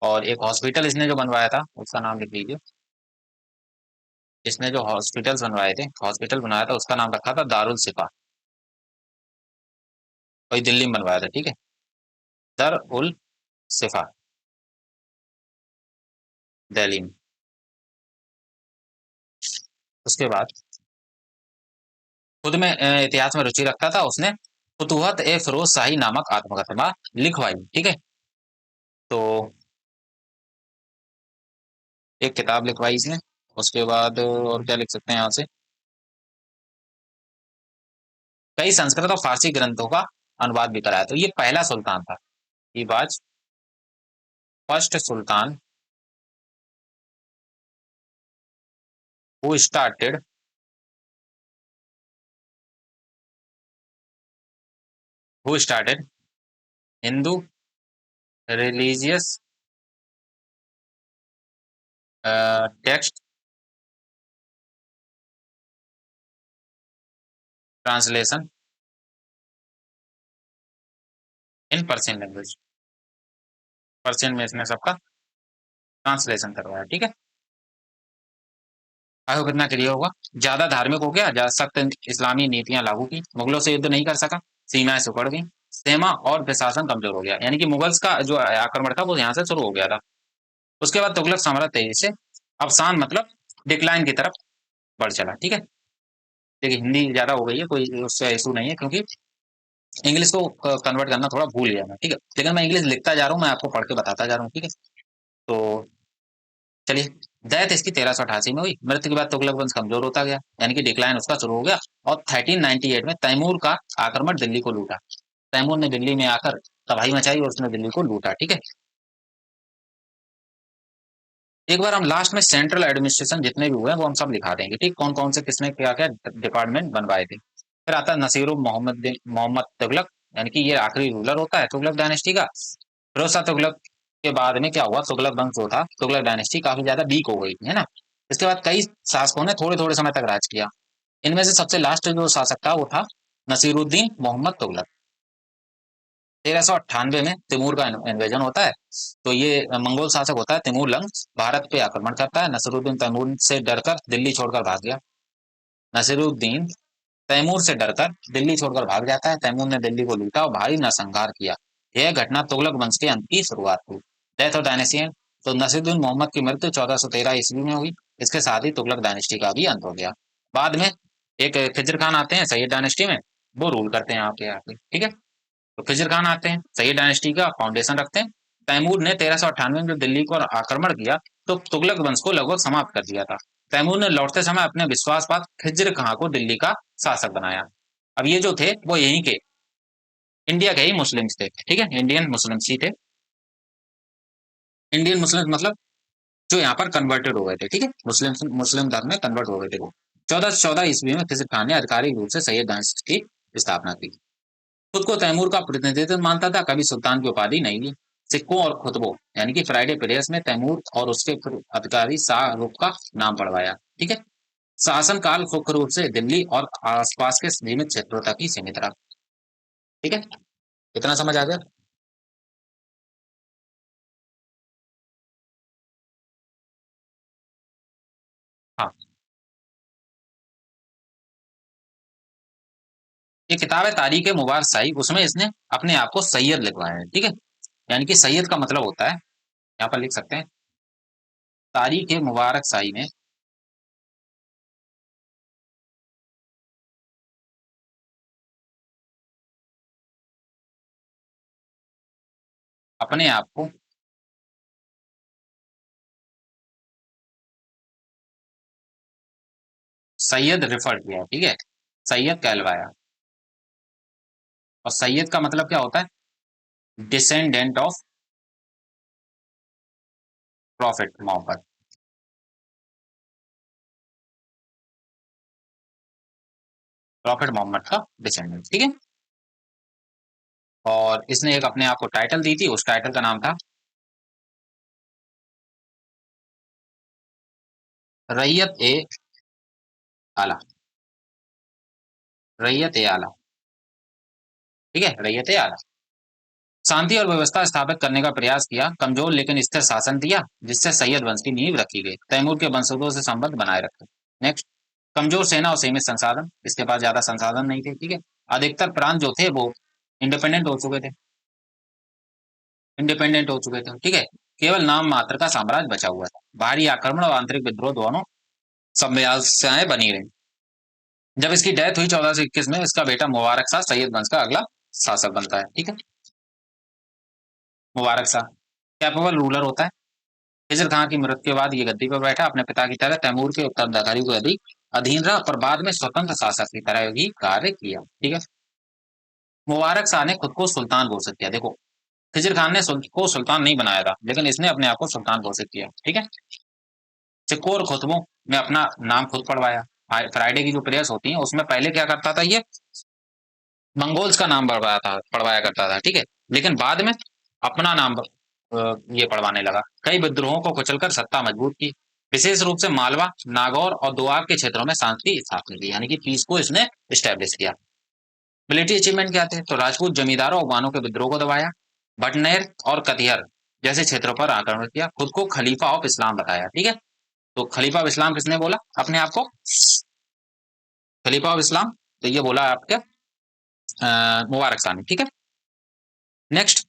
S1: और एक हॉस्पिटल इसने जो बनवाया था उसका नाम लिख लीजिए। इसने जो हॉस्पिटल्स बनवाए थे, हॉस्पिटल बनाया था, उसका नाम रखा था दारुल सिफा। वही दिल्ली में बनवाया था, ठीक है। दर उल सिफा, दिल्ली में। उसके बाद खुद में इतिहास में रुचि रखता था उसने, फुतूहत ए फिरोज शाही नामक आत्मकथा लिखवाई, ठीक है। तो एक किताब लिखवाई इसने। उसके बाद और क्या लिख सकते हैं यहाँ से, कई संस्कृत और फारसी ग्रंथों का अनुवाद भी कराया। तो ये पहला सुल्तान था, ये बाज first sultan who started who started Hindu religious text translation in Persian language. Persian में इसने सबका ट्रांसलेशन करवाया, ठीक है। आई होप इतना क्लियर होगा। ज्यादा धार्मिक हो गया, ज्यादा सख्त इस्लामी नीतियां लागू की, मुगलों से युद्ध नहीं कर सका, सीमाएं सिकुड़ गई, सेना और प्रशासन कमजोर हो गया। यानी कि मुगल्स का जो आक्रमण था वो यहाँ से शुरू हो गया था। उसके बाद तुगलक साम्राज्य तेजी से अवसान मतलब डिक्लाइन की तरफ बढ़ चला, ठीक है। देखिए हिंदी ज्यादा हो गई है, कोई उससे इशू नहीं है, क्योंकि इंग्लिश को कन्वर्ट करना थोड़ा भूल गया मैं, ठीक है। लेकिन मैं इंग्लिश लिखता जा रहा हूँ, मैं आपको पढ़ के बताता जा रहा हूँ, ठीक है। तो चलिए, दैत इसकी 1388 में हुई। मृत्यु के बाद तुगलक वंश कमजोर होता गया, यानी कि डिक्लाइन उसका शुरू हो गया। और 1398 में तैमूर का आक्रमण दिल्ली को लूटा। तैमूर ने दिल्ली में आकर तबाही मचाई और उसने दिल्ली को लूटा, ठीक है। एक बार हम लास्ट में सेंट्रल एडमिनिस्ट्रेशन जितने भी हुए हैं वो हम सब लिखा देंगे, ठीक, कौन कौन से किसने क्या क्या डिपार्टमेंट बनवाए थे। फिर आता है नसीर मोहम्मद तुगलक, यानी कि ये आखिरी रूलर होता है तुगलक डायनेस्टी का। फिरोज शाह तुगलक के बाद में क्या हुआ, तुगलक वंश जो था, तुगलक डायनेस्टी काफी ज्यादा वीक हो गई थी, है ना। इसके बाद कई शासकों ने थोड़े थोड़े समय तक राज किया। इनमें से सबसे लास्ट जो शासक था वो था नसीरुद्दीन मोहम्मद तुगलक। 1398 में तिमूर का इन्वेजन होता है। तो ये मंगोल शासक होता है तिमूर लंग, भारत पे आक्रमण करता है। नसीरुद्दीन तैमूर से डरकर दिल्ली छोड़कर भाग गया। नसीरुद्दीन तैमूर से डरकर दिल्ली छोड़कर भाग जाता है। तैमूर ने दिल्ली को लूटा और भारी नरसंहार किया। यह घटना तुगलक वंश के अंत की शुरुआत हुई। Death of dynasty. तो नसीरुद्दीन मोहम्मद की मृत्यु 1413 ईस्वी में हुई। इसके साथ ही तुगलक डायनेस्टी का भी अंत हो गया। बाद में एक खिजर खान आते हैं सैयद डायनेस्टी में, वो रूल करते हैं आपके यहाँ पे, ठीक है। तो खिजर खान आते हैं, सैयद डायनेस्टी का फाउंडेशन रखते हैं। तैमूर ने 1398 में जब दिल्ली को आक्रमण किया तो तुगलक वंश को लगभग समाप्त कर दिया था। तैमूर ने लौटते समय अपने विश्वासपात खिज्र खां को दिल्ली का शासक बनाया। अब ये जो थे वो यहीं के इंडिया के ही मुस्लिम्स थे, ठीक है, इंडियन मुस्लिम्स ही थे। इंडियन मुस्लिम मतलब जो यहाँ पर कन्वर्टेड हो गए थे, ठीक है, मुस्लिम मुस्लिम धर्म में कन्वर्ट हो गए थे वो। 1414 ईस्वी में खिजर खान ने आधिकारिक रूप से सैयद डायनेस्टी की स्थापना की। खुद को तैमूर का प्रतिनिधित्व मानता था, कभी सुल्तान की उपाधि नहीं ली। सिक्कों और खुतबों यानी कि फ्राइडे प्रेयर्स में तैमूर और उसके अधिकारी शाहरुख का नाम पढ़वाया, ठीक है। शासन काल मुख्य रूप से दिल्ली और आसपास के सीमित क्षेत्रों तक ही सीमित रहा, ठीक है। इतना समझ आ गया। हाँ, ये किताब है तारीख मुबारक शाही, उसमें इसने अपने आप को सैयद लिखवाया है, ठीक है। यानी कि सैयद का मतलब होता है, यहाँ पर लिख सकते हैं, तारीख मुबारक शाही में अपने आप को सैयद रेफर किया, ठीक है, सैयद कहलवाया। और सैयद का मतलब क्या होता है, descendant of prophet Muhammad. Prophet Muhammad का डिसेंडेंट, ठीक है। और इसने एक अपने आप को टाइटल दी थी, उस टाइटल का नाम था रैयत ए आला। रैयत ए आला, ठीक है, रैयत ए आला। शांति और व्यवस्था स्थापित करने का प्रयास किया, कमजोर लेकिन स्थिर शासन दिया, जिससे सैयद वंश की नींव रखी गई। तैमूर के वंशजों से संबंध बनाए रखे। नेक्स्ट, कमजोर सेना और सीमित संसाधन, इसके पास ज्यादा संसाधन नहीं थे, ठीक है। अधिकतर प्रांत जो थे वो इंडिपेंडेंट हो चुके थे, इंडिपेंडेंट हो चुके थे, ठीक है। केवल नाम मात्र का साम्राज्य बचा हुआ था। बाहरी आक्रमण और आंतरिक विद्रोह दोनों समस्याएं बनी रही। जब इसकी डेथ हुई 1421 में, इसका बेटा मुबारक शाह सैयद वंश का अगला शासक बनता है, ठीक है। मुबारक शाह कैपेबल रूलर होता है। खिजर खां की मृत्यु के बाद ये गद्दी पर बैठा, अपने पिता की तरह तैमूर के उत्तराधिकारी को अधिक अधीन रहा, पर बाद में स्वतंत्र शासक की तरह भी कार्य किया, ठीक है। मुबारक शाह ने खुद को सुल्तान घोषित किया। देखो, खिजर खान ने को सुल्तान नहीं बनाया था, लेकिन इसने अपने आप को सुल्तान घोषित किया, ठीक है। सिक्कों और खुतबों में अपना नाम खुद पढ़वाया। फ्राइडे की जो प्रेयर्स होती हैं उसमें पहले क्या करता था ये, मंगोल्स का नाम पढ़वाया करता था, ठीक है। लेकिन बाद में अपना नाम ये पढ़वाने लगा। कई विद्रोहों को कुचलकर सत्ता मजबूत की। विशेष रूप से मालवा, नागौर और दोआब के क्षेत्रों में शांति स्थापित की, यानी कि पीस को इसने स्टैब्लिश किया। मिलिट्री अचीवमेंट क्या थे, तो राजपूत जमींदारों और अफगानों के विद्रोह को दबाया। भटनेर और कटिहार जैसे क्षेत्रों पर आक्रमण किया। खुद को खलीफा ऑफ इस्लाम बताया, ठीक है। तो खलीफा ऑफ इस्लाम किसने बोला अपने आप को, खलीफा ऑफ इस्लाम, तो ये बोला आपके मुबारक शाह ने, ठीक है। नेक्स्ट,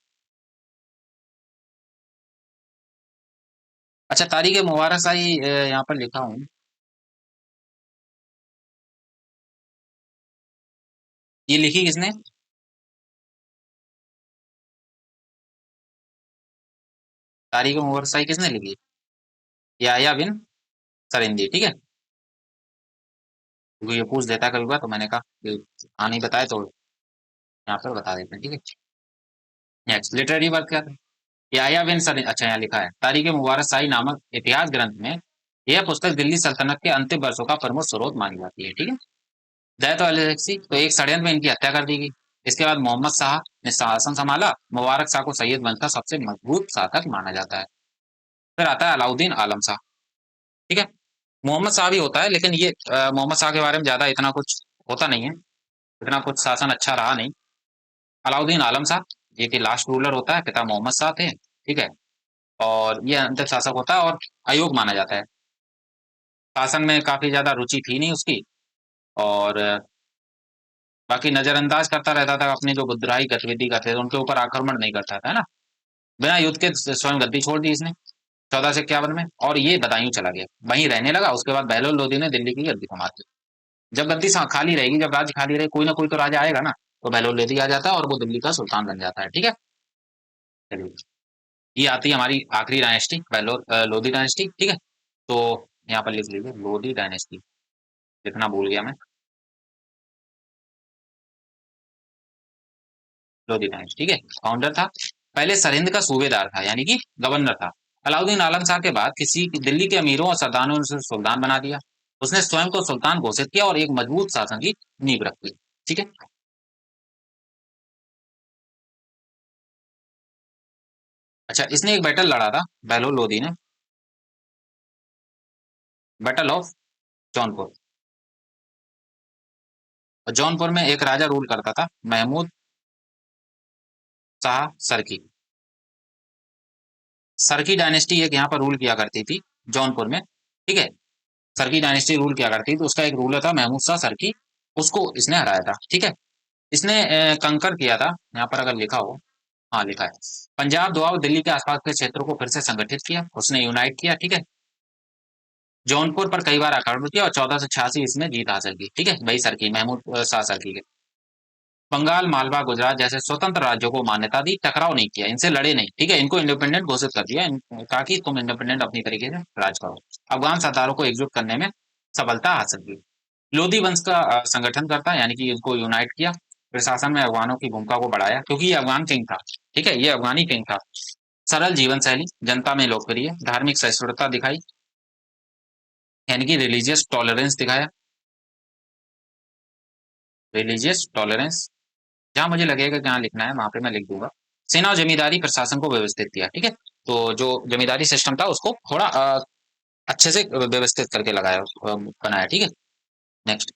S1: अच्छा, तारीख मुबारक शाही यहाँ पर लिखा हूँ। ये लिखी किसने, तारीख मुबारक शाही किसने लिखी, याह्या बिन सरिंदी, ठीक है। क्योंकि ये पूछ देता कभी बार, तो मैंने कहा कि हाँ नहीं बताए तो यहाँ पर बता देते हैं, ठीक है। नेक्स्ट, लिटरेरी वर्क क्या था, याह्या बिन सरिंदी। अच्छा, यहाँ लिखा है, तारीख मुबारक शाही नामक इतिहास ग्रंथ में यह पुस्तक दिल्ली सल्तनत के अंतिम वर्षों का प्रमुख स्रोत मानी जाती है, ठीक है। दैत अलेक्सी, तो एक षड्यंत्र में इनकी हत्या कर दी गई। इसके बाद मोहम्मद शाह ने शासन संभाला। मुबारक शाह को सैयद वंश का सबसे मजबूत शासक माना जाता है। फिर आता है अलाउद्दीन आलम शाह, ठीक है। मोहम्मद शाह भी होता है, लेकिन ये मोहम्मद शाह के बारे में ज्यादा इतना कुछ होता नहीं है, इतना कुछ शासन अच्छा रहा नहीं। अलाउद्दीन आलम शाह, ये कि लास्ट रूलर होता है, पिता मोहम्मद शाह थे, ठीक है। और ये अंतिम शासक होता है और अयोग्य माना जाता है। शासन में काफी ज्यादा रुचि थी नहीं उसकी, और बाकी नजरअंदाज करता रहता था। अपनी जो बुद्धिराई गतिविधि करते थे उनके ऊपर आक्रमण नहीं करता था, है ना। बिना युद्ध के स्वयं गद्दी छोड़ दी इसने 1451 में, और ये बदायूं चला गया, वहीं रहने लगा। उसके बाद बहलोल लोदी ने दिल्ली की गद्दी संभाल ली। जब गद्दी खाली रहेगी, जब राज्य खाली रहे, कोई ना कोई तो राजा आएगा ना, तो बहलोल लोदी आ जाता है और वो दिल्ली का सुल्तान बन जाता है, ठीक है। चलिए, ये आती है हमारी आखिरी डायनेस्टी, बहलोल लोधी डायनेस्टी, ठीक है। तो यहाँ पर लिख लीजिए लोधी डायनेस्टी, लिखना भूल गया मैं, लोधी डायनेस्टी, ठीक है। फाउंडर था, पहले सरहिंद का सूबेदार था, यानी कि गवर्नर था। अलाउद्दीन आलम शाह के बाद दिल्ली के अमीरों और सरदारों ने उसे सुल्तान बना दिया। उसने स्वयं को सुल्तान घोषित किया और एक मजबूत शासन की नींव रखी, ठीक है। अच्छा, इसने एक बैटल लड़ा था बहलोल लोधी ने, बैटल ऑफ जौनपुर। और जौनपुर में एक राजा रूल करता था, महमूद शाह सरकी। सरकी डायनेस्टी एक यहाँ पर रूल किया करती थी जौनपुर में, ठीक है। सरकी डायनेस्टी रूल किया करती थी, तो उसका एक रूलर था महमूद शाह सरकी, उसको इसने हराया था, ठीक है। इसने कंकर किया था, यहाँ पर अगर लिखा हो, हाँ लिखा है, पंजाब दोआब दिल्ली के आसपास के क्षेत्रों को फिर से संगठित किया, उसने यूनाइट किया, ठीक है। जौनपुर पर कई बार आक्रमण किया और 1486 इसमें जीत हासिल की, ठीक है। वही सरकी, महमूद शाह सरकी के। बंगाल, मालवा, गुजरात जैसे स्वतंत्र राज्यों को मान्यता दी, टकराव नहीं किया, इनसे लड़े नहीं, ठीक है। इनको इंडिपेंडेंट घोषित कर दिया, कहा कि तुम इंडिपेंडेंट अपनी तरीके से राज करो। अफगान सरदारों को एकजुट करने में सफलता हासिल की। लोधी वंश का संगठन करता, यानी कि इनको यूनाइट किया। प्रशासन में अफगानों की भूमिका को बढ़ाया, क्योंकि ये अफगान किंग था, ठीक है, ये अफगानी किंग था। सरल जीवन शैली, जनता में लोकप्रिय, धार्मिक सहिष्णुता दिखाई, यानी कि रिलीजियस टॉलरेंस दिखाया, रिलीजियस टॉलरेंस। जहां मुझे लगेगा कि यहाँ लिखना है वहां पे मैं लिख दूंगा। सेना और जमींदारी प्रशासन को व्यवस्थित किया, ठीक है। तो जो जमींदारी सिस्टम था उसको थोड़ा अच्छे से व्यवस्थित करके लगाया, बनाया, ठीक है। Next,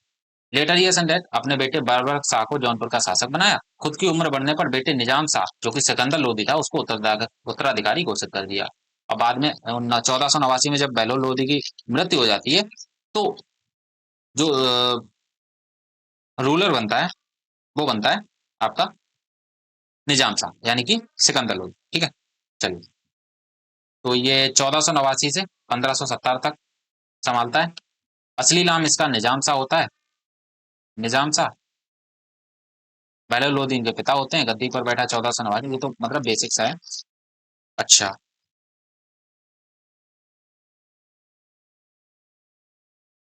S1: later years and death, अपने बेटे बरबरक शाह को जौनपुर का शासक बनाया। खुद की उम्र बढ़ने पर बेटे निजाम शाह, जो कि सिकंदर लोधी था, उसको उत्तराधिकारी घोषित कर दिया। और बाद में 1489 में जब बहलोल लोधी की मृत्यु हो जाती है, तो जो रूलर बनता है वो बनता है आपका निजाम शाह यानी कि सिकंदर लोधी। ठीक है, चलिए। तो ये 1489 से 1570 तक संभालता है। असली नाम इसका निजाम शाह होता है। निजाम शाह। पहले लोधी इनके पिता होते हैं, गद्दी पर बैठा 1489, ये तो मतलब बेसिक सा है। अच्छा।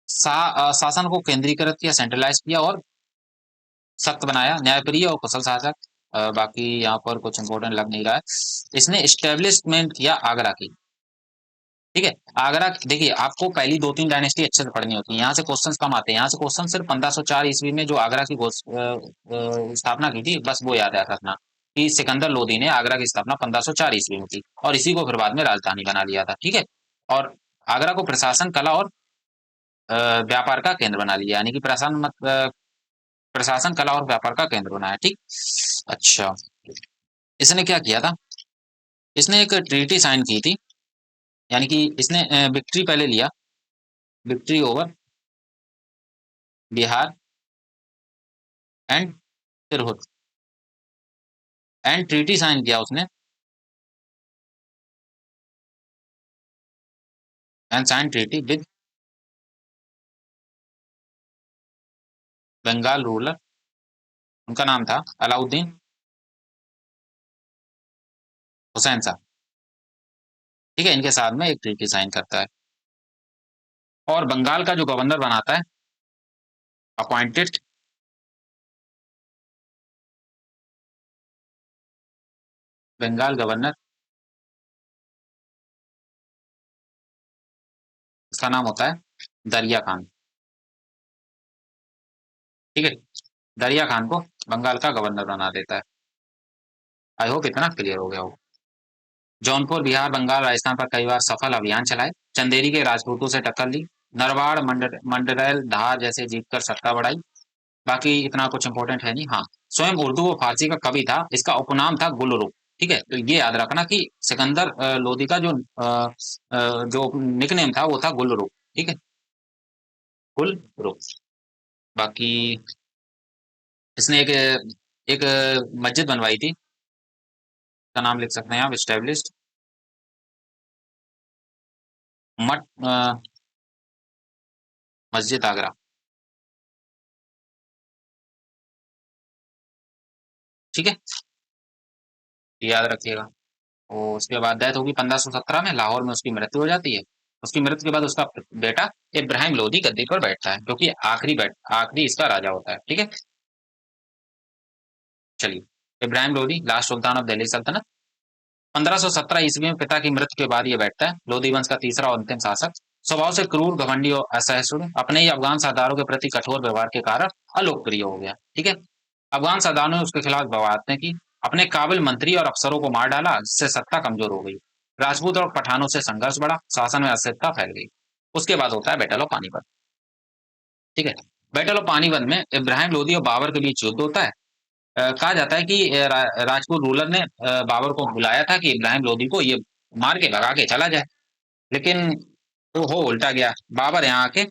S1: शासन को केंद्रीकृत किया, सेंट्रलाइज किया और सख्त बनाया, न्यायप्रिय और कुशल शासक। बाकी यहाँ पर कुछ इंपॉर्टेंट लग नहीं रहा है। इसने इस्टेब्लिशमेंट किया आगरा की। ठीक है। आगरा देखिए, आपको पहली दो तीन डायनेस्टी अच्छे से पढ़नी होती है, यहाँ से क्वेश्चंस कम आते हैं। यहाँ से क्वेश्चन सिर्फ 1504 ईस्वी में जो आगरा की स्थापना की थी, बस वो याद रखना कि सिकंदर लोधी ने आगरा की स्थापना 1504 ईस्वी में की और इसी को फिर बाद में राजधानी बना लिया था। ठीक है। और आगरा को प्रशासन, कला और व्यापार का केंद्र बना लिया, यानी कि प्रशासन, कला और व्यापार का केंद्र बनाया। ठीक। अच्छा। इसने क्या किया था? इसने एक ट्रीटी साइन की थी, यानी कि इसने विक्ट्री पहले लिया, victory over Bihar and Tirhut, and treaty sign किया उसने, and sign treaty with Bengal ruler. उनका नाम था अलाउद्दीन हुसैन शाह। ठीक है, इनके साथ में एक ट्रीटी साइन करता है और बंगाल का जो गवर्नर बनाता है, अपॉइंटेड बंगाल गवर्नर, इसका नाम होता है दरिया खान। ठीक है, दरिया खान को बंगाल का गवर्नर बना देता है। आई होप इतना क्लियर हो गया हो। जौनपुर, बिहार, बंगाल, राजस्थान पर कई बार सफल अभियान चलाए, चंदेरी के राजपूतों से टक्कर ली, नरवाड़, मंडरैल, धार जैसे जीतकर सत्ता बढ़ाई। बाकी इतना कुछ इंपॉर्टेंट है नहीं। हाँ, स्वयं उर्दू व फारसी का कवि था, इसका उपनाम था गुलरुख। ठीक है, तो ये याद रखना कि सिकंदर लोदी का जो निकनेम था वो था गुलरुख। ठीक है, गुलरुख। बाकी इसने एक मस्जिद बनवाई थी, का नाम लिख सकते हैं आप, स्टेब्लिश्ड मठ, मस्जिद आगरा। ठीक है, याद रखिएगा। और उसके बाद डेथ होगी 1517 में, लाहौर में उसकी मृत्यु हो जाती है। उसकी मृत्यु के बाद उसका बेटा इब्राहिम लोदी गद्दी पर बैठता है, क्योंकि आखिरी इसका राजा होता है। ठीक है, चलिए। Ibrahim Lodi, last Sultan of Delhi सल्तनत। 1517 ईस्वी में पिता की मृत्यु के बाद ये बैठता है, लोधी वंश का तीसरा और अंतिम शासक। स्वभाव से क्रूर, घमंडी और असहिष्णु, अपने ही अफगान सरदारों के प्रति कठोर व्यवहार के कारण अलोकप्रिय हो गया। ठीक है, अफगान सरदारों ने उसके खिलाफ बगावतें की, अपने काबिल मंत्री और अफसरों को मार डाला, जिससे सत्ता कमजोर हो गई। राजपूत और पठानों से संघर्ष बढ़ा, शासन में अस्थिरता फैल गई। उसके बाद होता है बैटल ऑफ पानीपत। ठीक है, बैटल ऑफ पानीपत में इब्राहिम लोदी और बाबर के बीच युद्ध होता है। कहा जाता है कि राजपूत रूलर ने बाबर को बुलाया था कि इब्राहिम लोदी को ये मार के भगा के चला जाए, लेकिन तो हो उल्टा गया। बाबर यहाँ आके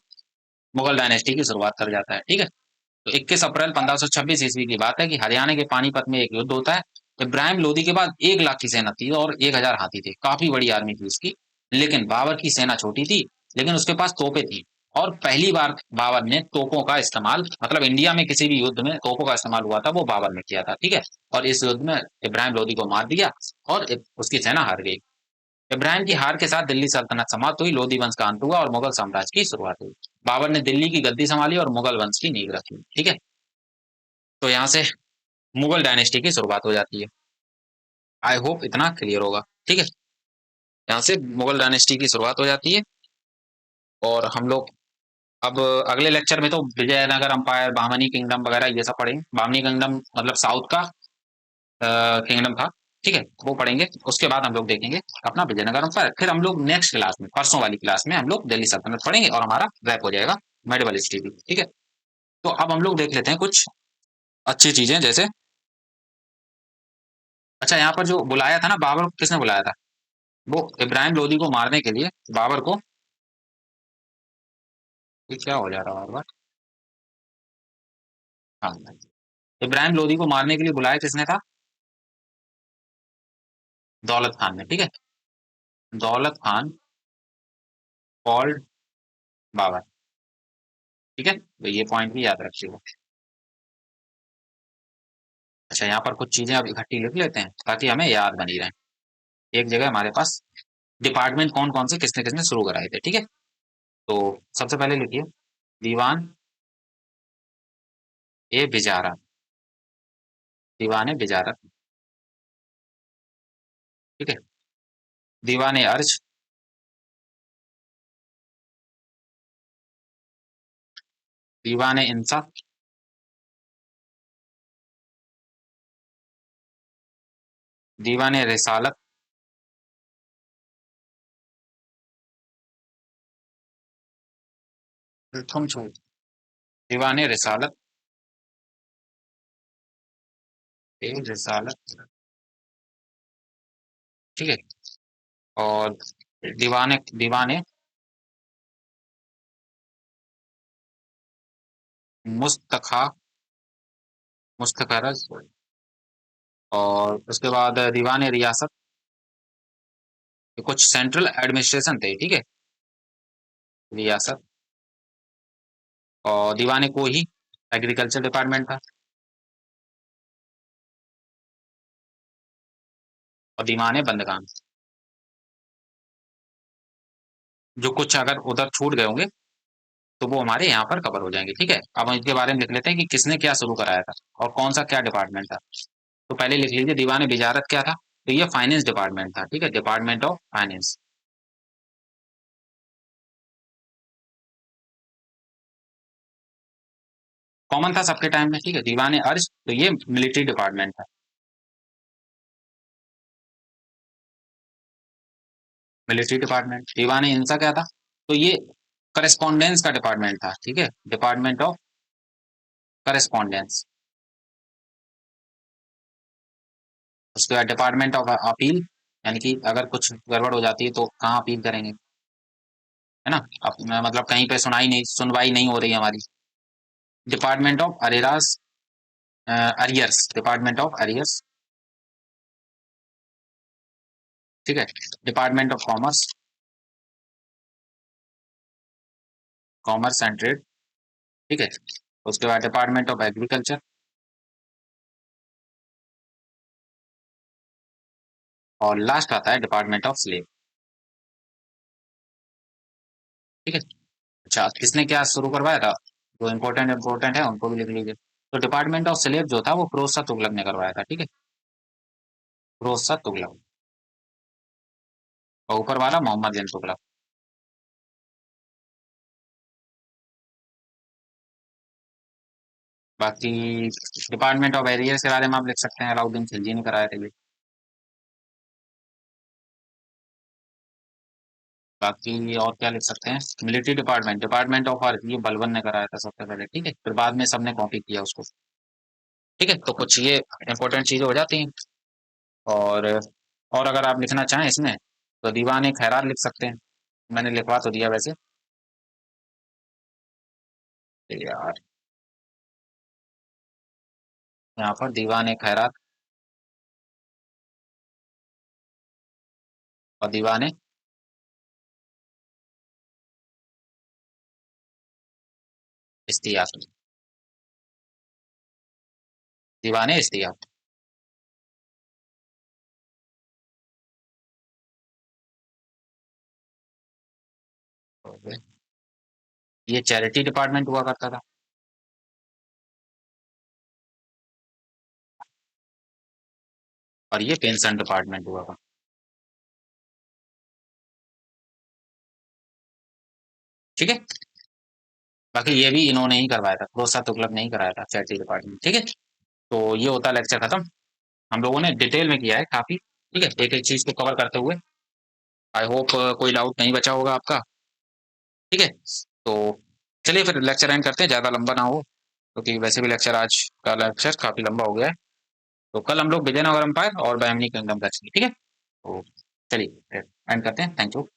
S1: मुगल डायनेस्टी की शुरुआत कर जाता है। ठीक है, तो 21 अप्रैल 1526 ईस्वी की बात है कि हरियाणा के पानीपत में एक युद्ध होता है। इब्राहिम लोदी के बाद 1 लाख की सेना थी और 1000 हाथी थे, काफी बड़ी आर्मी थी उसकी। लेकिन बाबर की सेना छोटी थी, लेकिन उसके पास तोपें थी। और पहली बार बाबर ने तोपों का इस्तेमाल, मतलब इंडिया में किसी भी युद्ध में तोपों का इस्तेमाल हुआ था, वो बाबर ने किया था। ठीक है, और इस युद्ध में इब्राहिम लोदी को मार दिया और उसकी सेना हार गई। इब्राहिम की हार के साथ दिल्ली सल्तनत समाप्त हुई, लोधी वंश का अंत हुआ और मुगल साम्राज्य की शुरुआत हुई। बाबर ने दिल्ली की गद्दी संभाली और मुगल वंश की नींव रखी। ठीक है, तो यहाँ से मुगल डायनेस्टी की शुरुआत हो जाती है। आई होप इतना क्लियर होगा। ठीक है, यहाँ से मुगल डायनेस्टी की शुरुआत हो जाती है और हम लोग अब अगले लेक्चर में तो विजयनगर अंपायर, बामनी किंगडम वगैरह ये सब पढ़ेंगे। बामनी किंगडम मतलब साउथ का किंगडम था। ठीक है, वो पढ़ेंगे। उसके बाद हम लोग देखेंगे अपना विजयनगर अंपायर। फिर हम लोग नेक्स्ट क्लास में, परसों वाली क्लास में हम लोग दिल्ली सल्तनत पढ़ेंगे और हमारा रैप हो जाएगा मेडिवल हिस्ट्री भी। ठीक है, तो अब हम लोग देख लेते हैं कुछ अच्छी चीजें, जैसे अच्छा, यहाँ पर जो बुलाया था ना बाबर को, किसने बुलाया था? वो इब्राहिम लोदी को मारने के लिए बाबर को, ये क्या हो जा रहा है बार बार? हाँ, इब्राहिम लोदी को मारने के लिए बुलाया किसने था? दौलत खान ने, ठीक है। दौलत खान कॉल्ड बाबर, ठीक है, तो ये पॉइंट भी याद रखिएगा। अच्छा, यहाँ पर कुछ चीजें अब इकट्ठी लिख लेते हैं ताकि हमें याद बनी रहे। एक जगह हमारे पास डिपार्टमेंट कौन कौन से किसने किसने शुरू कराए थे, ठीक है। तो सबसे पहले लिखिए दीवान ए बिजारा, दीवान ए बिजारत, ठीक है। दीवान ए अर्ज, दीवान ए इंसाफ, दीवान ए रिसालत, थम छोड़, दीवान ए रिसालत, ए रिसालत, ठीक है। और दीवान ए मुस्तखा, मुस्तखरज, और उसके बाद दीवान ए रियासत, ये कुछ सेंट्रल एडमिनिस्ट्रेशन थे, ठीक है, रियासत। और दीवान ए कोही एग्रीकल्चर डिपार्टमेंट था। और दीवान ए बंदगान, जो कुछ अगर उधर छूट गए होंगे तो वो हमारे यहाँ पर कवर हो जाएंगे, ठीक है। अब हम इसके बारे में लिख लेते हैं कि किसने क्या शुरू कराया था और कौन सा क्या डिपार्टमेंट था। तो पहले लिख लीजिए दीवान बिजारत क्या था, तो ये फाइनेंस डिपार्टमेंट था, ठीक है, डिपार्टमेंट ऑफ फाइनेंस। कॉमन था सबके टाइम में, ठीक है। दीवान अर्ज, तो ये मिलिट्री डिपार्टमेंट था, मिलिट्री डिपार्टमेंट। दीवान इंसा क्या था, तो ये करस्पॉन्डेंस का डिपार्टमेंट था, ठीक है, डिपार्टमेंट ऑफ करस्पॉन्डेंस। उसके बाद डिपार्टमेंट ऑफ अपील, यानी कि अगर कुछ गड़बड़ हो जाती है तो कहाँ अपील करेंगे, है ना। अब मतलब कहीं पे सुनवाई नहीं हो रही है हमारी। Department of arrears, arrears, department of arrears, ठीक है। Department of commerce, commerce and trade, ठीक है। उसके बाद डिपार्टमेंट ऑफ एग्रीकल्चर, और लास्ट आता है डिपार्टमेंट ऑफ स्लेव, ठीक है। अच्छा, किसने क्या शुरू करवाया था, जो इम्पोर्टेंट इम्पोर्टेंट है उनको भी लिख लीजिए। तो डिपार्टमेंट ऑफ स्लेव जो था वो फिरोज शाह तुगलक ने करवाया था, ठीक है, फिरोज शाह तुगलक। और ऊपर वाला मोहम्मद बिन तुगलक। बाकी डिपार्टमेंट ऑफ एरियर्स के बारे में आप लिख सकते हैं, अलाउद्दीन खिलजी ने कराया था ये। बाकी और क्या लिख सकते हैं, military department, department of army, ये बलबन ने कराया था सबसे पहले, ठीक है, फिर बाद में सबने कॉपी किया उसको, ठीक है। तो कुछ ये इंपॉर्टेंट चीजें हो जाती हैं। और और अगर आप लिखना चाहें इसमें तो दीवान खैरात लिख सकते हैं, मैंने लिखवा तो दिया वैसे। यार, यहाँ पर दीवान खैरात और दीवान इश्तियाक, दीवान इश्तियाक। ये चैरिटी डिपार्टमेंट हुआ करता था, और ये पेंशन डिपार्टमेंट हुआ था, ठीक है। बाकी ये भी इन्होंने ही करवाया था, फिरोज तुगलक ने ही कराया था चैरिटी डिपार्टमेंट, ठीक है। तो ये होता लेक्चर खत्म। हम लोगों ने डिटेल में किया है काफी, ठीक है, एक एक चीज को कवर करते हुए। आई होप कोई डाउट नहीं बचा होगा आपका, ठीक है। तो चलिए फिर लेक्चर एंड करते हैं, ज्यादा लंबा ना हो, क्योंकि वैसे भी लेक्चर आज का लेक्चर काफी लंबा हो गया है। तो कल हम लोग विजयनगर एम्पायर और बहमनी किंगडम का, ठीक है। तो चलिए एंड करते हैं, थैंक यू।